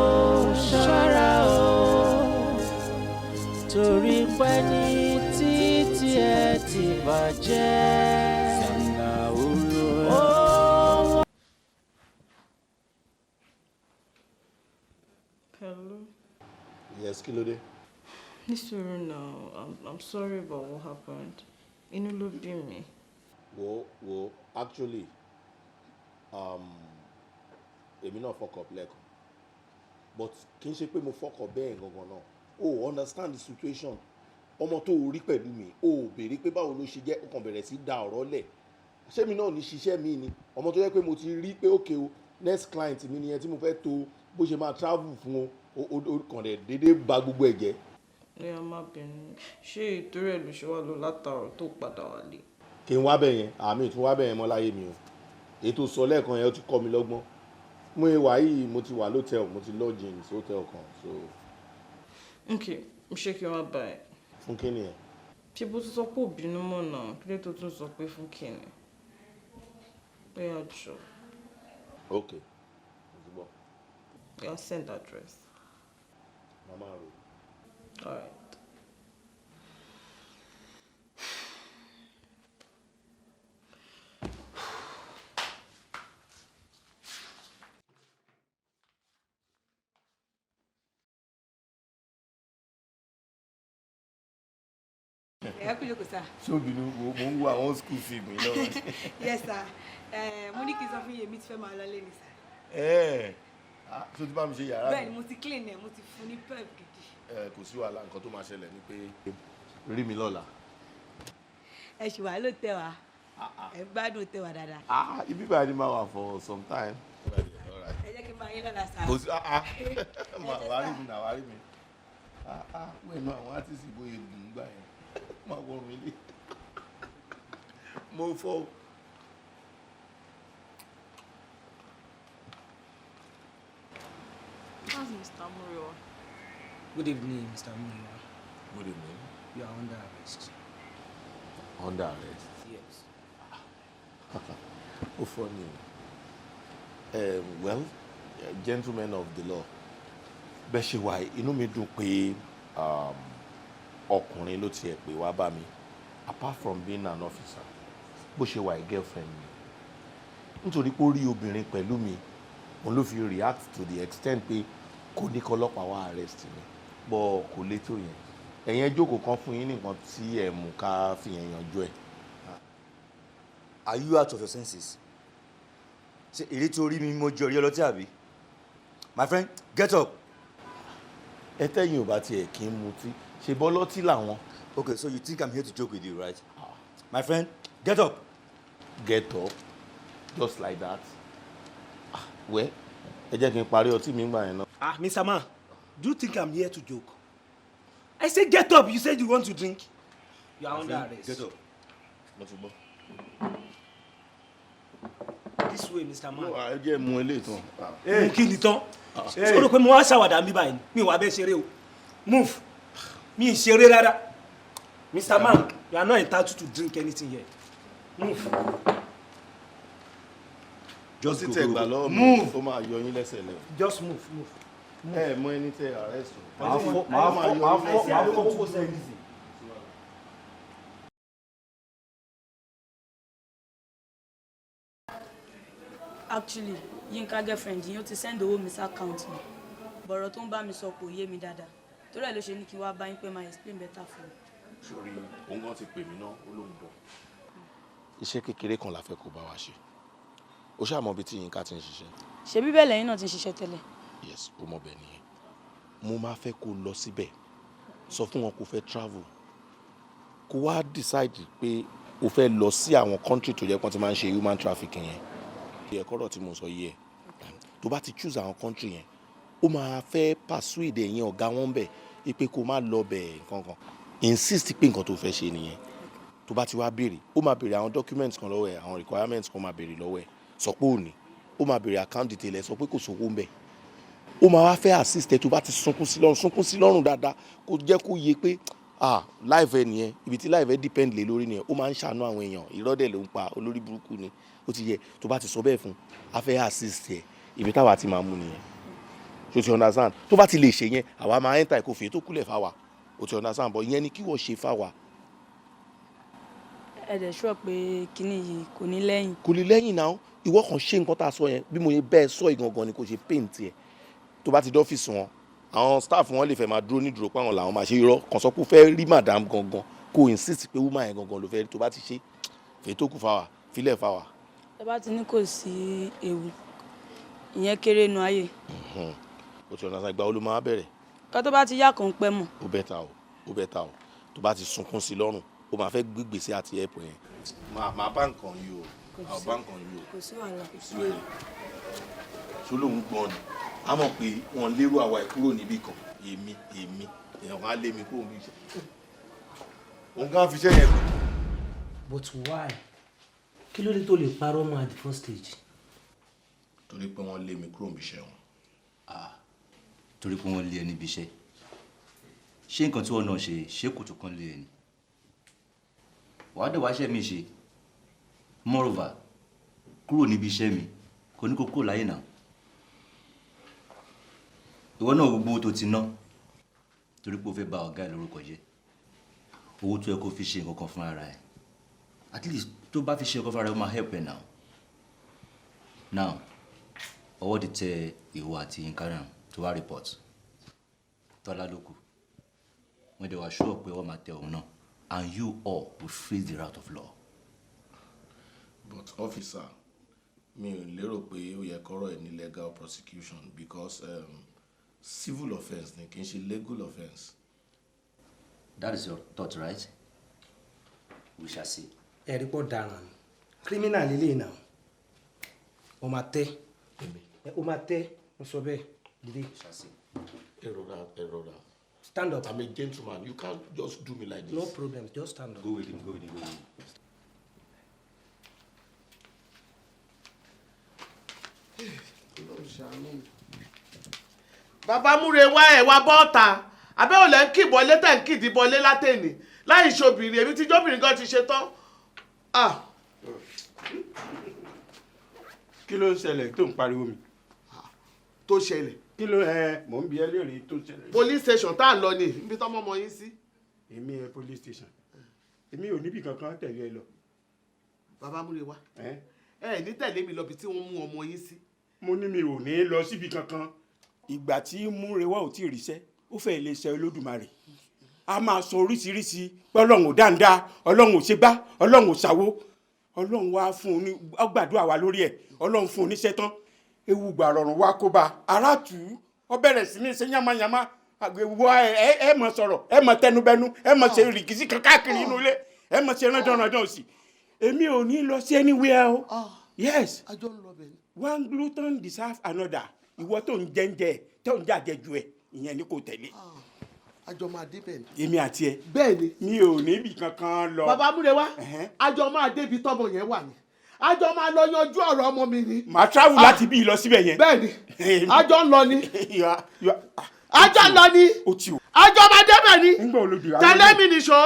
S8: o, ṣọ́ra o. Torí pé ní títí ẹ ti bàjẹ́.
S2: Hello.
S15: Yes, kí ló dé?
S2: Nísòro now, I'm sorry about what happened. Inú ló bí mi.
S15: Wo, actually, èmi náà fuck up lẹ́ẹ̀kan but kì í ṣe pé mo fuck up bẹ́ẹ̀ gangan náà o understand the situation ọmọ tó rí pẹ̀lú mi o béèrè pé báwo ló ṣe jẹ́ ó kàn bẹ̀rẹ̀ sí da ọ̀rọ̀ lẹ̀ ṣé mi náà ní ṣiṣẹ́ mi ni ọmọ tó yẹ pé mo ti rí pé okay o next client mi nìyẹn tí mo fẹ́ tó bó ṣe máa travel fún o kàn dẹ̀ déédéé ba gbogbo ẹ̀ jẹ́.
S9: ní ọmọbìnrin ṣé ìtorí ẹ̀ ló ṣe wá lọ látàrọ tó padà wálé.
S15: kí n wá bẹ̀ yẹn àmì ìtún wá bẹ̀ yẹn mọ́ láyé mi o ètò sọ lẹ́ẹ̀kan yẹn ó ti kọ́ mi lọ́gbọ́n mo wà yìí mo ti wà lótẹ́ẹ̀lì mo ti lodging sí hòtẹ́ẹ̀lì kan so.
S9: ok ṣé kí wọ́n bá ẹ.
S15: fún kí ni ẹ.
S9: ṣé bó tún sọ pé òbínú mọ̀ náà kí ló tó tún sọ pé fún kí ni. bóyá jọ.
S15: ok mo ti gbọ́.
S9: your send address.
S15: mama ro.
S9: alright.
S17: ẹ kú jókòó sá.
S15: ṣóbìnú mo ń wo àwọn school film yìí lọ́wọ́.
S17: yes sir mo ní kí n sọ fún yèmí tí fẹ́ máa lọ lé ní sá.
S15: ṣó ti bá mi ṣe yàrá mi.
S17: bẹ́ẹ̀ni mo ti clean ẹ mo ti fún ní pep gidi.
S15: kò sí wàhálà nǹkan tó máa ṣẹlẹ̀ ni pé rí mi lọ́la.
S17: ẹ ṣì wà ló tẹ wá ẹ gbádùn tẹ wá dáadáa.
S15: ibi báyìí ni máa wà for some time.
S17: ẹ jẹ́ kí n bá yín lọ́la sá.
S15: kò sí wàá rí mi náà wàá rí mi. wẹ́ẹ̀nu àwọn átìsì bóyá gùn gbà yẹn máa wọrùn ilé mo fọ́.
S9: How's Mr. Muriwa?
S5: Good evening, Mr. Muriwa.
S15: Good evening.
S5: You are under arrest.
S15: Under arrest?
S5: Yes.
S15: Ó funny. Well, gentlemen of the law, bẹ́ẹ̀ ṣe wà inú mi dùn pé ọkùnrin ló tiẹ̀ pè wá bá mi apart from being an officer bó ṣe wà girlfriend mi nítorí pé ó rí obìnrin pẹ̀lú mi òun ló fi react to the extent pé kò ní kọ́lọ́pàá wá arrest mi bọ́ kò lè tó yẹn ẹ̀yẹn jókòó kan fún yín nìkan tí ẹ̀ mú ká fi yẹn yanjú ẹ̀.
S19: Are you out of your senses? ṣe èrè tí orí mi mo jẹ orí ọlọ́tí àbí? My friend, get up.
S15: ẹ tẹ́yìn ò bá tiẹ̀ kí n mutí ṣe bọ́ lọ́tí làwọn.
S19: Okay, so you think I'm here to joke with you, right? My friend, get up.
S15: Get up? Just like that? Well, ẹ jẹ́ kí n parí ọtí mi gbà yẹn náà.
S16: Mr. Man, do you think I'm here to joke? I said get up. You said you want to drink. You are under arrest.
S19: Get up.
S16: This way, Mr. Man.
S15: Ẹ jẹ́ mú eléyìí tán.
S16: Mú kí ni tán? Ṣé o rò pé mo wá ṣàwàdà mi báyìí? Mi wà bẹ́ẹ̀ ṣeré o. Move. Mi ì ṣeré rárá. Mr. Man, you are not entitled to drink anything here. Move.
S15: Just go, go, go.
S16: Move.
S15: Ó máa yọ yín lẹ́sẹ̀ lẹ̀.
S16: Just move, move.
S15: Ẹ mọ ẹni tẹ arrest.
S16: Máa fọ́ kó sẹ́yìn.
S11: Actually, Yinka girlfriend yín ó ti send owó mi sí account mi. Bọ̀rọ̀ tó ń bá mi sọ kò yé mi dáadáa. Torí ẹ̀ ló ṣe ní kí wá bá yín pé máa explain better fún mi.
S15: Sori òun kan ti pè mí náà ó lóun bọ̀. Iṣẹ́ kékeré kan la fẹ́ kó bá wa ṣe. Ó ṣàmọ̀ bí tí Yinka ti ń ṣiṣẹ́.
S11: Ṣebí bẹ́ẹ̀ lẹ́yìn náà ti ń ṣiṣẹ́ tẹ́lẹ̀.
S15: Yes, ó mọ̀ bẹ́ẹ̀ nìyẹn. Mo máa fẹ́ kó lọ síbẹ̀. Sọ fún wọn kó fẹ́ travel. Kó wá decide pé o fẹ́ lọ sí àwọn country tó jẹ́ pọ́n ti máa ń ṣe human trafficking yẹn. Ẹ̀kọ́rọ̀ tí mo sọ yìí ẹ̀. Tó bá ti choose àwọn country yẹn, ó máa fẹ́ persuade ẹ̀yin ọ̀gá wọn bẹ̀ pé kó má lọ bẹ̀ kankan. Insist pé nǹkan tó fẹ́ ṣe nìyẹn. Tó bá ti wá béèrè, ó máa béèrè àwọn documents kan lọ́wọ́ ẹ̀, àwọn requirements kan máa béèrè lọ́wọ́ ẹ̀. Sọ pé ò ní. Ó máa béèrè account detail ẹ̀, sọ pé kò sówó ń bẹ̀. Ó máa wá fẹ́ assist ẹ tó bá ti sunkún sí lọ́rùn dáadáa kó jẹ́ kó yé pé life ẹ nìyẹn ibi tí life ẹ depend lé lórí nìyẹn ó máa ń ṣàánú àwọn èèyàn ìrọ́dẹ̀ ló ń pa olórí burúkú ni ó ti yẹ tó bá ti sọ bẹ́ẹ̀ fún a fẹ́ assist ẹ ibi táwa ti máa mú nìyẹn ṣó ti understand tó bá ti lè ṣe yẹn àwa máa enter kó fèé tó kúlẹ̀ fáwa ó ti understand bọ́ ìyẹn ni kí wọ́n ṣe fáwa.
S11: Ẹ dẹ̀ sọ pé kinní yìí kò ní lẹ́yìn.
S15: Kò ní lẹ́yìn náà ìwọ kan ṣe nǹkan tá a sọ yẹn bí mo yẹ bẹ́ẹ̀ sọ ìgangan ni kò ṣe paint ẹ̀ tó bá ti dọ́fíìsì wọn àwọn staff wọn lè fẹ́ máa dúró nídúró pé àwọn làwọn máa ṣe irọ́ kàn sọ pé ó fẹ́ rí madam gangan kó insist pé woman yẹn gangan ló fẹ́ rí tó bá ti ṣe fèé tó kù fáwa fílẹ̀ fáwa
S11: ẹ bá ti ní kò sí ewu ìyẹn kéré nu ayé.
S12: o ti ọ̀nà àgbà olú máa bẹ̀rẹ̀.
S11: ká tó bá ti yá kàn pẹ́ mọ̀.
S12: ó bẹ́ta o tó bá ti sunkún sí lọ́rùn ó máa fẹ́ gbígbèsè àti ẹ̀pọ̀ yẹn. màá bá nǹkan yìí o àwọn bá nǹkan yìí o
S11: kò sí wàhálà.
S12: kò sí wẹ̀rẹ̀ ṣó lóun gbọ́n ni a mọ̀ pé wọ́n lérò àwa ẹ̀ kúrò níbì kan èmi èèyàn kan á lé mi kúrò níbi iṣẹ́ òun kàn fi iṣẹ́ yẹn kù.
S5: But why? Kí ló dé tó lè parọ́ mọ́ at the first stage?
S12: torí pé wọ́n lé mi kúrò níbi iṣẹ́ wọn.
S19: torí pé wọ́n lé ẹ níbi iṣẹ́ ṣé nǹkan tí wọ́n náà ṣe kò tó kán lé ẹ ni wàá dẹ̀ wáṣẹ́ mi ṣe moreover kúrò níbi iṣẹ́ mi kò ní kó kúrò láyé náà ìwọ náà gbogbo owó tó ti ná torí pé o fẹ́ bà ọ̀gá ẹ̀ lórúkọ jẹ́ owó tó yẹ kó fi ṣe nǹkan kan fún ara ẹ̀ at least tó bá fi ṣe nǹkan fún ara ẹ̀ ó máa help ẹ̀ now ọwọ́ ti tẹ ìwọ àti Yinka tó wá report tọ́lá ló kù wọ́n dẹ̀ wá ṣọ́ pé wọ́n máa tẹ òun náà and you all will face the wrath of law.
S12: but officer mi ò lérò pé ó yẹ kọ́rọ̀ ẹ̀ ní legal prosecution because civil offence ni kì í ṣe legal offence.
S19: That is your thought, right? We shall see.
S5: Ẹ̀rí pọ̀ dáràn ni criminal lílé náà o máa tẹ́ o sọ bẹ́ẹ̀ dídé.
S12: We shall see. ẹ rọra.
S5: Stand up.
S12: I'm a gentleman. You can't just do me like this.
S5: No problem. Just stand up.
S19: Go with him.
S13: Bàbá múre wá ẹ̀ wá bọ́ọ̀tà abẹ́ ò lẹ́ ń kìbọlé tẹ̀ ń kìdìbọlé látẹ̀ni láì ṣobìnrin èmi tí jóbìnrin kan ti ṣe tán.
S16: kí ló ń ṣẹlẹ̀ tó ń pariwo mi.
S13: tó ṣẹlẹ̀.
S16: kí ló mò ń bi ẹ́ léèrè tó ṣẹlẹ̀.
S13: police station tá à ń lọ ni ibi tọ́mọ ọmọ yín sí.
S16: èmi police station èmi ò níbi kankan tẹ̀lé ẹ lọ.
S13: bàbá múre wá ẹ ní tẹ̀lé mi lọ bí tí wọ́n mú ọmọ yín sí.
S16: mo ní mi ò ní lọ síbi kankan ìgbà tí múrewá ò tí ì ríṣẹ́ ó fẹ́ lè ṣe Olódùmarè a máa sọ oríṣiríṣi pé ọlọ́run ò dáńdá ọlọ́run ò ṣe gbá ọlọ́run ò ṣàwó ọlọ́run wá fún un ní ọgbàdúrà wa lórí ẹ̀ ọlọ́run fún un níṣẹ́ tán ewu gbàrọ̀rùn wa kó bá ara tù ú ọ bẹ̀rẹ̀ sí ní ṣe yamayama àgbẹ̀wò ẹ mọ̀ sọ̀rọ̀ ẹ mọ̀ tẹnubẹnu ẹ mọ̀ ṣe rìkìsí kan káàkiri inú ilé ẹ mọ̀ ṣe ránjọ́ránjọ́ òsì èmi ò ní lọ sí anywhere o yes one glutton deserve another ìwọ tó ń jẹ́ńjẹ́ tó ń jàjẹ́jú ẹ̀ ìyẹn ni kò tẹ̀lé.
S13: àjọ máa dé bẹ́ẹ̀ ni.
S16: èmi àti ẹ.
S13: bẹ́ẹ̀ ni.
S16: mi ò níbi kankan lọ.
S13: bàbá múrewá àjọ máa débi tọ́mọ yẹn wà ní àjọ máa lọ yanjú ọ̀rọ̀ ọmọ mi ni.
S16: màá travel láti bí lọ síbẹ̀ yẹn.
S13: bẹ́ẹ̀ ni àjọ ń lọ ni. àjọ ń lọ ni.
S16: o ti o.
S13: àjọ máa débẹ̀ ni.
S16: ń gbọ́ olódìyàwó
S13: tẹ̀lé mi nìṣó.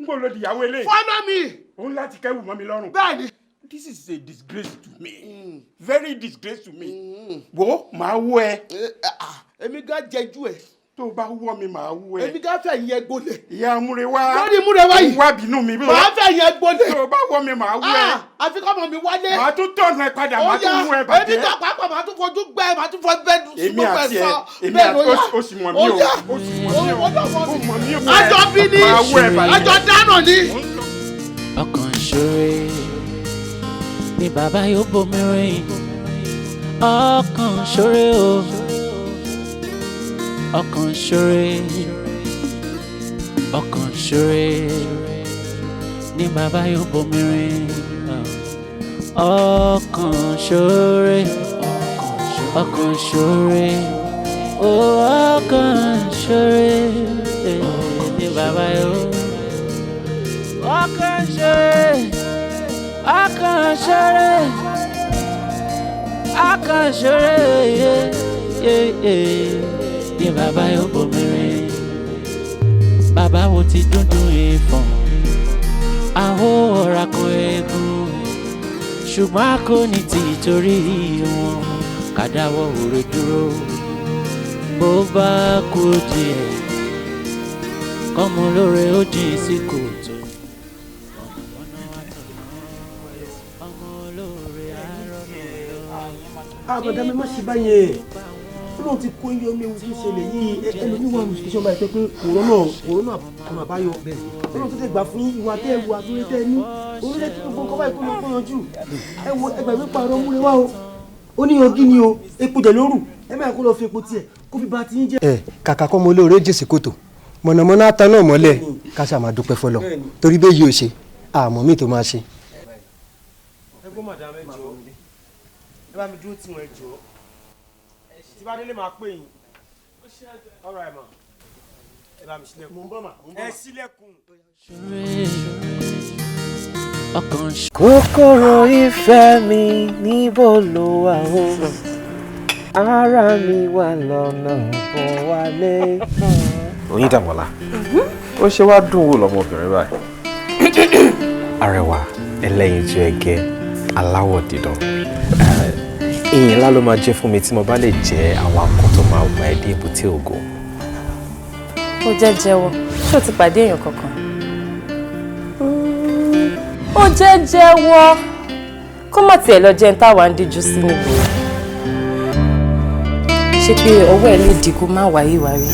S16: ń gbọ́ olódìyàwó eléyìí.
S13: follow me.
S16: òun láti kẹ́wù mọ́ mi lọ́rùn.
S13: bẹ́ẹ̀ ni.
S16: this is a disgrace to me very disgrace to me. wo màá wọ ẹ.
S13: èmi gá jẹjú ẹ.
S16: tó o bá wọ mi màá wọ ẹ.
S13: èmi gá fẹ́ yẹn gbolẹ̀.
S16: ìyá múrewá.
S13: lórí múrewá yìí.
S16: wá bínú mi.
S13: màá fẹ́ yẹn gbolẹ̀.
S16: tó o bá wọ mi màá wọ ẹ.
S13: àfi kọ́ mọ̀ mi wálé.
S16: màá tún tọ̀nù ẹ padà màá tún mú ẹ bàjẹ́.
S13: èmi tó pàápàá màá tún fojú gbẹ màá tún fọ bẹ́ẹ̀ dùn sí gbogbo ẹ̀ sọ.
S16: èmi àti o sì mọ̀ mí o. o sì mọ̀ mí o.
S13: àjọ bí ni àjọ dáná ni.
S8: ọkàn ṣoore ni bàbá yóò bomi rìn ọkàn ṣoore o ọkàn ṣoore ni bàbá yóò bomi rìn ọkàn ṣoore ọkàn ṣoore ni bàbá yóò ọkàn ṣoore ni bàbá yóò bomi rìn bàbá wo ti dúndún ìfọ̀n àhó ọ̀rá kan eégún ṣùgbọ́n a kò ní ti torí wọn kàdáwọ́ òre dúró bó bá kú díẹ̀ kọ́mọ lóore ó jìn sí kòtò.
S5: àbọ̀dá mi má ṣe báyẹn Ọlọ́run ti kó iye omi ewu tí ń ṣẹlẹ̀ yìí ẹlòmíwà mùsùlùmí báyìí pé kòrónà kan àbáyọ Ọlọ́run tó tẹ̀ gbà fún ìwà tẹ́ ìwà tó tẹ́ ní òun lè kí gbogbo nǹkan báyìí kó lọ kó yanjú ẹ wo ẹgbẹ́ mi pààrọ̀ múre wá o oníyangi ni o epo dẹ̀ lóru ẹ máa kó lọ fi epo tiẹ̀ kó fi ba ti yín jẹ́. ẹ kàkà kọ́ mo olóore jèsì kòtò mọ̀nàmọ́ná ata náà mọ́lẹ̀ ká ṣáà máa dúpẹ́ fọlọ́ torí bẹ́ẹ̀ yìí ò ṣe àmọ́ mi tó máa ṣe.
S10: ẹ gbọ́ màdàm ẹ jọ ẹ bá mi dúró tí wọ́n ẹ jọ tí bá délé máa pè yín ọ̀rọ̀ ẹ̀ mà ẹ bá mi sílẹ̀kùn. mo ń bọ̀ mà ẹ sílẹ̀kùn.
S14: kòkòrò ìfẹ́ mi níbo ló wà o ara mi wà lọ́nà bọ̀ wálé.
S20: Oyindamola ó ṣe wá dùn wò lọ́mọbìnrin báyìí arẹwà ẹlẹ́yinjú ẹgẹ aláwọ̀ dídán ìyìn ńlá ló máa jẹ́ fún mi tí mo bá lè jẹ́ àwọn akọ tó máa wà ẹ́ dé èbúté ògo.
S23: ó jẹ́ jẹ́wọ́ ṣé o ti pàdé èèyàn kankan? ó jẹ́ jẹ́wọ́ kó má tiẹ̀ lọ jẹun táwa ń díjú sí níbo ṣé pé ọwọ́ ẹ̀ lè di kó má wáyé wáyé.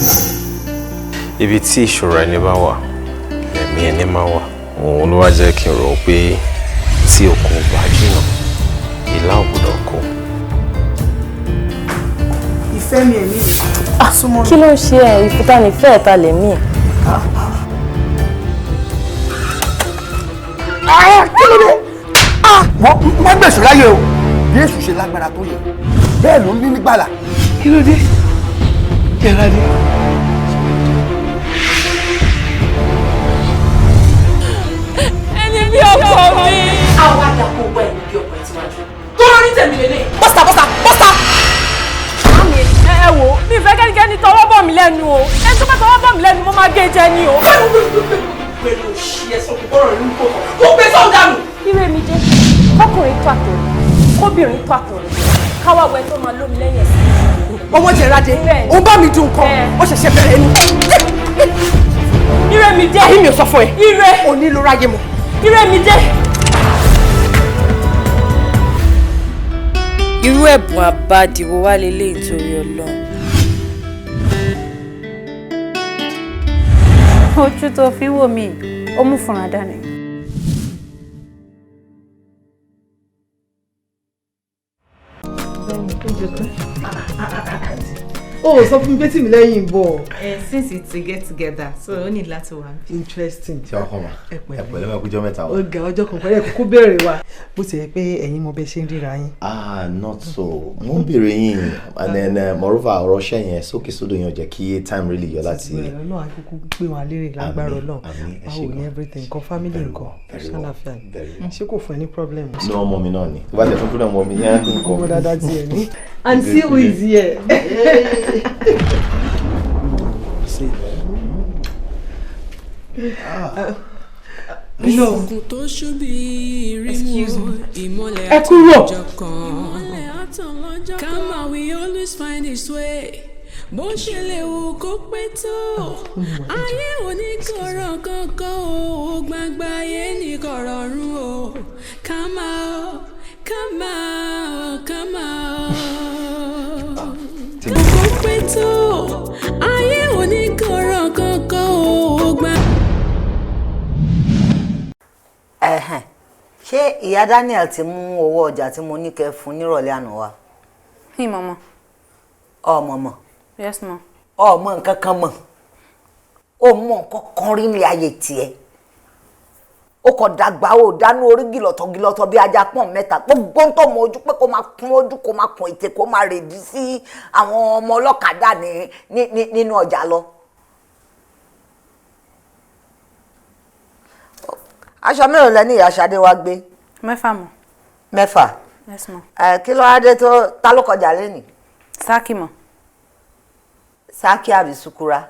S20: Ibi tí ìṣòro ẹni bá wà ẹ̀mí ẹni máa wà òun ló wá jẹ́ kí n rò ó pé tí okùn bá jìnnà ìlà ò gbọ́dọ̀ kó.
S4: ìfẹ́ mi ẹ̀mí rẹ̀.
S23: kí ló ń ṣe ẹ̀ ìfúntanìfẹ́ ẹ̀ta lẹ̀mí ẹ̀.
S5: kí ló dé wọ́n gbèsè láyé o bí èṣù ṣe lágbára tó yẹ bẹ́ẹ̀ ló ń ní nígbàlà. kí ló dé yàrá dé.
S23: ẹni bí ọkọ mi.
S4: àwa dàpọ̀ wọ ẹni bí ọkọ ẹ̀ tíwájú. tó lórí tèmi lélẹ̀. bọ́sà.
S23: Mami, ẹ wò mi fẹ́ kẹ́nikẹ́ni tọwọ́ bọ̀ mí lẹ́nu o ẹni tó bá tọwọ́ bọ̀ mí lẹ́nu mo máa gé jẹ ni o.
S4: pẹ̀lú òṣì ẹ̀sán kò bọ́rọ̀ nínú kò kó gbé sọ́ọ̀ dànù.
S23: Ire mi jẹ́ kọkùnrin tó àtọ̀rẹ́ kóbìnrin tó àtọ̀rẹ́ káwá wẹ tó máa lómi lẹ́yìn ẹ̀sìn.
S4: ọmọ jẹ̀rade ó bá mi dùn kan ó ṣẹ̀ṣẹ̀ bẹ̀rẹ̀ ni.
S23: Ire mi jẹ́.
S4: àyè mi ò sọ fún ẹ.
S23: Ire.
S4: òní ló ráyè mọ́.
S23: Ire mi jẹ́. irú ẹ̀bùn àbádìwò wá lélẹ̀ nítorí Ọlọ́run.
S22: ojú tó fi wò mí ó mú fúnra dání.
S4: ó sọ fún mi pé tí mi lẹ́yìn bọ̀.
S9: Since it's a get together so ó ní láti wà.
S4: Interesting.
S24: tí ọkọ ma ẹpẹ̀lẹ́ mọ ẹkújọ mẹ́ta wa.
S4: ọgá ọjọ́ kan pẹ̀lẹ́ kókó bẹ̀rẹ̀ wa bó ti yẹ pé ẹ̀yin mọ bẹ ṣe ń ríra yín.
S24: Not so mo ń bèrè yín and then moreover ọ̀rọ̀ ṣẹ́ yẹn sókè sódò yẹn jẹ́ kí time really yọ láti.
S4: Ọlọ́run àkókò gbé wọn lérè lágbára Ọlọ́run báwo ni everything nǹkan family nǹkan ṣàlàfíà ṣé kò fún ẹ ní problem.
S24: ní ọmọ mi náà ni tó bá jẹ fún problem ọmọ mi yẹn nǹkan.
S4: ọmọ dáadáa ti ẹ ní. and see who is here. No. Excuse me. Ẹ kúrò.
S25: Kama we always find his way. Bó ṣe lè wù kó pé tó. Ayé oníkọ̀rọ̀ kankan o, gbangba ayé ní kọ̀rọ̀ rún o. Kama o, kama o, kama o. Kó pé tó. Ayé oníkọ̀rọ̀ kankan o, gbangba.
S26: Ṣé ìyá Daniel ti mú owó ọjà tí mo ní kẹ́ fún nírọ̀lẹ́ àná wa?
S22: Hey mama.
S26: Ọmọ mọ̀.
S22: Yes ma.
S26: Ọmọ nǹkan kan mọ̀. Ó mọ nǹkan kan rí ní ayé tiẹ̀. Ó kò dàgbà ó dánú orí gìlọ̀tọ̀ bí ajá pọ̀n mẹ́ta. Gbogbo ń tọ́ mọ ojú pé kó máa kún ojú kó máa kún ètè kó máa rèdí sí àwọn ọmọ ọlọ́kadà nínú ọjà lọ. Aṣọ mélòó lẹ ní ìyá Ṣadé wá gbé?
S22: 6 mọ̀.
S26: 6?
S22: Yes ma.
S26: Kí ló wá dé tó ta ló kọjá lẹ́nìí?
S22: Sáàkì mọ̀.
S26: Sáàkì àbí Sukura?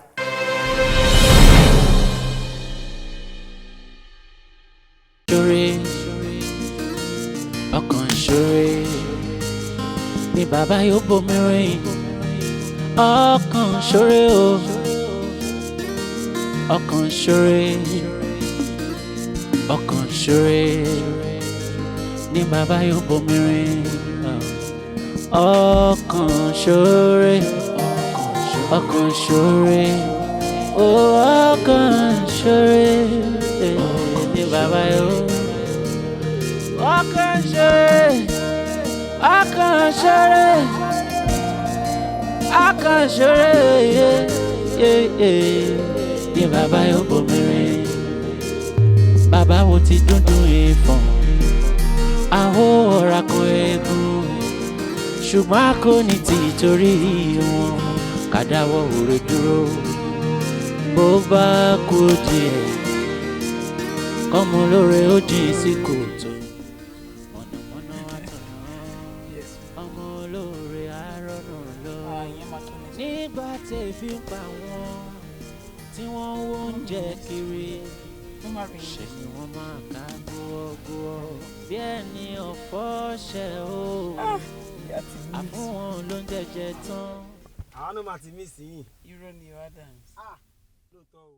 S8: Ṣoré ọkàn ṣoré ni bàbá yóò bomi rìn ọkàn ṣoré o ọkàn ṣoré ọkàn ṣoré ní bàbá yóò bomi rìn ọkàn ṣoré ọkàn ṣoré ọkàn ṣoré ní bàbá yóò Akànṣeré ní bàbá yóò bomirin. Bàbá wo ti dúndún ìfọ̀n, àhó ọ̀rá kan eégún. Ṣùgbọ́n a kò ní ti torí wọn ká dáwọ́ òre dúró. Bó bá kú díẹ̀, kọ́mọ lóore ó jìn sí kòtò. Mọ̀nàmọ́ná àtọ̀nà, ọmọ olóore àárọ̀nà lọ. Nígbà tí ebi ń pa wọ́n, tí wọ́n wó oúnjẹ kiri. Ṣé ni wọ́n máa ká gbọ́gbọ́ bí ẹni ọ̀fọ̀ ṣe o. Àfún wọn ló ń jẹjẹ tán.
S10: Àwọn náà máa ti mí sí yìí.
S2: Irọ́ ni wá dance.
S10: Lóòótọ́ o.